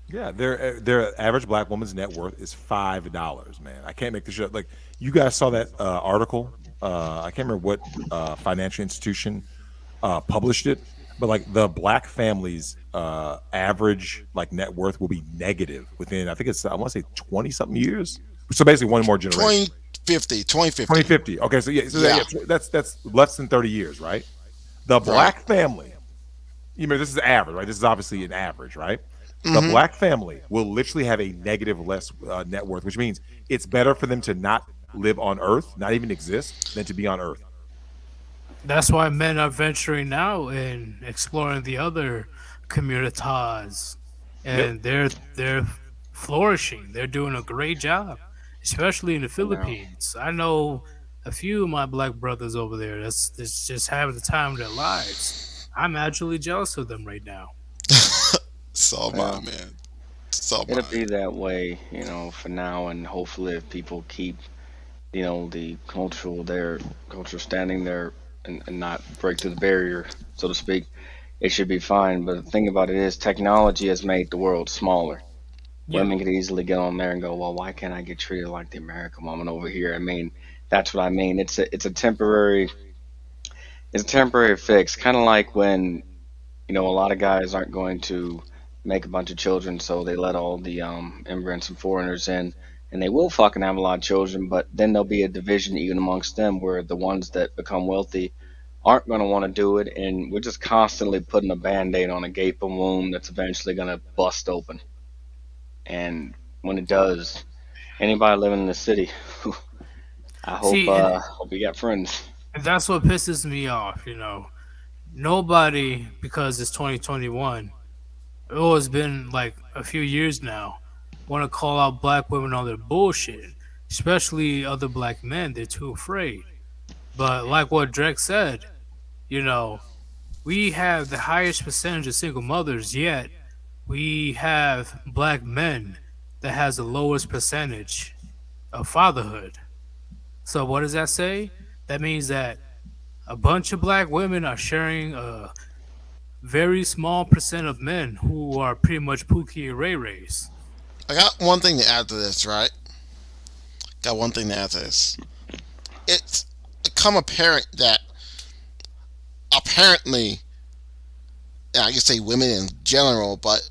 Yeah, their average black woman's net worth is $5. Man, I can't make this shit up. Like you guys saw that article. I can't remember what financial institution published it, but like the black family's average like net worth will be negative within I think it's I want to say 20 something years. So basically one more generation. 2050, 2050. 2050. Okay, so yeah, Yeah. that's less than 30 years, right? The Right. black family, you know, this is average, right? This is obviously an average, right? The Hmm. black family will literally have a negative less net worth, which means it's better for them to not live on Earth, not even exist, than to be on Earth. That's why men are venturing now and exploring the other communities, Yep. and they're flourishing. They're doing a great job, especially in the You know, Philippines. I know a few of my black brothers over there. That's just having the time of their lives. I'm actually jealous of them right now. So am I, well, man. So am it'll I. be that way, for now, and hopefully, if people keep, the their cultural standing there, and not break through the barrier, so to speak, it should be fine. But the thing about it is, technology has made the world smaller. Yeah. Women could easily get on there and go, well, why can't I get treated like the American woman over here? I mean, that's what I mean. It's a temporary fix, kind of like when a lot of guys aren't going to make a bunch of children, so they let all the immigrants and foreigners in, and they will fucking have a lot of children, but then there'll be a division even amongst them where the ones that become wealthy aren't going to want to do it, and we're just constantly putting a band-aid on a gaping wound that's eventually going to bust open. And when it does, anybody living in the city, I hope See, and, hope you got friends. and that's what pisses me off. Nobody, because it's 2021. It's been like a few years now, want to call out black women on their bullshit, especially other black men. They're too afraid. But like what Drex said, you know, we have the highest percentage of single mothers, yet we have black men that has the lowest percentage of fatherhood. So what does that say? That means that a bunch of black women are sharing a very small percent of men who are pretty much Pookie and Ray Rays. I got one thing to add to this, right? Got one thing to add to this. It's become apparent that apparently, and I can say women in general, but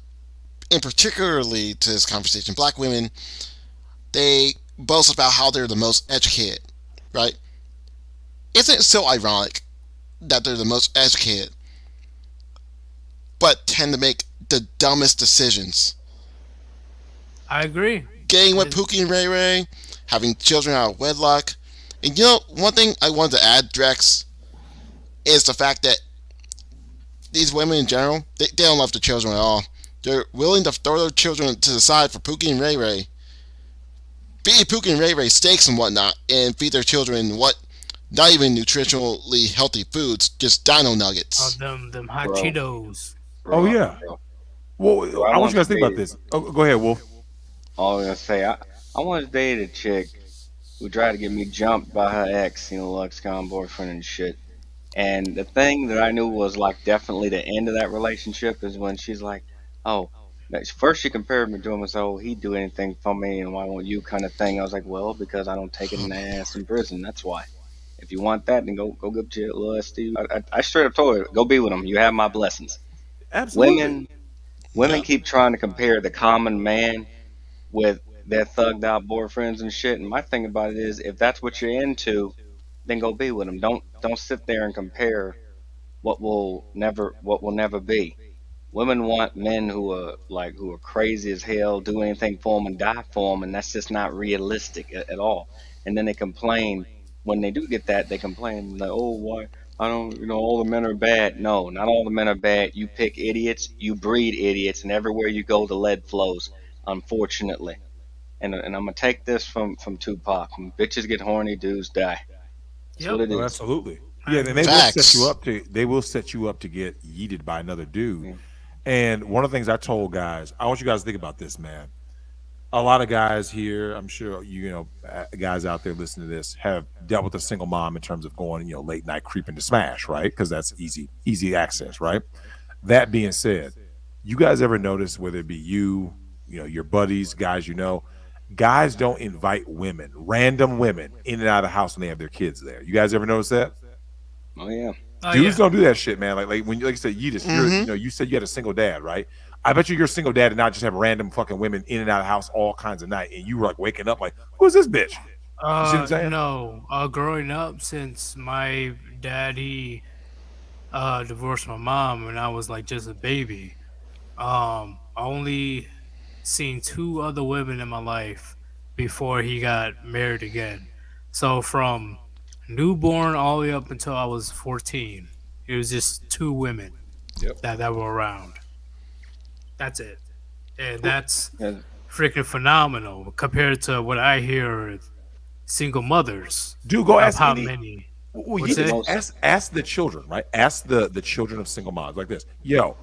in particularly to this conversation, black women, they boast about how they're the most educated, right? Isn't it so ironic that they're the most educated, but tend to make the dumbest decisions? I agree. Getting with It- Pookie and Ray Ray, having children out of wedlock. And one thing I wanted to add, Drex, is the fact that these women in general, they don't love the children at all. They're willing to throw their children to the side for Pookie and Ray Ray. Feed Pookie and Ray Ray steaks and whatnot, and feed their children not even nutritionally healthy foods, just dino nuggets. them hot Bro, Cheetos. Oh bro, yeah. bro. Well, Bro, I I want want you guys to to think about date. this. Oh, go ahead, Wolf. All I was gonna say, I want to date a chick who tried to get me jumped by her ex, ex-con boyfriend and shit. And the thing that I knew was like definitely the end of that relationship is when she's like, oh, first she compared me to him and said, oh, he'd do anything for me, and why won't you, kind of thing. I was like, well, because I don't take it in the ass in prison. That's why. If you want that, then go get your little ST. I straight up told her, go be with him. You have my blessings. Absolutely. Women Yeah. women keep trying to compare the common man with their thugged out boyfriends and shit. And my thing about it is, if that's what you're into, then go be with them. Don't sit there and compare what will never be. Women want men who are crazy as hell, do anything for them and die for them, and that's just not realistic at all. And then they complain when they do get that. They complain like, "Oh, why I don't, all the men are bad." No, not all the men are bad. You pick idiots, you breed idiots, and everywhere you go, the lead flows. Unfortunately, and I'm gonna take this from Tupac: when bitches get horny, dudes die. That's what Yep. it Oh, is. absolutely. I Yeah, and they agree. will set you Facts. up to get yeeted by another dude. Yeah. And one of the things I told guys, I want you guys to think about this, man. A lot of guys here, I'm sure guys out there listening to this have dealt with a single mom in terms of going, late night creeping to smash, right? Because that's easy access, right? That being said, you guys ever notice, whether it be your buddies, guys don't invite random women in and out of the house when they have their kids there. You guys ever notice that? Oh yeah. Oh Dudes yeah. don't do that shit, man. Like when like you said, Yeetus, Mm-hmm. you said you had a single dad, right? I bet you're a single dad and not just have random fucking women in and out of the house all kinds of night, and you were like waking up like, who's this bitch? You see what I'm saying? No. Growing up, since my dad divorced my mom when I was like just a baby. I only seen two other women in my life before he got married again. So from newborn all the way up until I was 14, it was just two women Yep. that were around. That's it. And Cool. that's Yeah. freaking phenomenal compared to what I hear of single mothers Dude, go of ask how any. many. Well, What's Yeetus, it? Most. ask the children, right? Ask the children of single moms like this. Yo,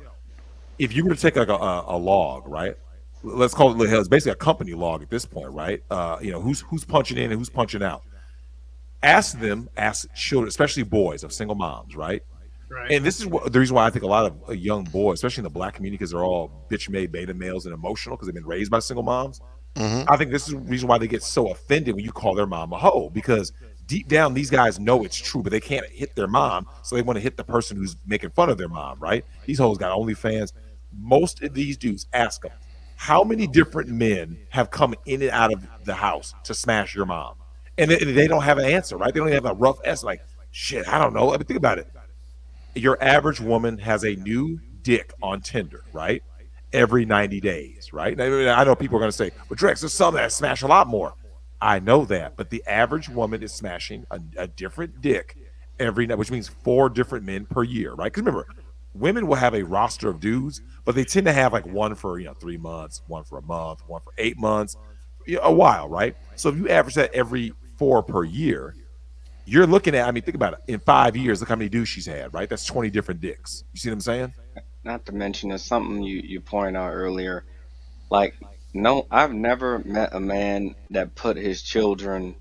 if you were to take like a log, right? Let's call it, it's basically a company log at this point, right? Who's punching in and who's punching out. Ask children, especially boys of single moms, right? Right. And this is the reason why I think a lot of young boys, especially in the black community, because they're all bitch made beta males and emotional because they've been raised by single moms. Mm-hmm. I think this is the reason why they get so offended when you call their mom a hoe, because deep down these guys know it's true, but they can't hit their mom, so they want to hit the person who's making fun of their mom, right? These hoes got OnlyFans. Most of these dudes, ask them, how many different men have come in and out of the house to smash your mom? And they don't have an answer, right? They don't even have a rough estimate. Like, shit, I don't know. I mean, think about it. Your average woman has a new dick on Tinder, right? Every 90 days, right? I know people are going to say, well, Drex, there's some that smash a lot more. I know that, but the average woman is smashing a different dick every night, which means 4 different men per year, right? Because remember, women will have a roster of dudes, but they tend to have like one for 3 months, one for a month, one for 8 months, a while, right? So if you average that every 4 per year, you're looking at, I mean, think about it. In 5 years, look how many dudes she's had, right? That's 20 different dicks. You see what I'm saying? Not to mention, there's something you pointed out earlier. Like, no, I've never met a man that put his children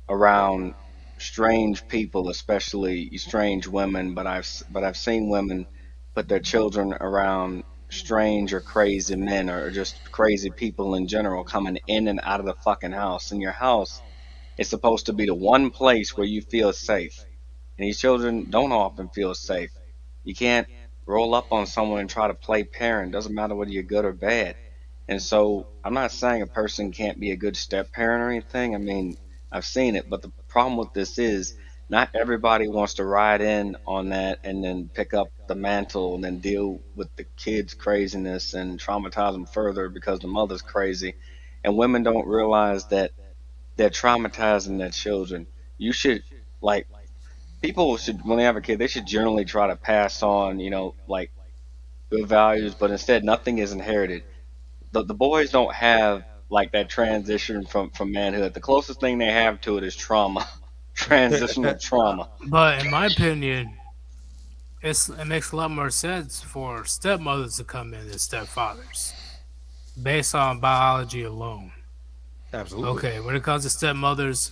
around strange people, especially strange women. But I've seen women put their children around strange or crazy men or just crazy people in general coming in and out of the fucking house. And your house is supposed to be the one place where you feel safe. And these children don't often feel safe. You can't roll up on someone and try to play parent. Doesn't matter whether you're good or bad. And so I'm not saying a person can't be a good step parent or anything. I mean, I've seen it, but the problem with this is not everybody wants to ride in on that and then pick up the mantle and then deal with the kids' craziness and traumatize them further because the mother's crazy. And women don't realize that they're traumatizing their children. You should, like, people should, when they have a kid, they should generally try to pass on, like good values, but instead nothing is inherited. The boys don't have like that transition from manhood. The closest thing they have to it is trauma, transitional trauma. But in my opinion, it makes a lot more sense for stepmothers to come in than stepfathers, based on biology alone. Absolutely. Okay, when it comes to stepmothers,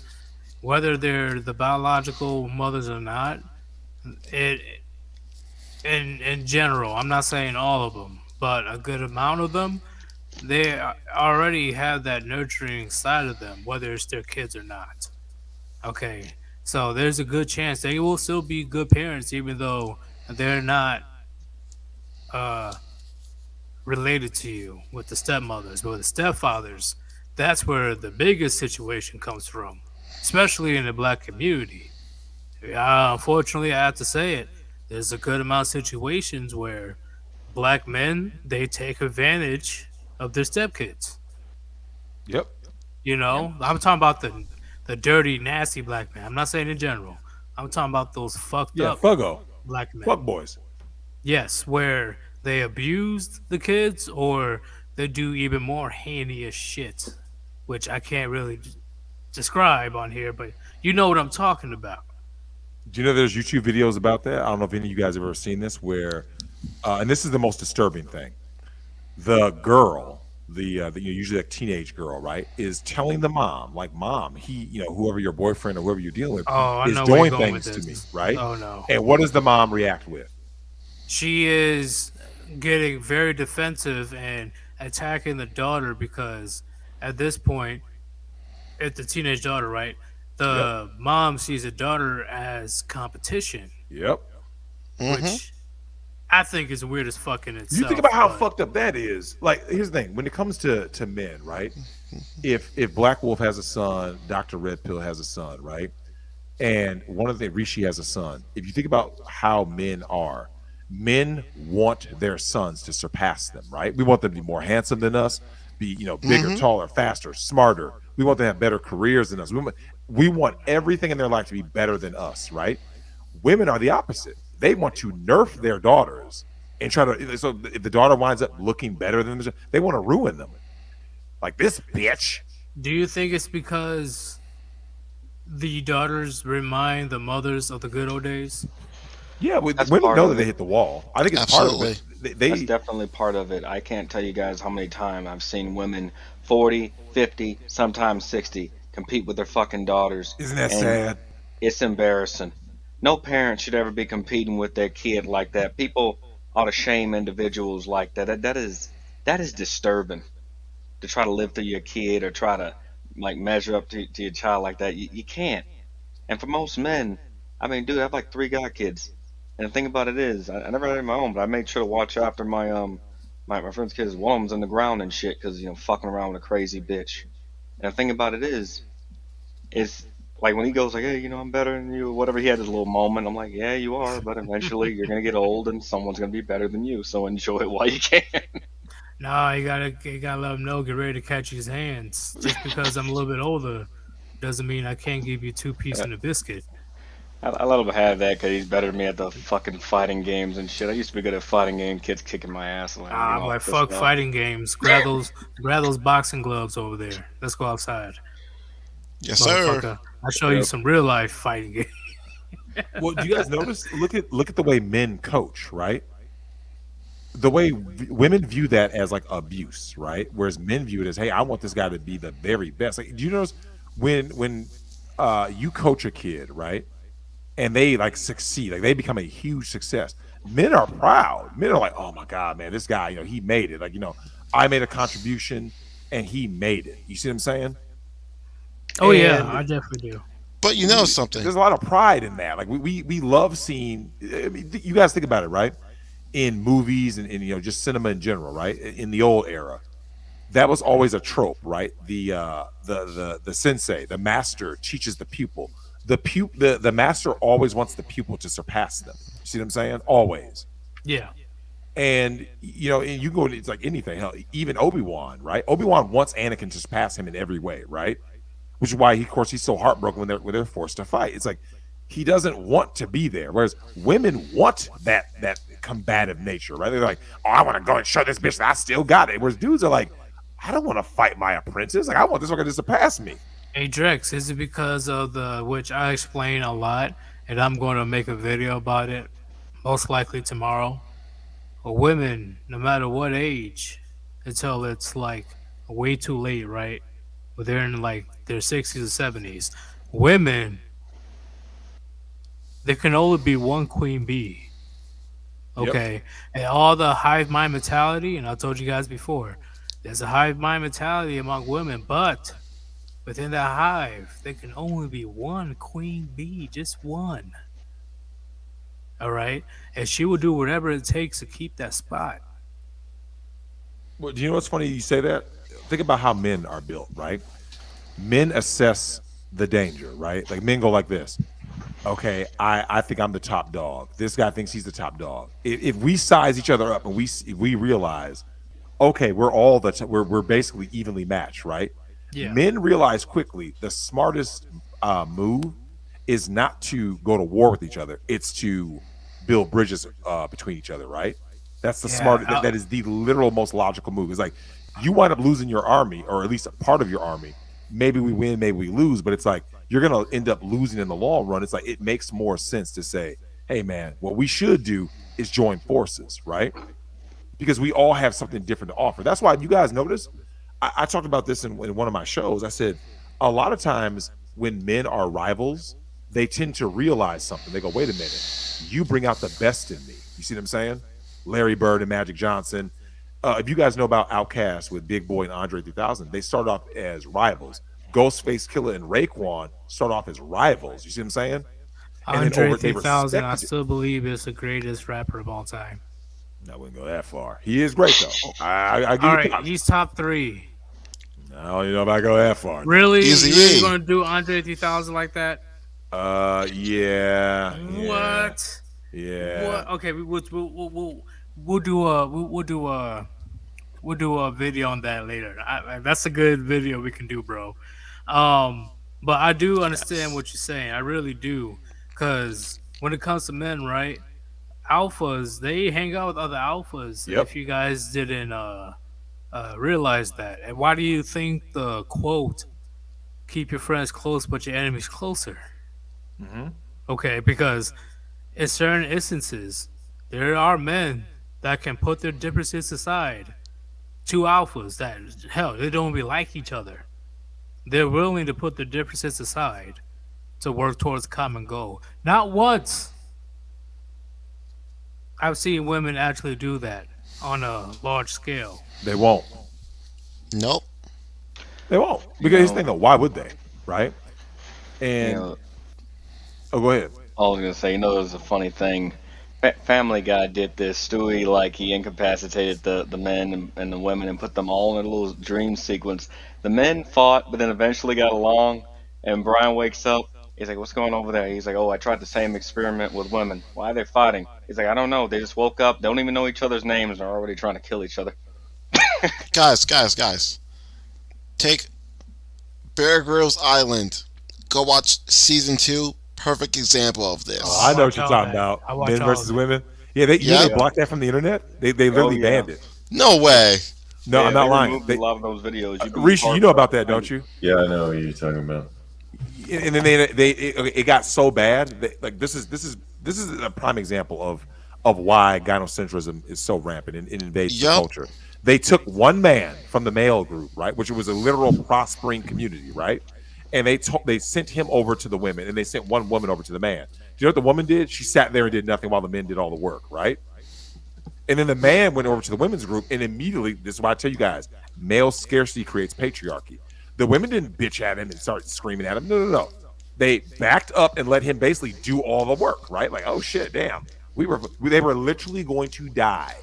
whether they're the biological mothers or not, it in general, I'm not saying all of them, but a good amount of them, they already have that nurturing side of them, whether it's their kids or not. Okay, so there's a good chance they will still be good parents, even though they're not uh, related to you with the stepmothers, but with the stepfathers, that's where the biggest situation comes from, especially in the black community. Unfortunately, I have to say it. There's a good amount of situations where black men they take advantage of their stepkids. Yep. You Yep. know, I'm talking about the dirty, nasty black man. I'm not saying in general. I'm talking about those fucked Yeah. up Fuggo. black men. Fuck boys. Yes, where they abused the kids or they do even more heinous shit, which I can't really describe on here, but you know what I'm talking about. Do you know there's YouTube videos about that? I don't know if any of you guys have ever seen this, where, and this is the most disturbing thing. The girl, usually a teenage girl, right, is telling the mom, like, "Mom, whoever your boyfriend or whoever you're dealing with Oh, I is know where you're doing going with things to me," this. right? Oh no. And what does the mom react with? She is getting very defensive and attacking the daughter because at this point, it's the teenage daughter, right? Yep. The mom sees the daughter as competition, Yep. which I think is weird as fuck in itself. You think about how but- fucked up that is. Like, here's the thing: when it comes to men, right? If Black Wolf has a son, Doctor Red Pill has a son, right? And one of the Rishi has a son. If you think about how men are, men want their sons to surpass them, right? We want them to be more handsome than us, be bigger, taller, faster, smarter. We want them to have better careers than us. We want everything in their life to be better than us, right? Women are the opposite. They want to nerf their daughters and try to. So if the daughter winds up looking better than them, they want to ruin them. Like, this bitch. Do you think it's because the daughters remind the mothers of the good old days? Yeah, That's women part know of that they it. hit the wall. I think it's Absolutely. part of it. They That's definitely part of it. I can't tell you guys how many times I've seen women 40, 50, sometimes 60 compete with their fucking daughters. Isn't that And sad? it's embarrassing. No parent should ever be competing with their kid like that. People ought to shame individuals like that. That is disturbing to try to live through your kid or try to like measure up to your child like that. You can't. And for most men, I mean, dude, I have like 3 kids. And the thing about it is, I never had my own, but I made sure to watch after my friend's kids. One of them's in the ground and shit because fucking around with a crazy bitch. And the thing about it is like when he goes like, hey, I'm better than you, whatever. He had his little moment. I'm like, yeah, you are, but eventually you're gonna get old and someone's gonna be better than you. So enjoy it while you can. No, you gotta let him know. Get ready to catch his hands. Just because I'm a little bit older doesn't mean I can't give you 2 pieces and a biscuit. I let him have that because he's better than me at the fucking fighting games and shit. I used to be good at fighting game. Kids kicking my ass. Like, I'm like, fuck fighting games. Grab those boxing gloves over there. Let's go outside. Yes, sir. Motherfucker. I'll show you some real life fighting game. Well, do you guys notice? Look at the way men coach, right? The way women view that as like abuse, right? Whereas men view it as, hey, I want this guy to be the very best. Like, do you notice when you coach a kid, right? And they like succeed, like they become a huge success. Men are proud. Men are like, oh my God, man, this guy, he made it. Like, I made a contribution and he made it. You see what I'm saying? Oh yeah, And I definitely do. But you know something? there's a lot of pride in that. Like we love seeing. I mean, you guys think about it, right? In movies and just cinema in general, right? In the old era, that was always a trope, right? The sensei, the master teaches the pupil. The master always wants the pupil to surpass them. You see what I'm saying? Always. Yeah. And and you go, it's like anything. Hell, even Obi-Wan, right? Obi-Wan wants Anakin to surpass him in every way, right? Which is why, of course, he's so heartbroken when they're forced to fight. It's like he doesn't want to be there. Whereas women want that combative nature, right? They're like, oh, I want to go and show this bitch that I still got it. Whereas dudes are like, I don't want to fight my apprentice. Like, I want this one to surpass me. Hey Drex, is it because of which I explain a lot, and I'm going to make a video about it, most likely tomorrow. Women, no matter what age, until it's like way too late, right? But they're in like their 60s or 70s. Women, there can only be one queen bee. Okay, and all the hive mind mentality, and I told you guys before, there's a hive mind mentality among women, but within that hive, there can only be one queen bee, just one. All right, and she will do whatever it takes to keep that spot. Well, do you know what's funny? You say that. Think about how men are built, right? Men assess the danger, right? Like men go like this. Okay, I think I'm the top dog. This guy thinks he's the top dog. If we size each other up and we realize, okay, we're basically evenly matched, right? Yeah, Men realize quickly the smartest move is not to go to war with each other. It's to build bridges between each other, right? That's the yeah. smart. That is the literal most logical move. It's like you wind up losing your army, or at least a part of your army. Maybe we win, maybe we lose, but it's like you're gonna end up losing in the long run. It's like it makes more sense to say, "Hey, man, what we should do is join forces, right?" Because we all have something different to offer. That's why you guys notice. I talked about this in one of my shows. I said a lot of times when men are rivals, they tend to realize something. They go, "Wait a minute, you bring out the best in me." You see what I'm saying? Larry Bird and Magic Johnson. If you guys know about Outkast with Big Boy and Andre 3000, they start off as rivals. Ghostface Killer and Raekwon start off as rivals. You see what I'm saying? And then Andre they 3000, I respected it. still believe is the greatest rapper of all time. I wouldn't go that far. He is great though. I give All you right, props. he's top 3. I don't even know if I go that far. Really? Easy You really E. gonna do Andre 3000 like that? Yeah. What? Yeah. What? Okay, we'll do a video on that later. That's a good video we can do, bro. But I do understand what you're saying. I really do, because when it comes to men, right? Alphas, they hang out with other alphas. Yep. If you guys didn't realize that, and why do you think the quote "keep your friends close, but your enemies closer"? Mm-hmm. Okay, because in certain instances, there are men that can put their differences aside. Two alphas that, hell, they don't even like each other. They're willing to put their differences aside to work towards a common goal. Not once. I've seen women actually do that on a large scale. They won't. Nope. They won't. You Because here's the know, thing though, why would they? Right? you And know, go ahead. I was gonna say, there's a funny thing. Family Guy did this. Stewie, like, he incapacitated the men and the women and put them all in a little dream sequence. The men fought, but then eventually got along. And Brian wakes up. He's like, "What's going on over there?" He's like, "Oh, I tried the same experiment with women. Why are they fighting?" He's like, "I don't know. They just woke up, don't even know each other's names, and are already trying to kill each other." Guys. Take Bear Grylls Island. Go watch season 2. Perfect example of this. Oh, I know what watch you're all talking that. about. I watch Men all versus of it. women. Yeah, they Yeah. blocked that from the internet. They literally yeah. banned it. No way. No, Yeah, I'm not they lying. removed a lot of those videos. You'd be Rishi, you know about that, don't hard-pressed you? Yeah, I know what you're talking about. And then it got so bad that, like, this is a prime example of why gynocentrism is so rampant and it invades the Yup. culture. They took one man from the male group, right, which was a literal prospering community, right, and they sent him over to the women, and they sent one woman over to the man. Do you know what the woman did? She sat there and did nothing while the men did all the work, right? And then the man went over to the women's group, and immediately, this is why I tell you guys, male scarcity creates patriarchy. The women didn't bitch at him and start screaming at him. No. They backed up and let him basically do all the work, right? Like, oh shit, damn. They were literally going to die.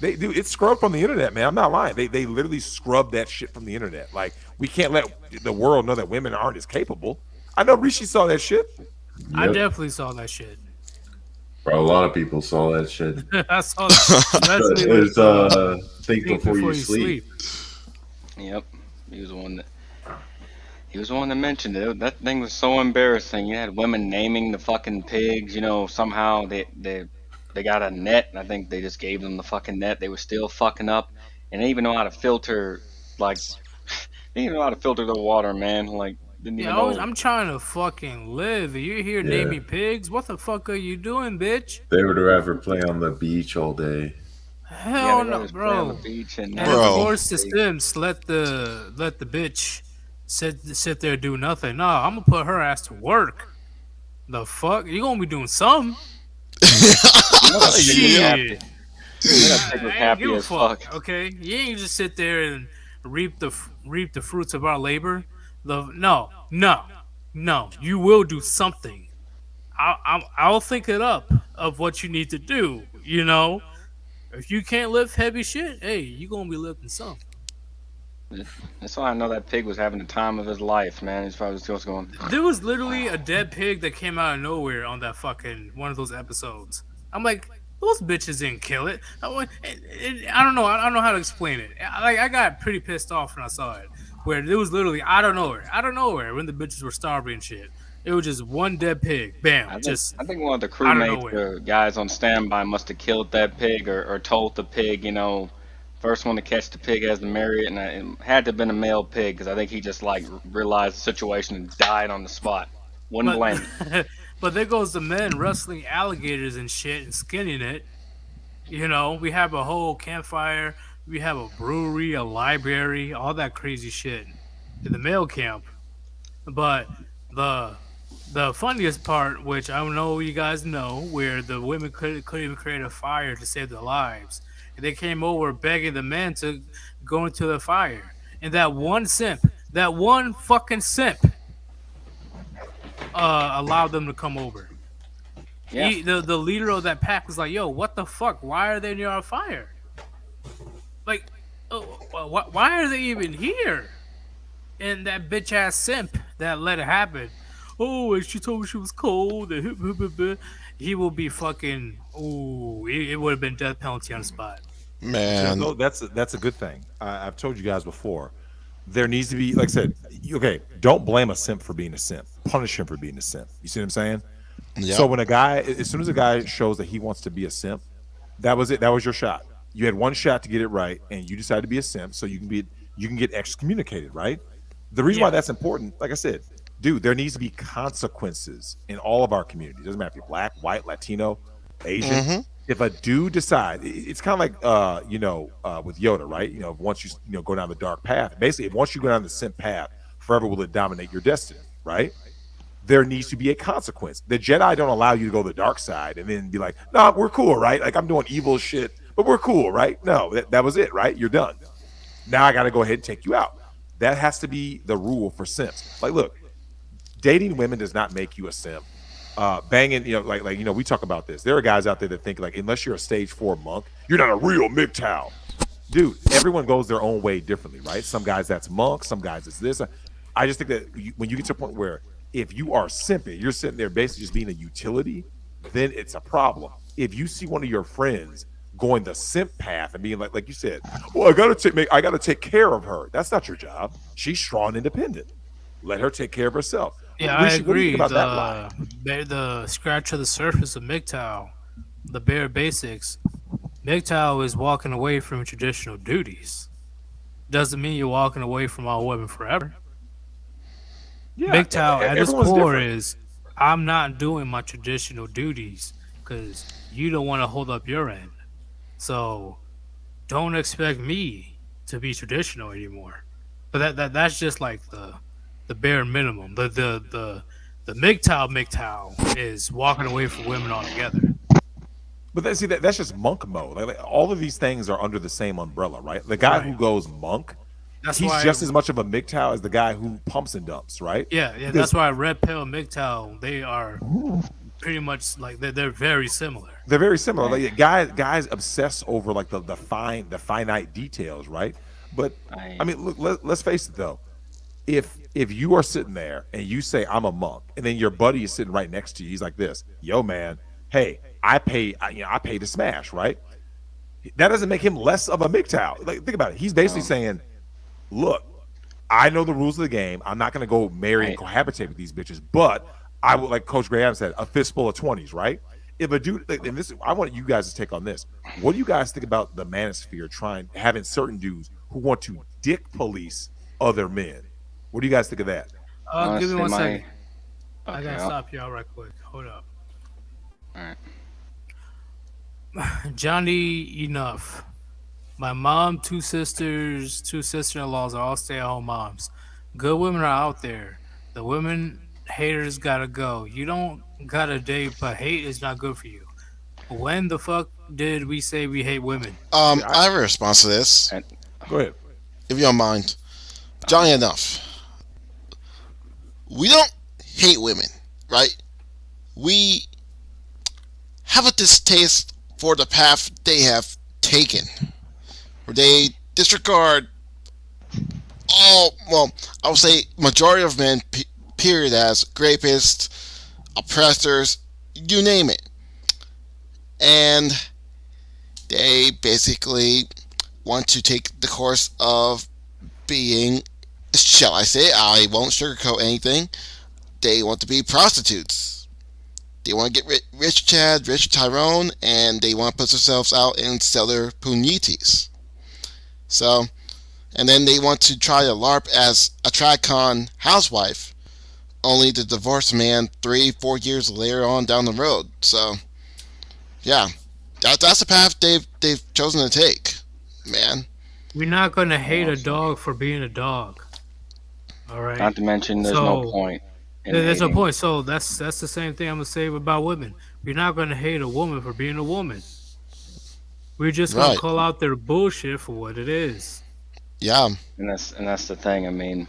It's scrubbed from the internet, man. I'm not lying. They literally scrubbed that shit from the internet. Like, we can't let the world know that women aren't as capable. I know Rishi saw that shit. I Yep. definitely saw that shit. Bro, a lot of people saw that shit. I saw that. But Especially with it's think Think before you sleep. Yep, he was the one that mentioned it. That thing was so embarrassing. You had women naming the fucking pigs. Somehow they got a net, and I think they just gave them the fucking net. They were still fucking up, and they even know how to filter, like, they even know how to filter the water, man. Like, didn't even Yeah, know. I'm trying to fucking live. You're here Yeah. naming pigs? What the fuck are you doing, bitch? They would rather play on the beach all day. Hell they no, just play on the bro. beach and And Bro. of course the Sims let the bitch sit there and do nothing. No, I'm gonna put her ass to work. The fuck? You gonna be doing something. You know that pig was Yeah. happy. Shit. You know that pig was I ain't happy give a as fuck. fuck. Okay, you ain't just sit there and reap the fruits of our labor. No. You will do something. I'll think it up of what you need to do. You know, if you can't lift heavy shit, hey, you gonna be lifting something. That's why I know that pig was having the time of his life, man. He's probably just going. There was literally a dead pig that came out of nowhere on that fucking one of those episodes. I'm like, those bitches didn't kill it. I don't know. I don't know how to explain it. I got pretty pissed off when I saw it, where it was literally out of nowhere, when the bitches were starving and shit. It was just one dead pig, bam, just I think one of the out of crewmates nowhere. or guys on standby must have killed that pig or told the pig, first one to catch the pig has to marry it, and it had to have been a male pig because I think he just like realized the situation and died on the spot. Wouldn't But blame him. but there goes the men wrestling alligators and shit and skinning it. You know, we have a whole campfire, we have a brewery, a library, all that crazy shit in the male camp. But the the funniest part, which I know you guys know, where the women couldn't even create a fire to save their lives, and they came over begging the men to go into the fire, and that one fucking simp, allowed them to come over. Yeah, The leader of that pack was like, "Yo, what the fuck? Why are they near our fire? Like, why are they even here?" And that bitch ass simp that let it happen. Oh, and she told me she was cold. And he will be fucking. Ooh, it would have been death penalty on the spot. So Man. that's a good thing. I've told you guys before. There needs to be, like I said, okay. Don't blame a simp for being a simp. Punish him for being a simp. You see what I'm saying? So Yep. when a guy, as soon as a guy shows that he wants to be a simp, that was it. That was your shot. You had one shot to get it right, and you decided to be a simp, so you can get excommunicated, right? The reason why Yeah, that's important, like I said, dude, there needs to be consequences in all of our communities. Doesn't matter if you're black, white, Latino, Asian. Mm-hmm. If a dude decide, it's kind of like with Yoda, right? Once you go down the dark path, basically, if once you go down the simp path, forever will it dominate your destiny, right? There needs to be a consequence. The Jedi don't allow you to go to the dark side and then be like, "No, we're cool, right? Like I'm doing evil shit, but we're cool, right?" No, that was it, right? You're done. Now I got to go ahead and take you out. That has to be the rule for simps. Like, look, dating women does not make you a simp. Banging, we talk about this. There are guys out there that think like, unless you're a stage 4 monk, you're not a real MGTOW. Dude, everyone goes their own way differently, right? Some guys that's monk, some guys it's this. I just think that when you get to a point where if you are simping, you're sitting there basically just being a utility, then it's a problem. If you see one of your friends going the simp path and being like you said, well, I gotta take care of her. That's not your job. She's strong and independent. Let her take care of herself. yeah, I Rishi, what do you think agree. about that line? The scratch of the surface of MGTOW, the bare basics. MGTOW is walking away from traditional duties. Doesn't mean you're walking away from all women forever. Yeah, MGTOW at its everyone's core different. is, I'm not doing my traditional duties because you don't want to hold up your end. So don't expect me to be traditional anymore. But that's just like the bare minimum. The MGTOW is walking away from women altogether. But that's just monk mode. Like, all of these things are under the same umbrella, right? The guy Right. who goes monk, That's he's why just as much of a MGTOW as the guy who pumps and dumps, right? yeah, Because that's why red pill and MGTOW, they are pretty much like they're very similar. they're very similar. right. Like guys obsess over like the finite details, right? But I I mean, look, let's face it though. If you are sitting there and you say I'm a monk, and then your buddy is sitting right next to you, he's like this, yo man, hey, I pay to smash, right? That doesn't make him less of a MGTOW. Like, think about it. He's basically no, saying, look, I know the rules of the game. I'm not going to go marry and I cohabitate with these bitches, but I would, like Coach Graham said, a fistful of 20s, right? If a dude, like, and this, I want you guys to take on this. What do you guys think about the manosphere having certain dudes who want to dick police other men? What do you guys think of that? Give me honestly one second. my I okay. gotta stop y'all right quick. Hold up. All right. Johnny Enough. My mom, two sister-in-laws are all stay-at-home moms. Good women are out there. The women haters gotta go. You don't gotta date, but hate is not good for you. When the fuck did we say we hate women? See, I have a response to this, And go ahead. if you don't mind. Johnny Enough. We don't hate women, right? We have a distaste for the path they have taken, where they disregard all, well, I would say majority of men, period, as rapists, oppressors, you name it. And they basically want to take the course of being, shall I say, I won't sugarcoat anything, they want to be prostitutes. They want to get rich Chad, rich Tyrone, and they want to put themselves out and sell their punitis. So, and then they want to try to LARP as a TradCon housewife, only to divorce a man 3-4 years later on down the road. So, yeah, that's the path they've chosen to take, man. We're not gonna hate a awesome. dog for being a dog. All right. Not to mention, there's no So point in there's no hating. point. So that's the same thing I'm gonna say about women. We're not gonna hate a woman for being a woman. We're just gonna Right. call out their bullshit for what it is. Yeah. And that's the thing. I mean,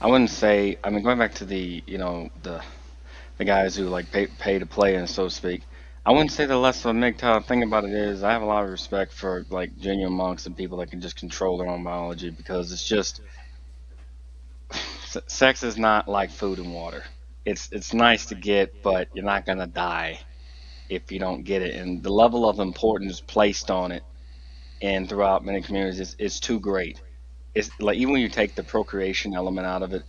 I wouldn't say. I mean, going back to the the guys who like pay to play and so to speak. I wouldn't say the less of a MGTOW. Thing about it is, I have a lot of respect for like genuine monks and people that can just control their own biology because it's just sex is not like food and water. It's nice to get, but you're not gonna die if you don't get it. And the level of importance placed on it and throughout many communities is too great. It's like even when you take the procreation element out of it,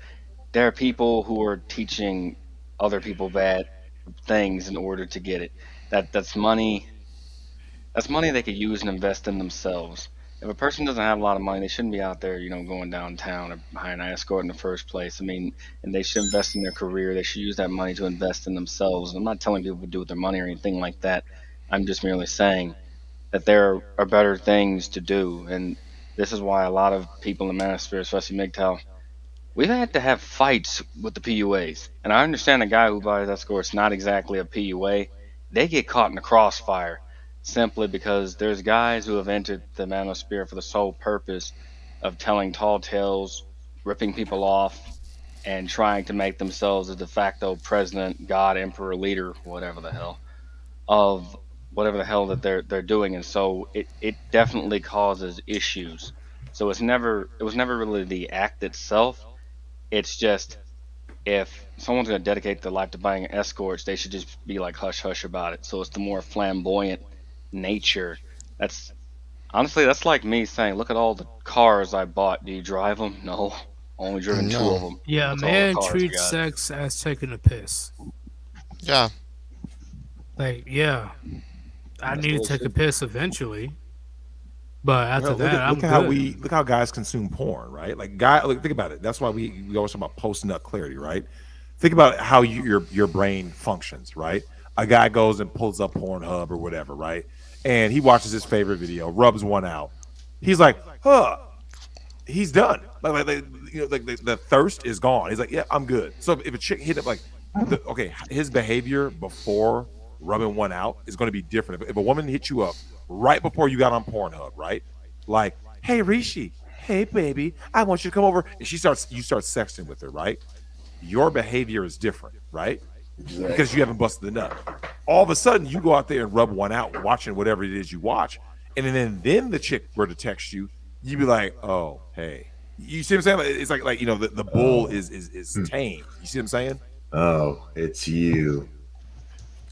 there are people who are teaching other people bad things in order to get it. That's money they could use and invest in themselves. If a person doesn't have a lot of money, they shouldn't be out there, going downtown or behind an escort in the first place. I mean, and they should invest in their career. They should use that money to invest in themselves. And I'm not telling people what to do with their money or anything like that. I'm just merely saying that there are better things to do. And this is why a lot of people in the manosphere, especially MGTOW, we've had to have fights with the PUAs. And I understand a guy who buys escorts not exactly a PUA. They get caught in the crossfire simply because there's guys who have entered the manosphere for the sole purpose of telling tall tales, ripping people off, and trying to make themselves a de facto president, god, emperor, leader, whatever the hell, of whatever the hell that they're doing. And so it definitely causes issues. So it was never really the act itself. It's just, if someone's going to dedicate their life to buying escorts, they should just be like hush hush about it. So it's the more flamboyant nature. That's honestly, that's like me saying, "Look at all the cars I bought. Do you drive them?" No, only driven two No. of them. Yeah, a That's all the man cars I treats got. sex as taking a piss. Yeah. Like, yeah, I That's need the to way it take a should be. piss eventually, but after Well, that, I'm good. look how guys consume porn, right? Like think about it. That's why we always talk about post nut clarity, right? Think about how your brain functions, right? A guy goes and pulls up Pornhub or whatever, right? And he watches his favorite video, rubs one out. He's like, huh, he's done. Like the thirst is gone. He's like, yeah, I'm good. So if a chick hit him like, okay, his behavior before rubbing one out is going to be different. If a woman hits you up right before you got on Pornhub, right? Like, hey Rishi, hey baby, I want you to come over, and you start sexting with her, right? Your behavior is different, right? Because you haven't busted the nut. All of a sudden, you go out there and rub one out, watching whatever it is you watch, and then the chick were to text you, you'd be like, "Oh, hey." You see what I'm saying? It's like the bull Oh. is tame. You see what I'm saying? Oh, it's you.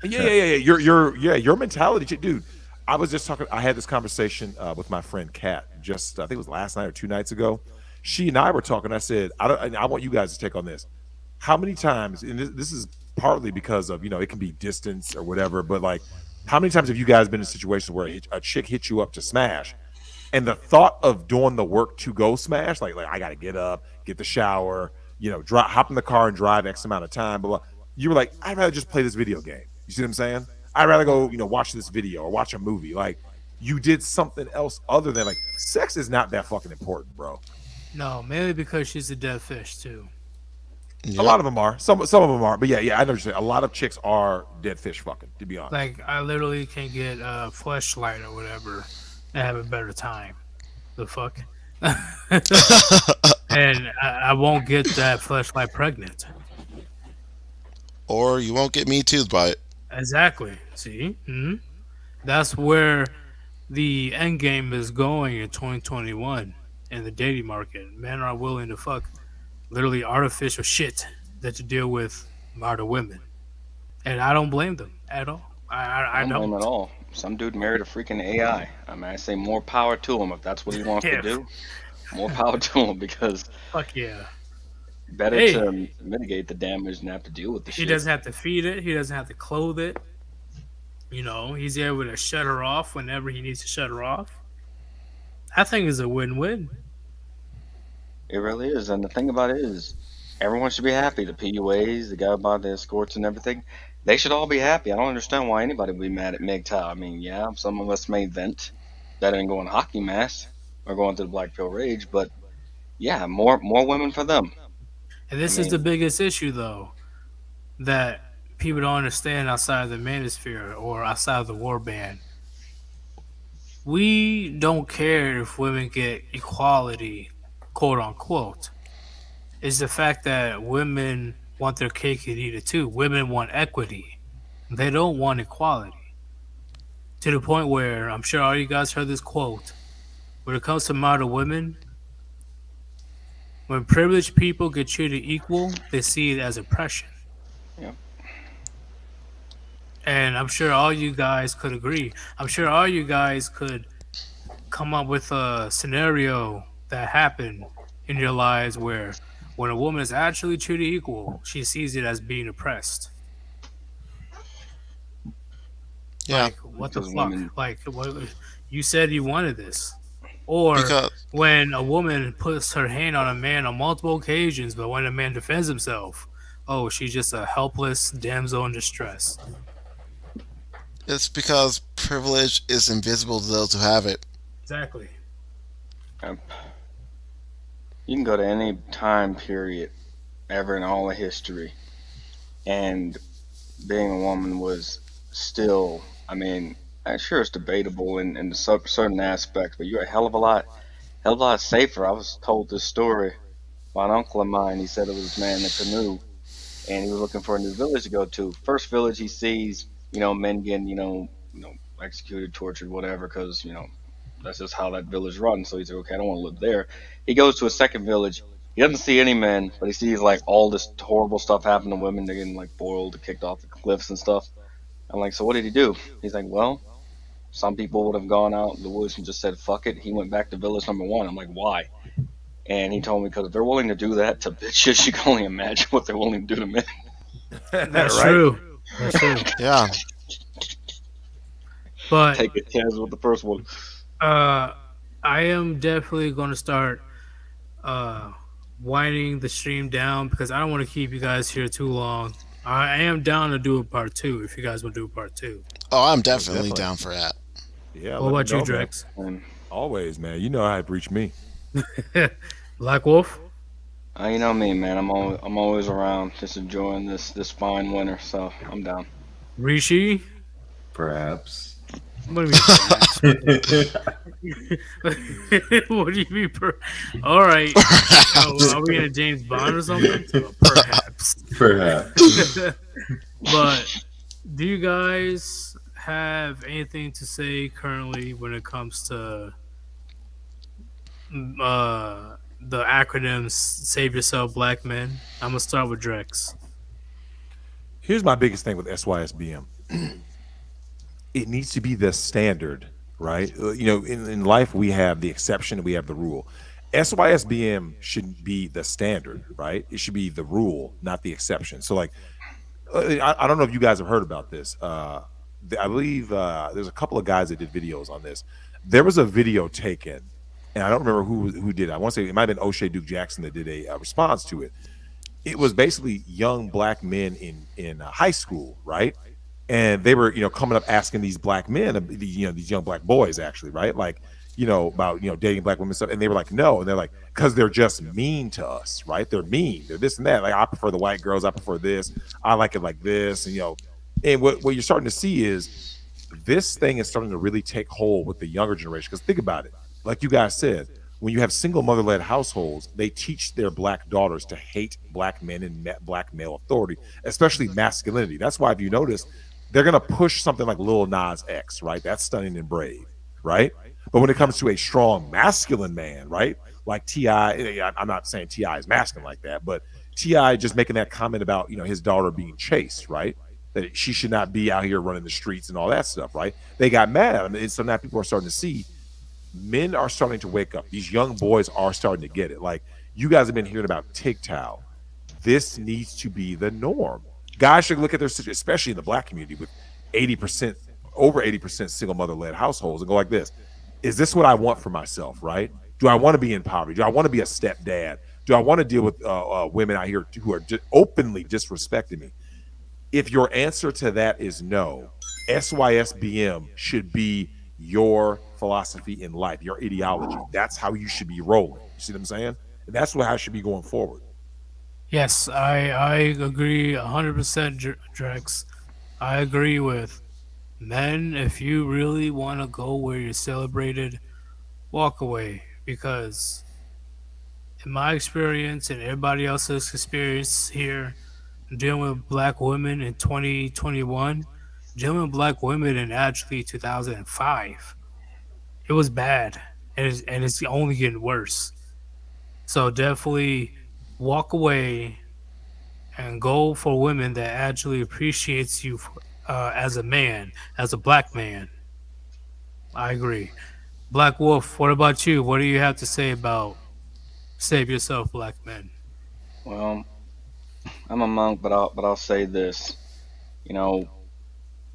Yeah. Your mentality, dude. I was just talking. I had this conversation with my friend Kat. Just I think it was last night or 2 nights ago. She and I were talking. I said, I want you guys to take on this. How many times? And this is partly because of it can be distance or whatever. But like, how many times have you guys been in a situation where a chick hits you up to smash, and the thought of doing the work to go smash, like I got to get up, get the shower, hop in the car and drive X amount of time, blah, blah. You were like, I'd rather just play this video game. You see what I'm saying? I'd rather go, watch this video or watch a movie. Like, you did something else other than like sex is not that fucking important, bro. No, mainly because she's a dead fish too. A lot of them are. Some of them are. But yeah, I know what you're saying. A lot of chicks are dead fish fucking, to be honest. Like I literally can get a fleshlight or whatever and have a better time. The fuck, and I won't get that fleshlight pregnant. Or you won't get me too by it. Exactly. See, that's where the end game is going in 2021 in the dating market. Men are willing to fuck literally artificial shit that to deal with modern women, and I don't blame them at all. I I don't blame him at don't. all. Some dude married a freaking AI. I mean, I say more power to him if that's what he wants to Yeah, do. More power to him because fuck yeah. better Hey, to mitigate the damage than have to deal with the he shit. doesn't have to feed it. He doesn't have to clothe it. He's able to shut her off whenever he needs to shut her off. I think is a win-win. It really is. And the thing about it is, everyone should be happy. The PUAs, the guy about the escorts and everything, they should all be happy. I don't understand why anybody would be mad at MGTOW. I mean, yeah, some of us may vent that ain't going hockey mask or going to the Black Pill Rage, but yeah, more women for them. And I this is the mean, biggest issue, though, that people don't understand outside of the manosphere or outside of the warband. We don't care if women get equality, quote unquote. It's the fact that women want their cake and eat it too. Women want equity. They don't want equality. To the point where I'm sure all you guys heard this quote. When it comes to modern women, when privileged people get treated equal, they see it as oppression. yeah, And I'm sure all you guys could agree. I'm sure all you guys could come up with a scenario that happened in your lives where when a woman is actually treated equal, she sees it as being oppressed. Yeah, Like, what the because fuck? women, Like, what, you said you wanted this. Or because when a woman puts her hand on a man on multiple occasions, but when a man defends himself, oh, she's just a helpless damsel in distress. it's because privilege is invisible to those who have it. Exactly. uh, you can go to any time period ever in all of history, and being a woman was still, I mean, sure it's debatable in certain aspects, but you're a hell of a lot safer. I was told this story by an uncle of mine. He said it was a man in a canoe, and he was looking for a new village to go to. First village he sees, men getting, executed, tortured, whatever, because that's just how that village runs. So he's like, okay, I don't want to live there. He goes to a second village. He doesn't see any men, but he sees like all this horrible stuff happen to women. They're getting like boiled, kicked off the cliffs and stuff. I'm like, so what did he do? He's like, well, some people would have gone out in the woods and just said fuck it. He went back to village number one. I'm like, why? And he told me because if they're willing to do that to bitches, you can only imagine what they're willing to do to men. That's Right? true. That's true. Yeah, But Take a chance with the first one. I am definitely going to start uh, winding the stream down because I don't want to keep you guys here too long. I am down to do a part two if you guys want to do a part two. oh, I'm Oh, definitely definitely. down for that. Yeah, What let me about you, know, man. Drex? And Always, man. You know how to reach me. Black Wolf? you know me, man. I'm always around, just enjoying this fine winter. So I'm down. Rishi? Perhaps. What do you mean, perhaps? What do you mean, All right. Oh, are we in a James Bond or something? Perhaps. Perhaps. But do you guys have anything to say currently when it comes to the acronyms Save Yourself Black Men? I'm going to start with Drex. Here's my biggest thing with SYSBM. It needs to be the standard, right? In life we have the exception and we have the rule. SYSBM shouldn't be the standard, right? It should be the rule, not the exception. So, like, I don't know if you guys have heard about this. I believe there's a couple of guys that did videos on this. There was a video taken, and I don't remember who did it. I want to say it might have been O'Shea Duke Jackson that did a response to it. It was basically young black men in high school, right? And they were, coming up asking these black men, these young black boys, actually, right? Like, about dating black women and stuff, and they were like, no, and they're like, because they're just mean to us, right? They're mean, they're this and that. Like, I prefer the white girls, I prefer this, I like it like this, and what you're starting to see is this thing is starting to really take hold with the younger generation. Because think about it, like you guys said, when you have single mother-led households, they teach their black daughters to hate black men and black male authority, especially masculinity. That's why, if you notice, they're going to push something like Lil Nas X, right? That's stunning and brave, right? But when it comes to a strong masculine man, right? Like T.I., I'm not saying T.I. is masculine like that, but T.I. just making that comment about, his daughter being chased, right? That she should not be out here running the streets and all that stuff, right? They got mad at him. And so now people are starting to see men are starting to wake up. These young boys are starting to get it. Like, you guys have been hearing about TikTok. This needs to be the norm. Guys should look at their situation, especially in the black community with over 80% single mother-led households, and go like this: is this what I want for myself, right? Do I want to be in poverty? Do I want to be a stepdad? Do I want to deal with women out here who are just openly disrespecting me? If your answer to that is no, SYSBM should be your philosophy in life, your ideology. That's how you should be rolling. You see what I'm saying? And that's how it should be going forward. Yes, I agree 100%, Drex. I agree with men. If you really want to go where you're celebrated, walk away. Because in my experience and everybody else's experience here, dealing with black women in 2021, dealing with black women in actually 2005, it was bad, and it's only getting worse. So definitely walk away and go for women that actually appreciates you as a man, as a black man. I agree. Black Wolf, what about you? What do you have to say about save yourself, black men? Well, I'm a monk, but I'll say this. You know,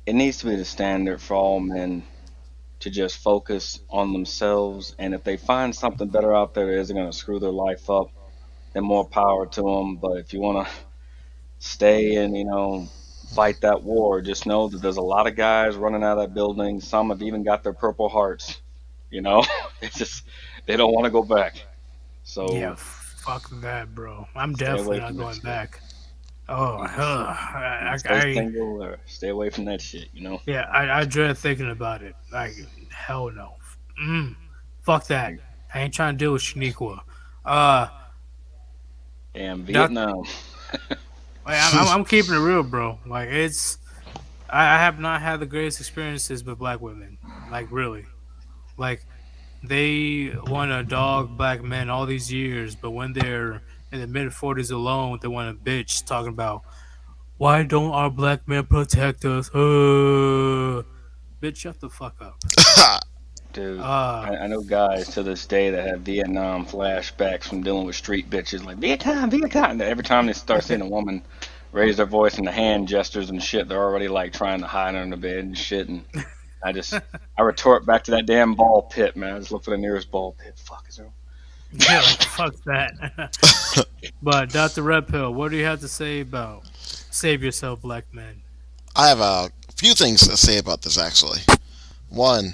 it needs to be the standard for all men to just focus on themselves, and if they find something better out there that isn't going to screw their life up, then more power to them. But if you want to stay and fight that war, just know that there's a lot of guys running out of that building. Some have even got their purple hearts. You know, it's just they don't want to go back. Yeah, So fuck that, bro. I'm stay definitely away not from that going shit. back. Oh, You stay I single or stay away from that shit. yeah, I dread thinking about it. Like, hell no. Mm, fuck that. I ain't trying to deal with Shaniqua. Uh, And Doc, Vietnam. I'm keeping it real, bro. Like, I have not had the greatest experiences with black women. Like, really. Like, they want to dog black men all these years, but when they're in the mid 40s alone, they want to bitch talking about why don't our black men protect us? Bitch, shut the fuck up. Dude, Uh, I know guys to this day that have Vietnam flashbacks from dealing with street bitches like Vietnam, Vietnam. And every time they start seeing a woman raise their voice and the hand gestures and shit, they're already like trying to hide under the bed and shit. And I retort back to that damn ball pit, man. I just look for the nearest ball pit. Fuck, is there? yeah, like, fuck that. But Dr. Red Pill, what do you have to say about save yourself, black men? I have a few things to say about this actually. One,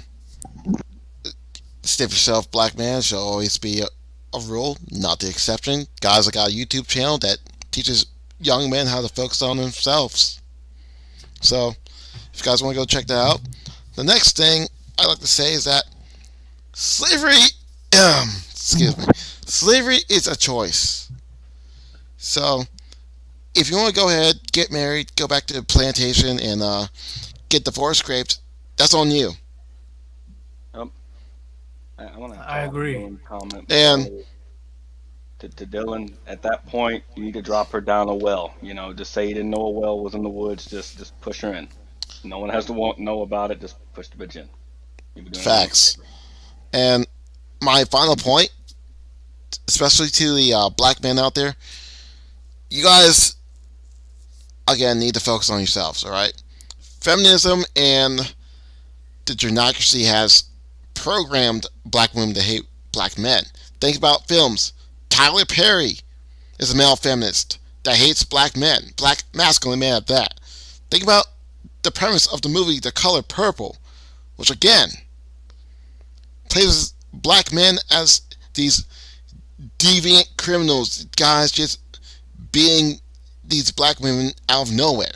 stiff yourself, black man should always be a rule, not the exception. Guys, I got a YouTube channel that teaches young men how to focus on themselves. So, if you guys want to go check that out. The next thing I like to say is that slavery, excuse me, slavery is a choice. So, if you want to go ahead, get married, go back to the plantation, and get divorce scraped, that's on you. I want to I agree. comment And to Dylan. At that point, you need to drop her down a well. Just say you didn't know a well was in the woods. Just push her in. No one has to know about it. Just push the bitch in. You've been doing facts. And my final point, especially to the black men out there, you guys, again, need to focus on yourselves, all right? Feminism and the genocracy has programmed black women to hate black men. Think about films. Tyler Perry is a male feminist that hates black men, black masculine men at that. Think about the premise of the movie The Color Purple, which again plays black men as these deviant criminals, guys just beating these black women out of nowhere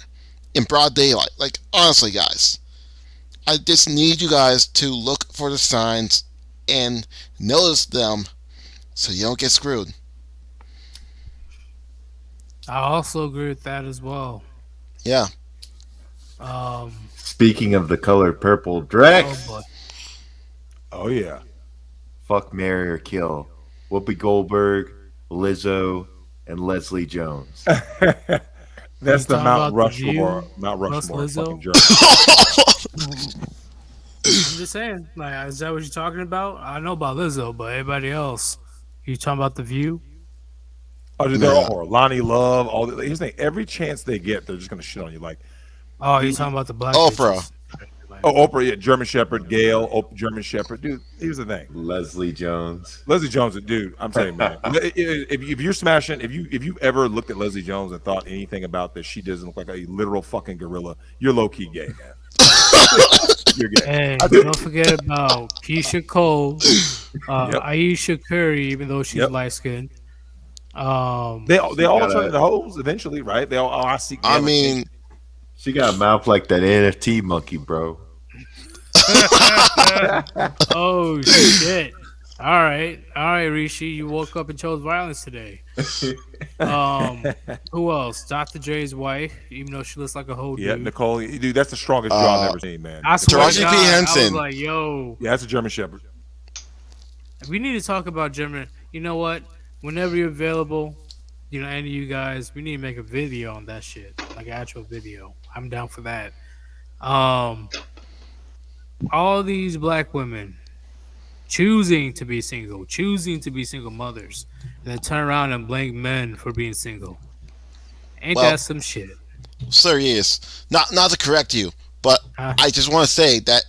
in broad daylight. Like, honestly, guys, I just need you guys to look for the signs and notice them so you don't get screwed. I also agree with that as well. Yeah. Um, Speaking of the color purple, oh boy. Drex, Oh yeah. fuck, marry, or kill. Whoopi Goldberg, Lizzo, and Leslie Jones. That's You the talking about The View Mount plus Rushmore of fucking Lizzo? Germany. I'm just saying, like, is that what you're talking about? I know about Lizzo, but everybody else, you talking about The View? Oh, dude, they're all Man, horrible. Lonnie Love, all the, here's the thing. Every chance they get, they're just gonna shit on you. Like Oh, you the talking about the black Oprah. bitches? Oprah, yeah, German Shepherd, Gail, German Shepherd. Dude, here's the thing. Leslie Jones. Leslie Jones, dude, I'm telling you, man. If you're smashing, if you ever looked at Leslie Jones and thought anything about that she doesn't look like a literal fucking gorilla, you're low key gay, man. You're gay. Hey, don't forget about Keisha Cole, Yep. Aisha Curry, even though she's Yep. light skinned. They all gotta- turn into hoes eventually, right? They all I seek. I male mean, attention. She got a mouth like that NFT monkey, bro. Oh shit! All right, Rishi, you woke up and chose violence today. Who else? Dr. Dre's wife, even though she looks like a whole Yeah, dude. Nicole, dude, that's the strongest draw I've ever seen, man. I swear to Taraji P. God, I was Henson. like, yo, Yeah, that's a German Shepherd. we need to talk about German. You know what? Whenever you're available, any of you guys, we need to make a video on that shit, like an actual video. I'm down for that. All these black women choosing to be single mothers, and then turn around and blame men for being single. Ain't Well, that some shit? sir, yes. Not to correct you, but Huh? I just want to say that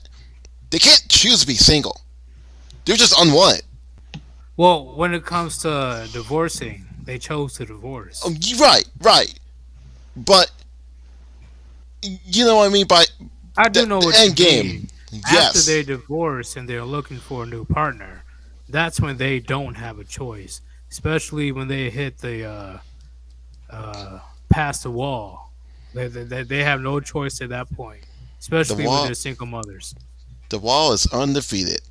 they can't choose to be single. They're just unwanted. Well, when it comes to divorcing, they chose to divorce. Oh, right. But you know what I mean by I do the, know the what end you game. mean. After Yes. they divorce and they're looking for a new partner, that's when they don't have a choice. Especially when they hit the past the wall. They have no choice at that point. The Especially when wall they're single mothers. the wall is undefeated.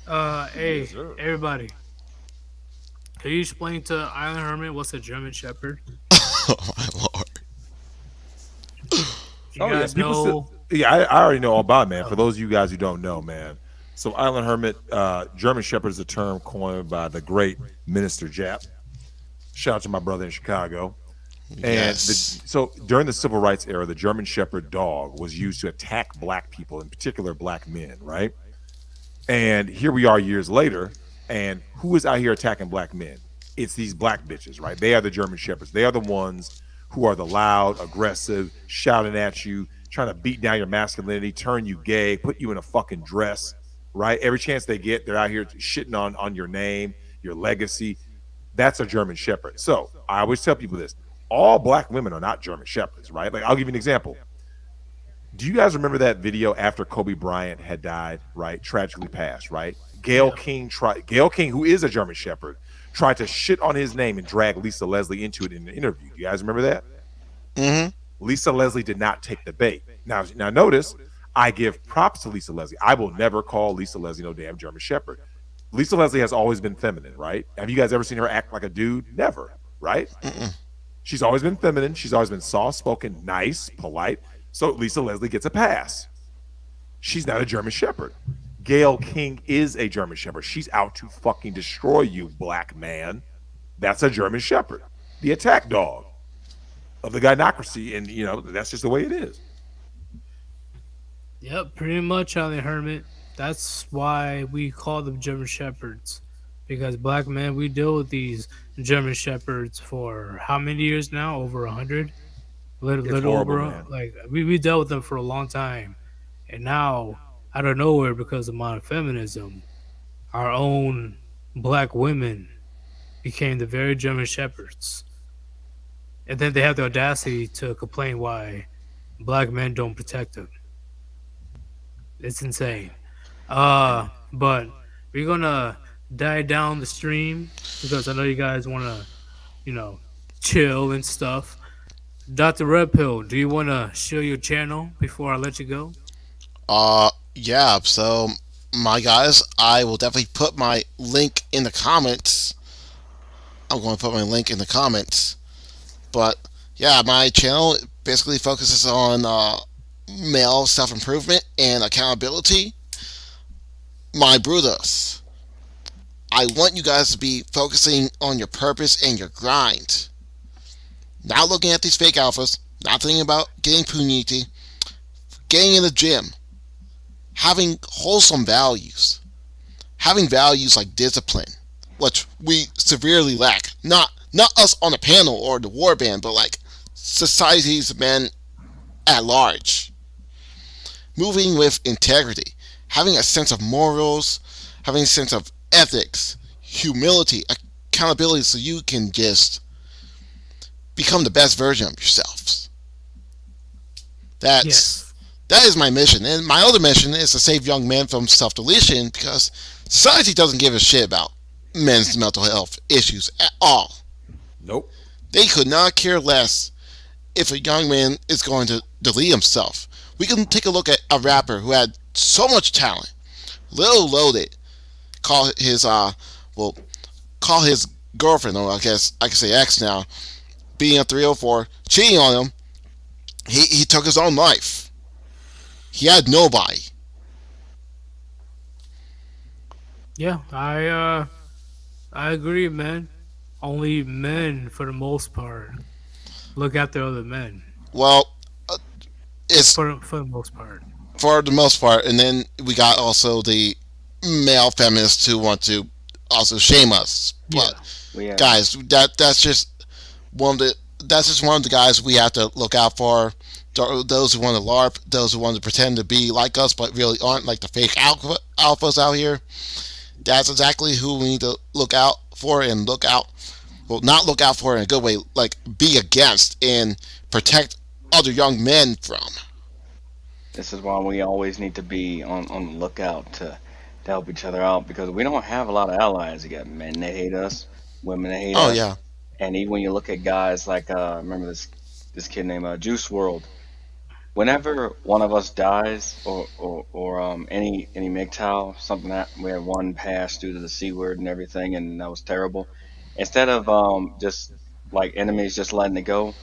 Hey, Yes, sir. everybody. Can you explain to Island Hermit what's a German Shepherd? Oh my lord. You Oh, yeah, guys people know. still- Yeah, I already know all about it, man. Oh. For those of you guys who don't know, man. So Island Hermit, German Shepherd is a term coined by the great Minister Jap. Shout out to my brother in Chicago. And Yes. so during the Civil Rights era, the German Shepherd dog was used to attack black people, in particular black men, right? And here we are years later, and who is out here attacking black men? It's these black bitches, right? They are the German Shepherds. They are the ones who are the loud, aggressive, shouting at you, trying to beat down your masculinity, turn you gay, put you in a fucking dress, right? Every chance they get, they're out here shitting on your name, your legacy. That's a German Shepherd. So I always tell people this: all black women are not German Shepherds, right? Like, I'll give you an example. Do you guys remember that video after Kobe Bryant had died, right? Tragically passed, right? Gail King, who is a German Shepherd, tried to shit on his name and drag Lisa Leslie into it in an interview. You guys remember that? Mm-hmm. Lisa Leslie did not take the bait. Now notice, I give props to Lisa Leslie. I will never call Lisa Leslie no damn German Shepherd. Lisa Leslie has always been feminine, right? Have you guys ever seen her act like a dude? Never, right? She's always been feminine. She's always been soft-spoken, nice, polite. So Lisa Leslie gets a pass. She's not a German Shepherd. Gail King is a German Shepherd. She's out to fucking destroy you, black man. That's a German Shepherd. The attack dog of the gynocracy. And, that's just the way it is. Yep, pretty much, Island Hermit. That's why we call them German Shepherds. Because black men, we deal with these German Shepherds for how many years now? Over 100? Little horrible, over. man. Like, we dealt with them for a long time. And now, out of nowhere, because of modern feminism, our own black women became the very German Shepherds. And then they have the audacity to complain why black men don't protect them. It's insane. But we're gonna die down the stream because I know you guys wanna, you know, chill and stuff. Dr. Red Pill, do you wanna show your channel before I let you go? Yeah. So, my guys, I will definitely put my link in the comments. I'm going to put my link in the comments. But yeah, my channel basically focuses on male self improvement and accountability. My brothers, I want you guys to be focusing on your purpose and your grind. Not looking at these fake alphas, not thinking about getting puniti, getting in the gym, having wholesome values, having values like discipline, which we severely lack. Not us on the panel or the warband, but like society's men at large. Moving with integrity, having a sense of morals, having a sense of ethics, humility, accountability, so you can just become the best version of yourselves. That's Yes. that is my mission, and my other mission is to save young men from self-deletion because society doesn't give a shit about men's mental health issues at all. Nope. They could not care less if a young man is going to delete himself. We can take a look at a rapper who had so much talent, Lil Loaded, call his well, call his girlfriend, or I guess I can say ex now, being a 304, cheating on him. He took his own life. He had nobody. Yeah, I agree, man. Only men for the most part look after other men. Well, it's For the most part. for the most part, and then we got also the male feminists who want to also shame us. Yeah. But We guys, that's just one of the that's just one of the guys we have to look out for. Those who want to LARP, those who want to pretend to be like us but really aren't, like the fake alphas out here. That's exactly who we need to look out for and look out. Well, not look out for in a good way, like be against and protect other young men from. This is why we always need to be on the lookout to help each other out because we don't have a lot of allies. You got men that hate us, women that hate Oh us, yeah, and even when you look at guys like remember this kid named Juice World. Whenever one of us dies or any MGTOW, something that we had one pass due to the C word and everything, and that was terrible. Instead of just like enemies just letting it go,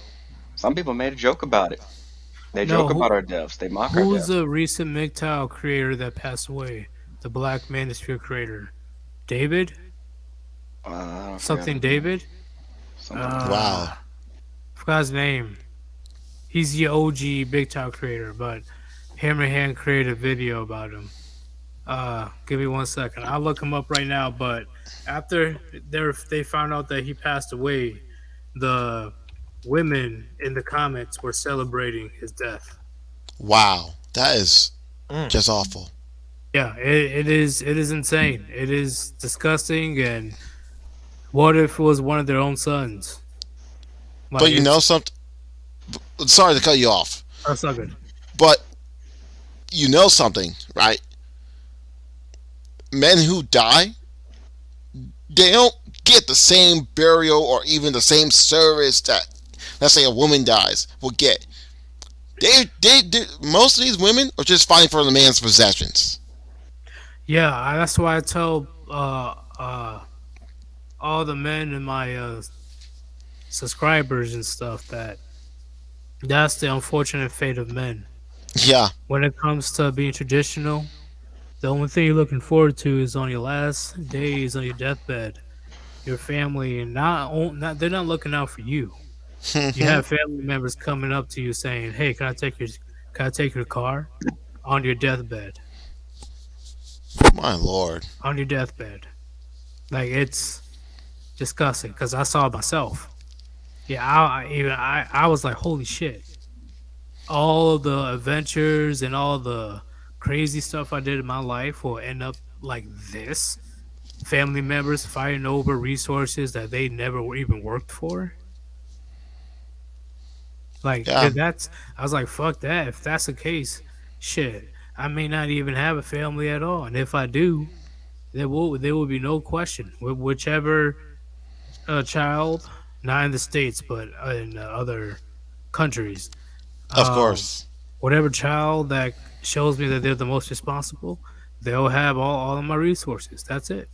some people made a joke about it. They No, joke about our deaths. They mock our who's deaths. the recent MGTOW creator that passed away? The Black Manosphere creator. David? I forgot Something his name. David? Something like that. wow, Uh forgot his name. He's the OG Big Top creator, but Hammerhand created a video about him. Give me 1 second. I'll look him up right now. But after they found out that he passed away, the women in the comments were celebrating his death. wow, that is Mm. just awful. Yeah, it is. It is insane. It is disgusting. And what if it was one of their own sons? But Like you know it's something. Sorry to cut you off, that's not good. but you know something, right? Men who die, they don't get the same burial or even the same service that, let's say, a woman dies will get. They most of these women are just fighting for the man's possessions. Yeah, that's why I tell all the men in my subscribers and stuff that that's the unfortunate fate of men. Yeah, When it comes to being traditional, the only thing you're looking forward to is on your last days on your deathbed, your family, and not they're not looking out for you. You have family members coming up to you saying, "Hey, can I take your car?" On your deathbed, my lord. on your deathbed. Like it's disgusting because I saw it myself. Yeah, I was like, holy shit! All of the adventures and all the crazy stuff I did in my life will end up like this. Family members fighting over resources that they never even worked for. Like Yeah, if that's, I was like, fuck that. If that's the case, shit, I may not even have a family at all. And if I do, there will be no question. Whichever child, not in the states, but in other countries, Of um, course. whatever child that shows me that they're the most responsible, they'll have all of my resources. That's it.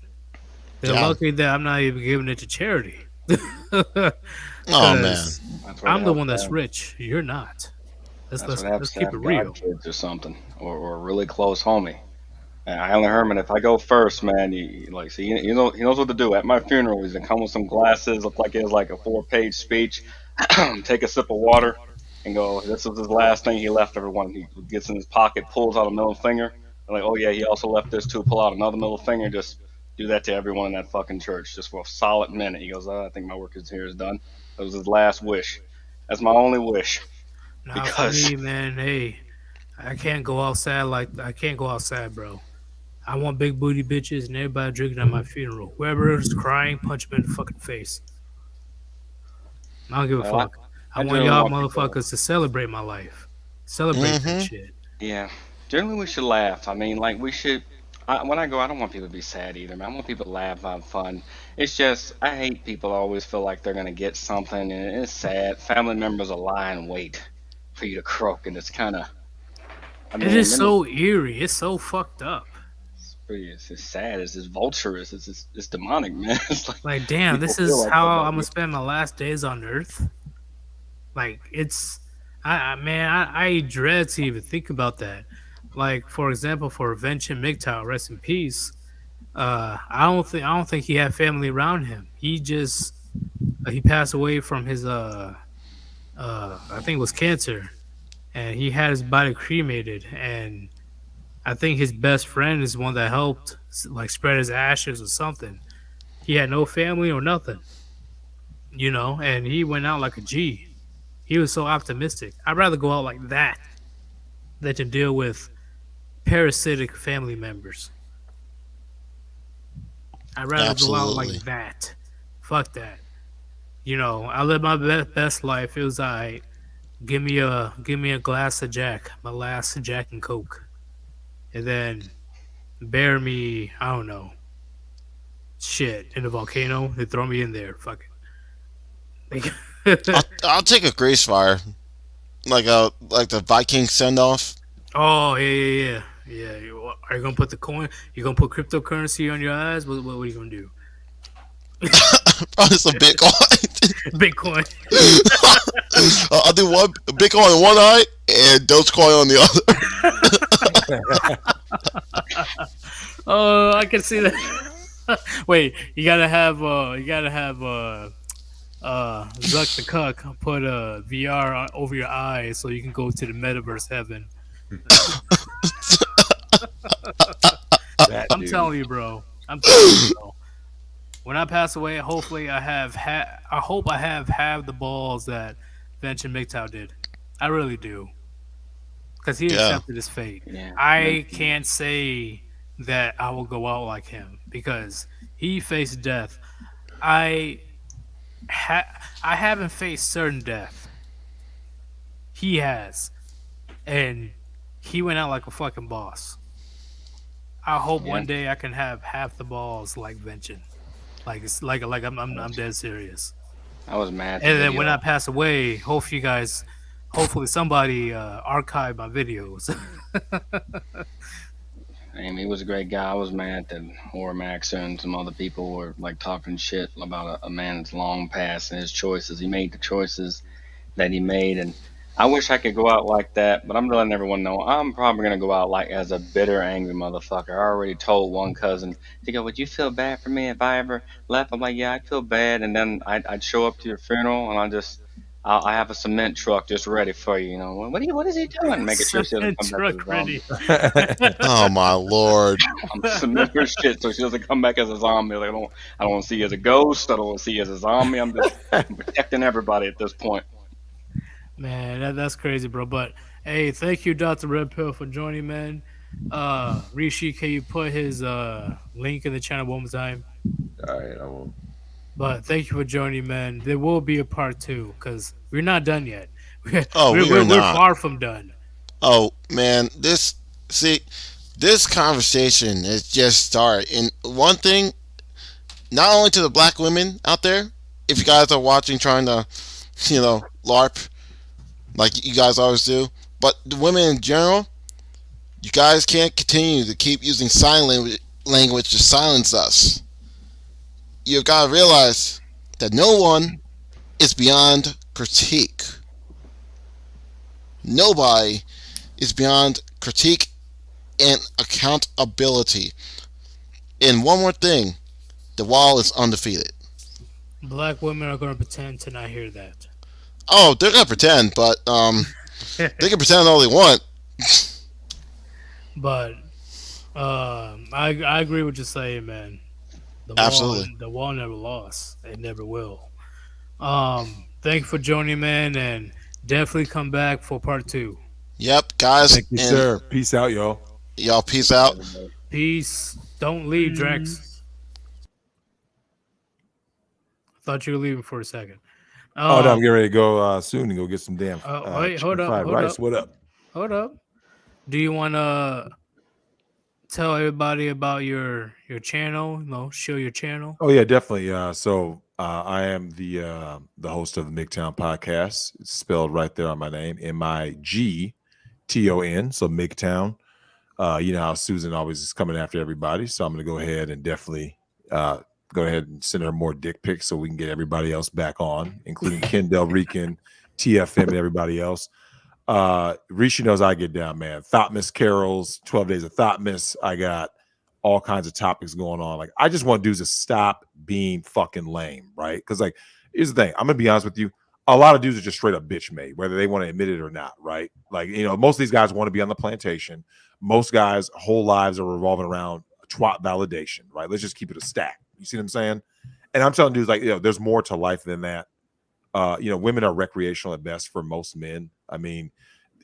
They're Yeah. lucky that I'm not even giving it to charity, Oh man. because That's what I'm the helps one that's them. rich. You're not. Let's That's what let's helps let's to keep it have real. godkids or something, or a really close homie. And I only Herman, if I go first, man, like, see, he knows what to do. At my funeral, he's gonna come with some glasses, look like he has like a 4-page speech, take a sip of water, and go, "This is his last thing he left everyone." He gets in his pocket, pulls out a middle finger, and like, "Oh yeah, he also left this too." Pull out another middle finger, just do that to everyone in that fucking church, just for a solid minute. He goes, "Oh, I think my work is here is done." That was his last wish. That's my only wish Now for because me, man, hey, I can't go outside, bro. I want big booty bitches and everybody drinking at my funeral. Whoever is crying, punch him in the fucking face. I don't give a well, I, fuck. I I want generally y'all want people. motherfuckers to celebrate my life. Celebrate that Mm-hmm. shit. Yeah, generally we should laugh. I mean, like we should. When I go, I don't want people to be sad either, man. I want people to laugh, have fun. It's just I hate people always feel like they're gonna get something, and it's sad. Family members will lie in wait for you to croak, and it's kind of. I It mean, is and then so eerie. It's so fucked up. it's sad. It's this vulturous. It's demonic, man. It's like Like, damn, people this feel is like that how about I'm gonna you. spend my last days on Earth. Like, I dread to even think about that. Like, for example, for Venture MGTOW, rest in peace. I don't think he had family around him. He passed away from his I think it was cancer, and he had his body cremated, and I think his best friend is one that helped like spread his ashes or something. He had no family or nothing, and he went out like a G. He was so optimistic. I'd rather go out like that than to deal with parasitic family members. I'd rather go out like Absolutely. that. Fuck that. I lived my best life. It was alright. Give me a glass of Jack, my last Jack and Coke, and then bury me. I don't know, shit, in a volcano. They throw me in there. Fuck it. I'll take a grace fire, like the Viking send off. Oh yeah, yeah, yeah. Are you gonna put the coin? You gonna put cryptocurrency on your eyes? What are you gonna do? Probably some Bitcoin. Bitcoin. I'll do one Bitcoin in one eye and Dogecoin on the other. Oh, I can see that. Wait, Zuck the Cuck put a VR over your eyes so you can go to the metaverse heaven. That I'm dude. telling you, bro. I'm telling you, bro. When I pass away, hopefully I hope I have the balls that Venture MGTOW did. I really do, because he Yeah. accepted his fate. Yeah, I can't say that I will go out like him because he faced death. I I haven't faced certain death. He has, and he went out like a fucking boss. I hope yeah. one day I can have half the balls like Venture. Like it's like I I'm was dead serious. I was mad at the And then when I video. pass away, hopefully somebody archive my videos. I mean, he was a great guy. I was mad that Max and some other people were like talking shit about a man that's long past and his choices. He made the choices that he made, and I wish I could go out like that. But I'm letting everyone know I'm probably gonna go out like as a bitter, angry motherfucker. I already told one cousin, "He go, would you feel bad for me if I ever left?" I'm like, "Yeah, I'd feel bad," and then I'd show up to your funeral and I have a cement truck just ready for you. You know, what is he doing? Making sure she doesn't Cement come back as a truck zombie. ready. Oh my lord. I'm cement her shit so she doesn't come back as a zombie. Like I don't want to see you as a ghost. I don't want to see you as a zombie. I'm protecting everybody at this point. Man, that's crazy, bro. But hey, thank you, Dr. Red Pill, for joining, man. Rishi, can you put his link in the channel one more time? All right, I will. But thank you for joining, man. There will be a part two because we're not done yet. We're, Oh, we're, we are we're, we're not. far from done. Oh man, this see This conversation is just started. And one thing, not only to the black women out there, if you guys are watching, trying to, LARP like you guys always do, but the women in general, you guys can't continue to keep using sign language to silence us. You've got to realize that no one is beyond critique. Nobody is beyond critique and accountability. And one more thing, the wall is undefeated. Black women are going to pretend to not hear that. Oh, they're gonna pretend, but they can pretend all they want. But I agree with you saying, man. Absolutely. The wall never lost. It never will. Thank you for joining, man, and definitely come back for part 2. Yep, guys. Thank you, sir. Peace out, yo. Y'all, peace out. Peace. Don't leave, Drex. I thought you were leaving for a second. Oh, no, I'm getting ready to go soon and go get some damn. Wait, hold up. Hold rice. up. What up? Hold up. Do you want to tell everybody about your channel? Show your channel. Oh yeah, definitely. So I am the host of the MGTOWN podcast. It's spelled right there on my name, MIGTON. So MGTOWN. You know how Susan always is coming after everybody, so I'm going to go ahead and definitely go ahead and send her more dick pics so we can get everybody else back on, including Ken Del Rican, TFM, and everybody else. Rishi knows I get down, man. Thought carols, 12 days of Thought. I got all kinds of topics going on. Like, I just want dudes to stop being fucking lame, right? Because, like, here's the thing. I'm gonna be honest with you. A lot of dudes are just straight up bitch made, whether they want to admit it or not, right? Like, most of these guys want to be on the plantation. Most guys' whole lives are revolving around twat validation, right? Let's just keep it a stack. You see what I'm saying? And I'm telling dudes, like, there's more to life than that. Women are recreational at best for most men. I mean,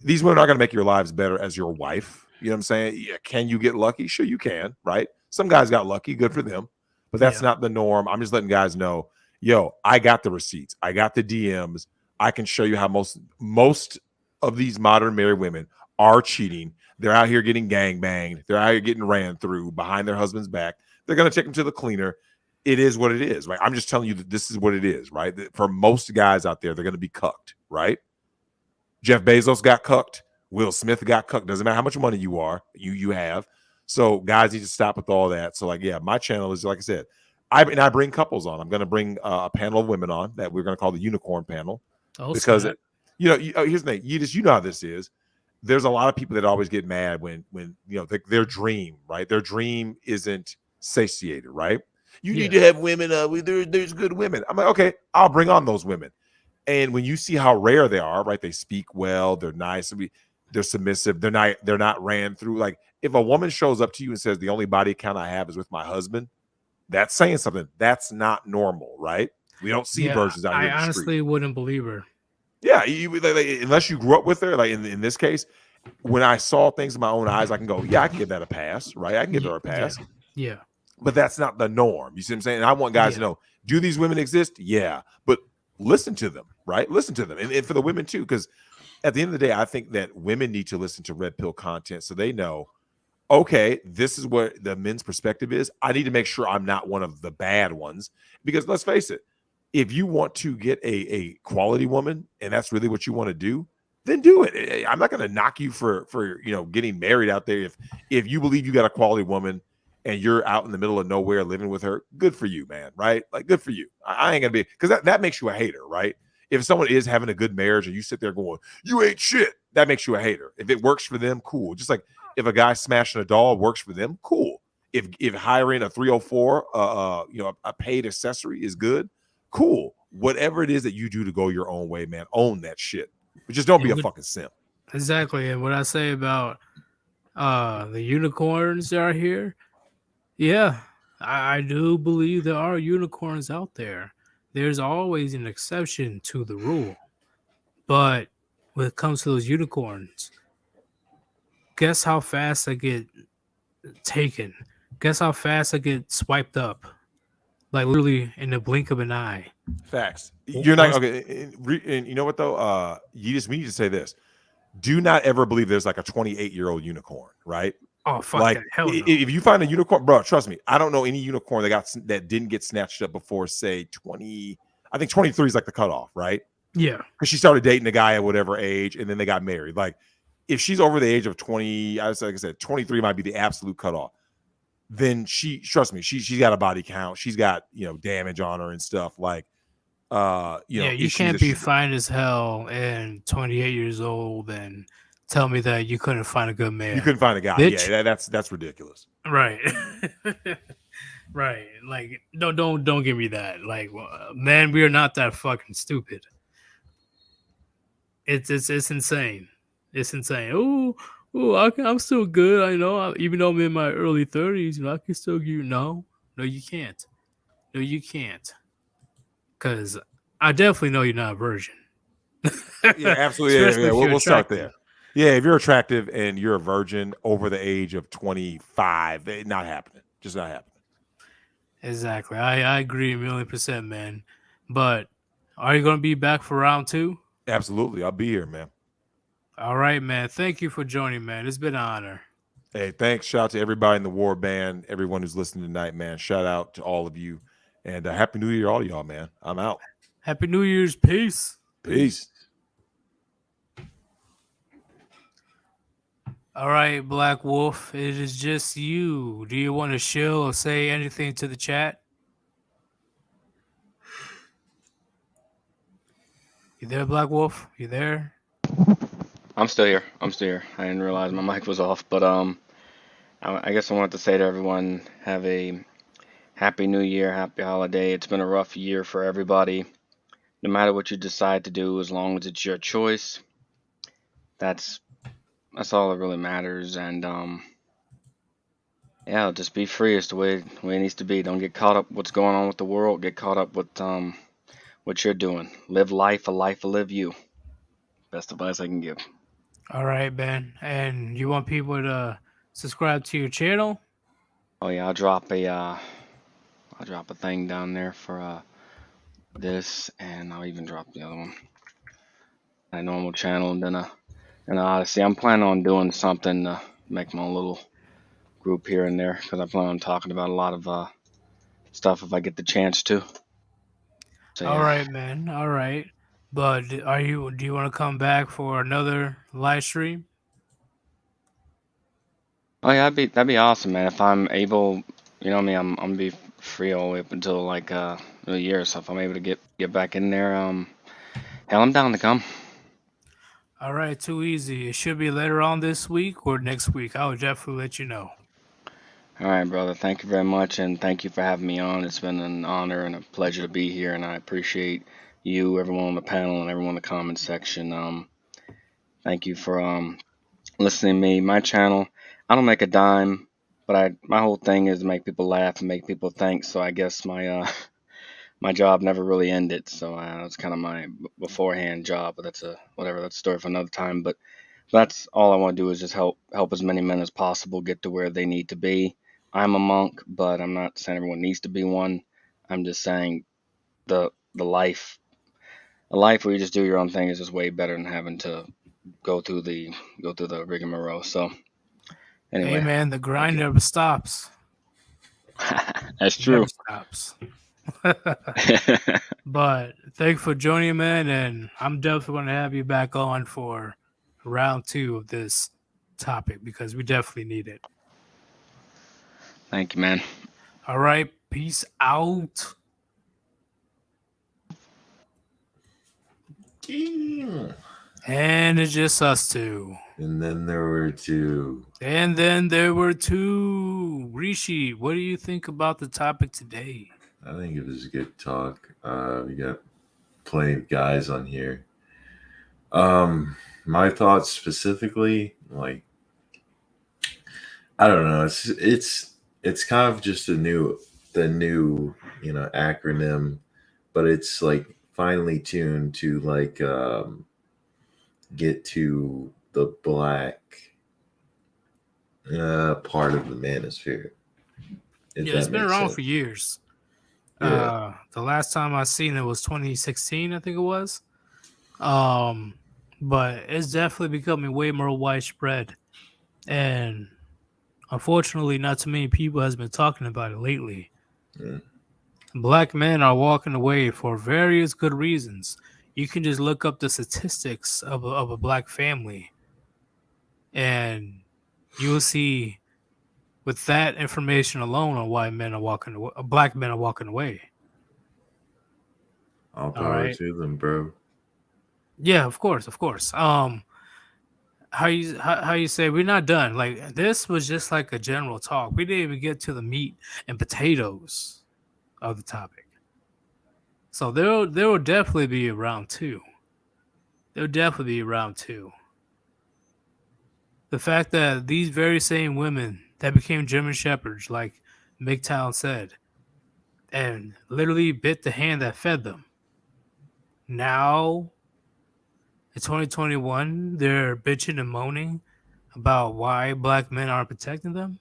these women are going to make your lives better as your wife. You know what I'm saying? Yeah, can you get lucky? Sure, you can, right? Some guys got lucky, good for them, but that's not the norm. I'm just letting guys know, I got the receipts. I got the DMs. I can show you how most of these modern married women are cheating. They're out here getting gang banged. They're out here getting ran through behind their husband's back. They're going to take them to the cleaner. It is what it is, right? I'm just telling you that this is what it is, right? For most guys out there, they're going to be cucked, right? Jeff Bezos got cucked. Will Smith got cucked. Doesn't matter how much money you have. So guys need to stop with all that. So, like, my channel is, like I said, I bring couples on. I'm going to bring a panel of women on that we're going to call the unicorn panel. Because here's the thing, Yeetus, you know how this is. There's a lot of people that always get mad when their dream, right? Their dream isn't satiated, right? You need to have women. There's good women. I'm like, okay, I'll bring on those women. And when you see how rare they are, right? They speak well. They're nice. They're submissive. They're not ran through. Like, if a woman shows up to you and says the only body count I have is with my husband, that's saying something. That's not normal, right? We don't see versions out here. I honestly wouldn't believe her. Yeah, unless you grew up with her, like in this case, when I saw things in my own eyes, I can go, I can give that a pass, right? I can give her a pass. Yeah. But that's not the norm. You see what I'm saying? And I want guys to know, do these women exist? Yeah. But listen to them, right? Listen to them. And for the women too, because at the end of the day, I think that women need to listen to Red Pill content so they know, okay, this is what the men's perspective is. I need to make sure I'm not one of the bad ones. Because let's face it, if you want to get a quality woman and that's really what you want to do, then do it. I'm not going to knock you for getting married out there. If you believe you got a quality woman and you're out in the middle of nowhere living with her, good for you, man, right? Like, good for you. I ain't going to be, because that makes you a hater, right? If someone is having a good marriage and you sit there going, you ain't shit, that makes you a hater. If it works for them, cool. Just like if a guy smashing a doll works for them, cool. If hiring a 304, a paid accessory is good, cool. Whatever it is that you do to go your own way, man, own that shit. But just don't be a fucking simp. Exactly. And what I say about the unicorns that are here, I do believe there are unicorns out there. There's always an exception to the rule. But when it comes to those unicorns, guess how fast they get taken? Guess how fast they get swiped up? Like, literally in the blink of an eye. Facts. You're not okay. And you know what though? We need to say this. Do not ever believe there's like a 28-year-old unicorn, right? Oh fuck Like that! Hell no. if you find a unicorn, bro, trust me, I don't know any unicorn that didn't get snatched up before, say 20. I think 23 is like the cutoff, right? Yeah. Because she started dating a guy at whatever age, and then they got married. Like if she's over the age of 20, like I said, 23 might be the absolute cutoff. Then trust me, she's got a body count. She's got damage on her and stuff. Like Yeah, you issues can't that be she's fine as hell and 28 years old and tell me that you couldn't find a good man. you couldn't find a guy. Bitch. Yeah, that's ridiculous. Right. Right. Like don't give me that. Like man, we are not that fucking stupid. It's insane. It's insane. Oh, I'm still good. I know. Even though I'm in my early 30s, I can still give you no, you can't. No, you can't. Because I definitely know you're not a virgin. Yeah, absolutely. Especially Yeah, if you're we'll start attractive. there. Yeah, if you're attractive and you're a virgin over the age of 25, not happening. Just not happening. Exactly. I agree 1,000,000%, man. But are you going to be back for round 2? Absolutely. I'll be here, man. All right, man. Thank you for joining, man. It's been an honor. Hey, thanks. Shout out to everybody in the Warband, everyone who's listening tonight, man. Shout out to all of you. And Happy New Year, all of y'all, man. I'm out. Happy New Year's. Peace. Peace. All right, Black Wolf. It is just you. Do you want to chill or say anything to the chat? You there, Black Wolf? You there? I'm still here. I didn't realize my mic was off, but I guess I wanted to say to everyone, have a happy New Year, happy holiday. It's been a rough year for everybody. No matter what you decide to do, as long as it's your choice, that's all that really matters. And yeah, just be free is the way it needs to be. Don't get caught up what's going on with the world. Get caught up with what you're doing. Live life, a life will live you. Best advice I can give. All right, Ben. And you want people to subscribe to your channel? Oh yeah, I'll drop a thing down there for this, and I'll even drop the other one. My normal channel, and then an Odyssey. I'm planning on doing something to make my own little group here and there, because I plan on talking about a lot of stuff if I get the chance to. So, All yeah. right, man. All right. But do you want to come back for another live stream? Oh yeah, that'd be awesome, man. If I'm able, I'm gonna be free all the way up until like a year. So if I'm able to get back in there, hell, I'm down to come. All right, too easy. It should be later on this week or next week. I will definitely let you know. All right, brother. Thank you very much, and thank you for having me on. It's been an honor and a pleasure to be here, and I appreciate you, everyone on the panel, and everyone in the comment section. Thank you for listening to me. My channel, I don't make a dime, but my whole thing is to make people laugh and make people think. So I guess my my job never really ended. So that's kind of my beforehand job. But that's a story for another time. But that's all I want to do is just help as many men as possible get to where they need to be. I'm a monk, but I'm not saying everyone needs to be one. I'm just saying the life, a life where you just do your own thing is just way better than having to go through the rigmarole. So anyway, Hey, man, the grind never stops. that's It true. never stops. But thanks for joining, man, and I'm definitely going to have you back on for round 2 of this topic because we definitely need it. Thank you, man. All right, peace out. Damn. And it's just us two. And then there were two. And then there were two. Rishi, what do you think about the topic today? I think it was a good talk. We got plenty of guys on here. My thoughts specifically, like, I don't know. It's kind of just the new acronym, but it's like finely tuned to like get to the black part of the manosphere. Yeah, it's been around for years. Yeah. The last time I seen it was 2016, I think it was. But it's definitely becoming way more widespread. And unfortunately, not too many people has been talking about it lately. Mm. Black men are walking away for various good reasons. You can just look up the statistics of a black family, and you will see with that information alone on why men are walking away, black men are walking away. All All power right. to them, bro. Yeah, of course, of course. How you say we're not done? Like this was just like a general talk. We didn't even get to the meat and potatoes of the topic. So there will definitely be a round two. There'll definitely be a round two. The fact that these very same women that became German shepherds, like MGTOW said, and literally bit the hand that fed them. Now, in 2021, they're bitching and moaning about why black men aren't protecting them.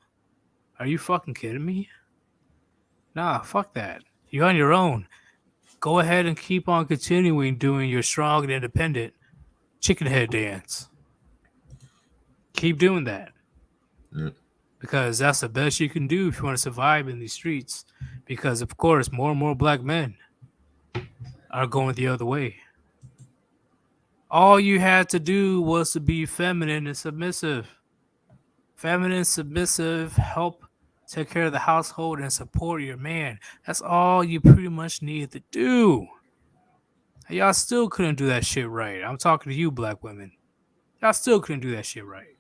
Are you fucking kidding me? Nah, fuck that. You're on your own. Go ahead and keep on continuing doing your strong and independent chicken head dance. Keep doing that. Mm. Because that's the best you can do if you want to survive in these streets. Because, of course, more and more black men are going the other way. All you had to do was to be feminine and submissive. Feminine, submissive, help take care of the household and support your man. That's all you pretty much needed to do. Y'all still couldn't do that shit right. I'm talking to you, black women. Y'all still couldn't do that shit right.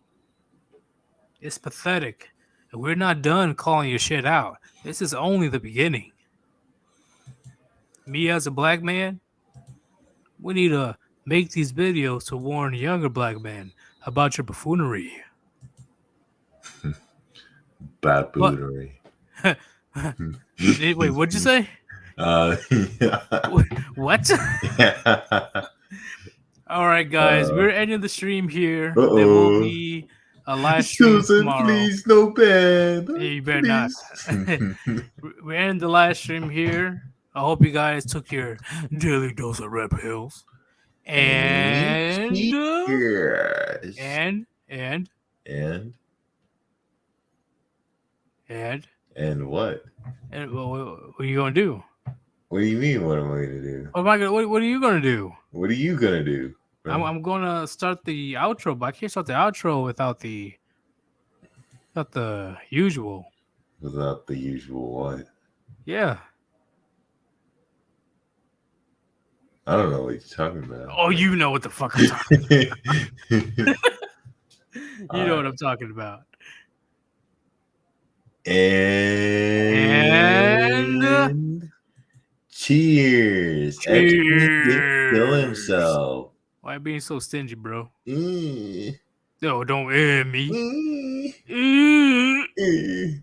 It's pathetic. And we're not done calling your shit out. This is only the beginning. Me as a black man, we need to make these videos to warn younger black men about your buffoonery. Baboonery. Wait, what'd you say? What? All right, guys, we're ending the stream here. There will be a live stream Susan, tomorrow. please, no bad. Yeah, you better not. We're ending the live stream here. I hope you guys took your daily dose of red pills. And cheers. and what? And what are you gonna do? What do you mean? What am I gonna do? What are you gonna do? What are you gonna do? I'm gonna start the outro, but I can't start the outro without the usual. Without the usual what? Yeah. I don't know what you're talking about. Oh, you know what the fuck I'm talking about. You know what I'm talking about. And cheers. Cheers. Kill himself. Why being so stingy, bro? Mm. No, don't end me. Mm. Mm.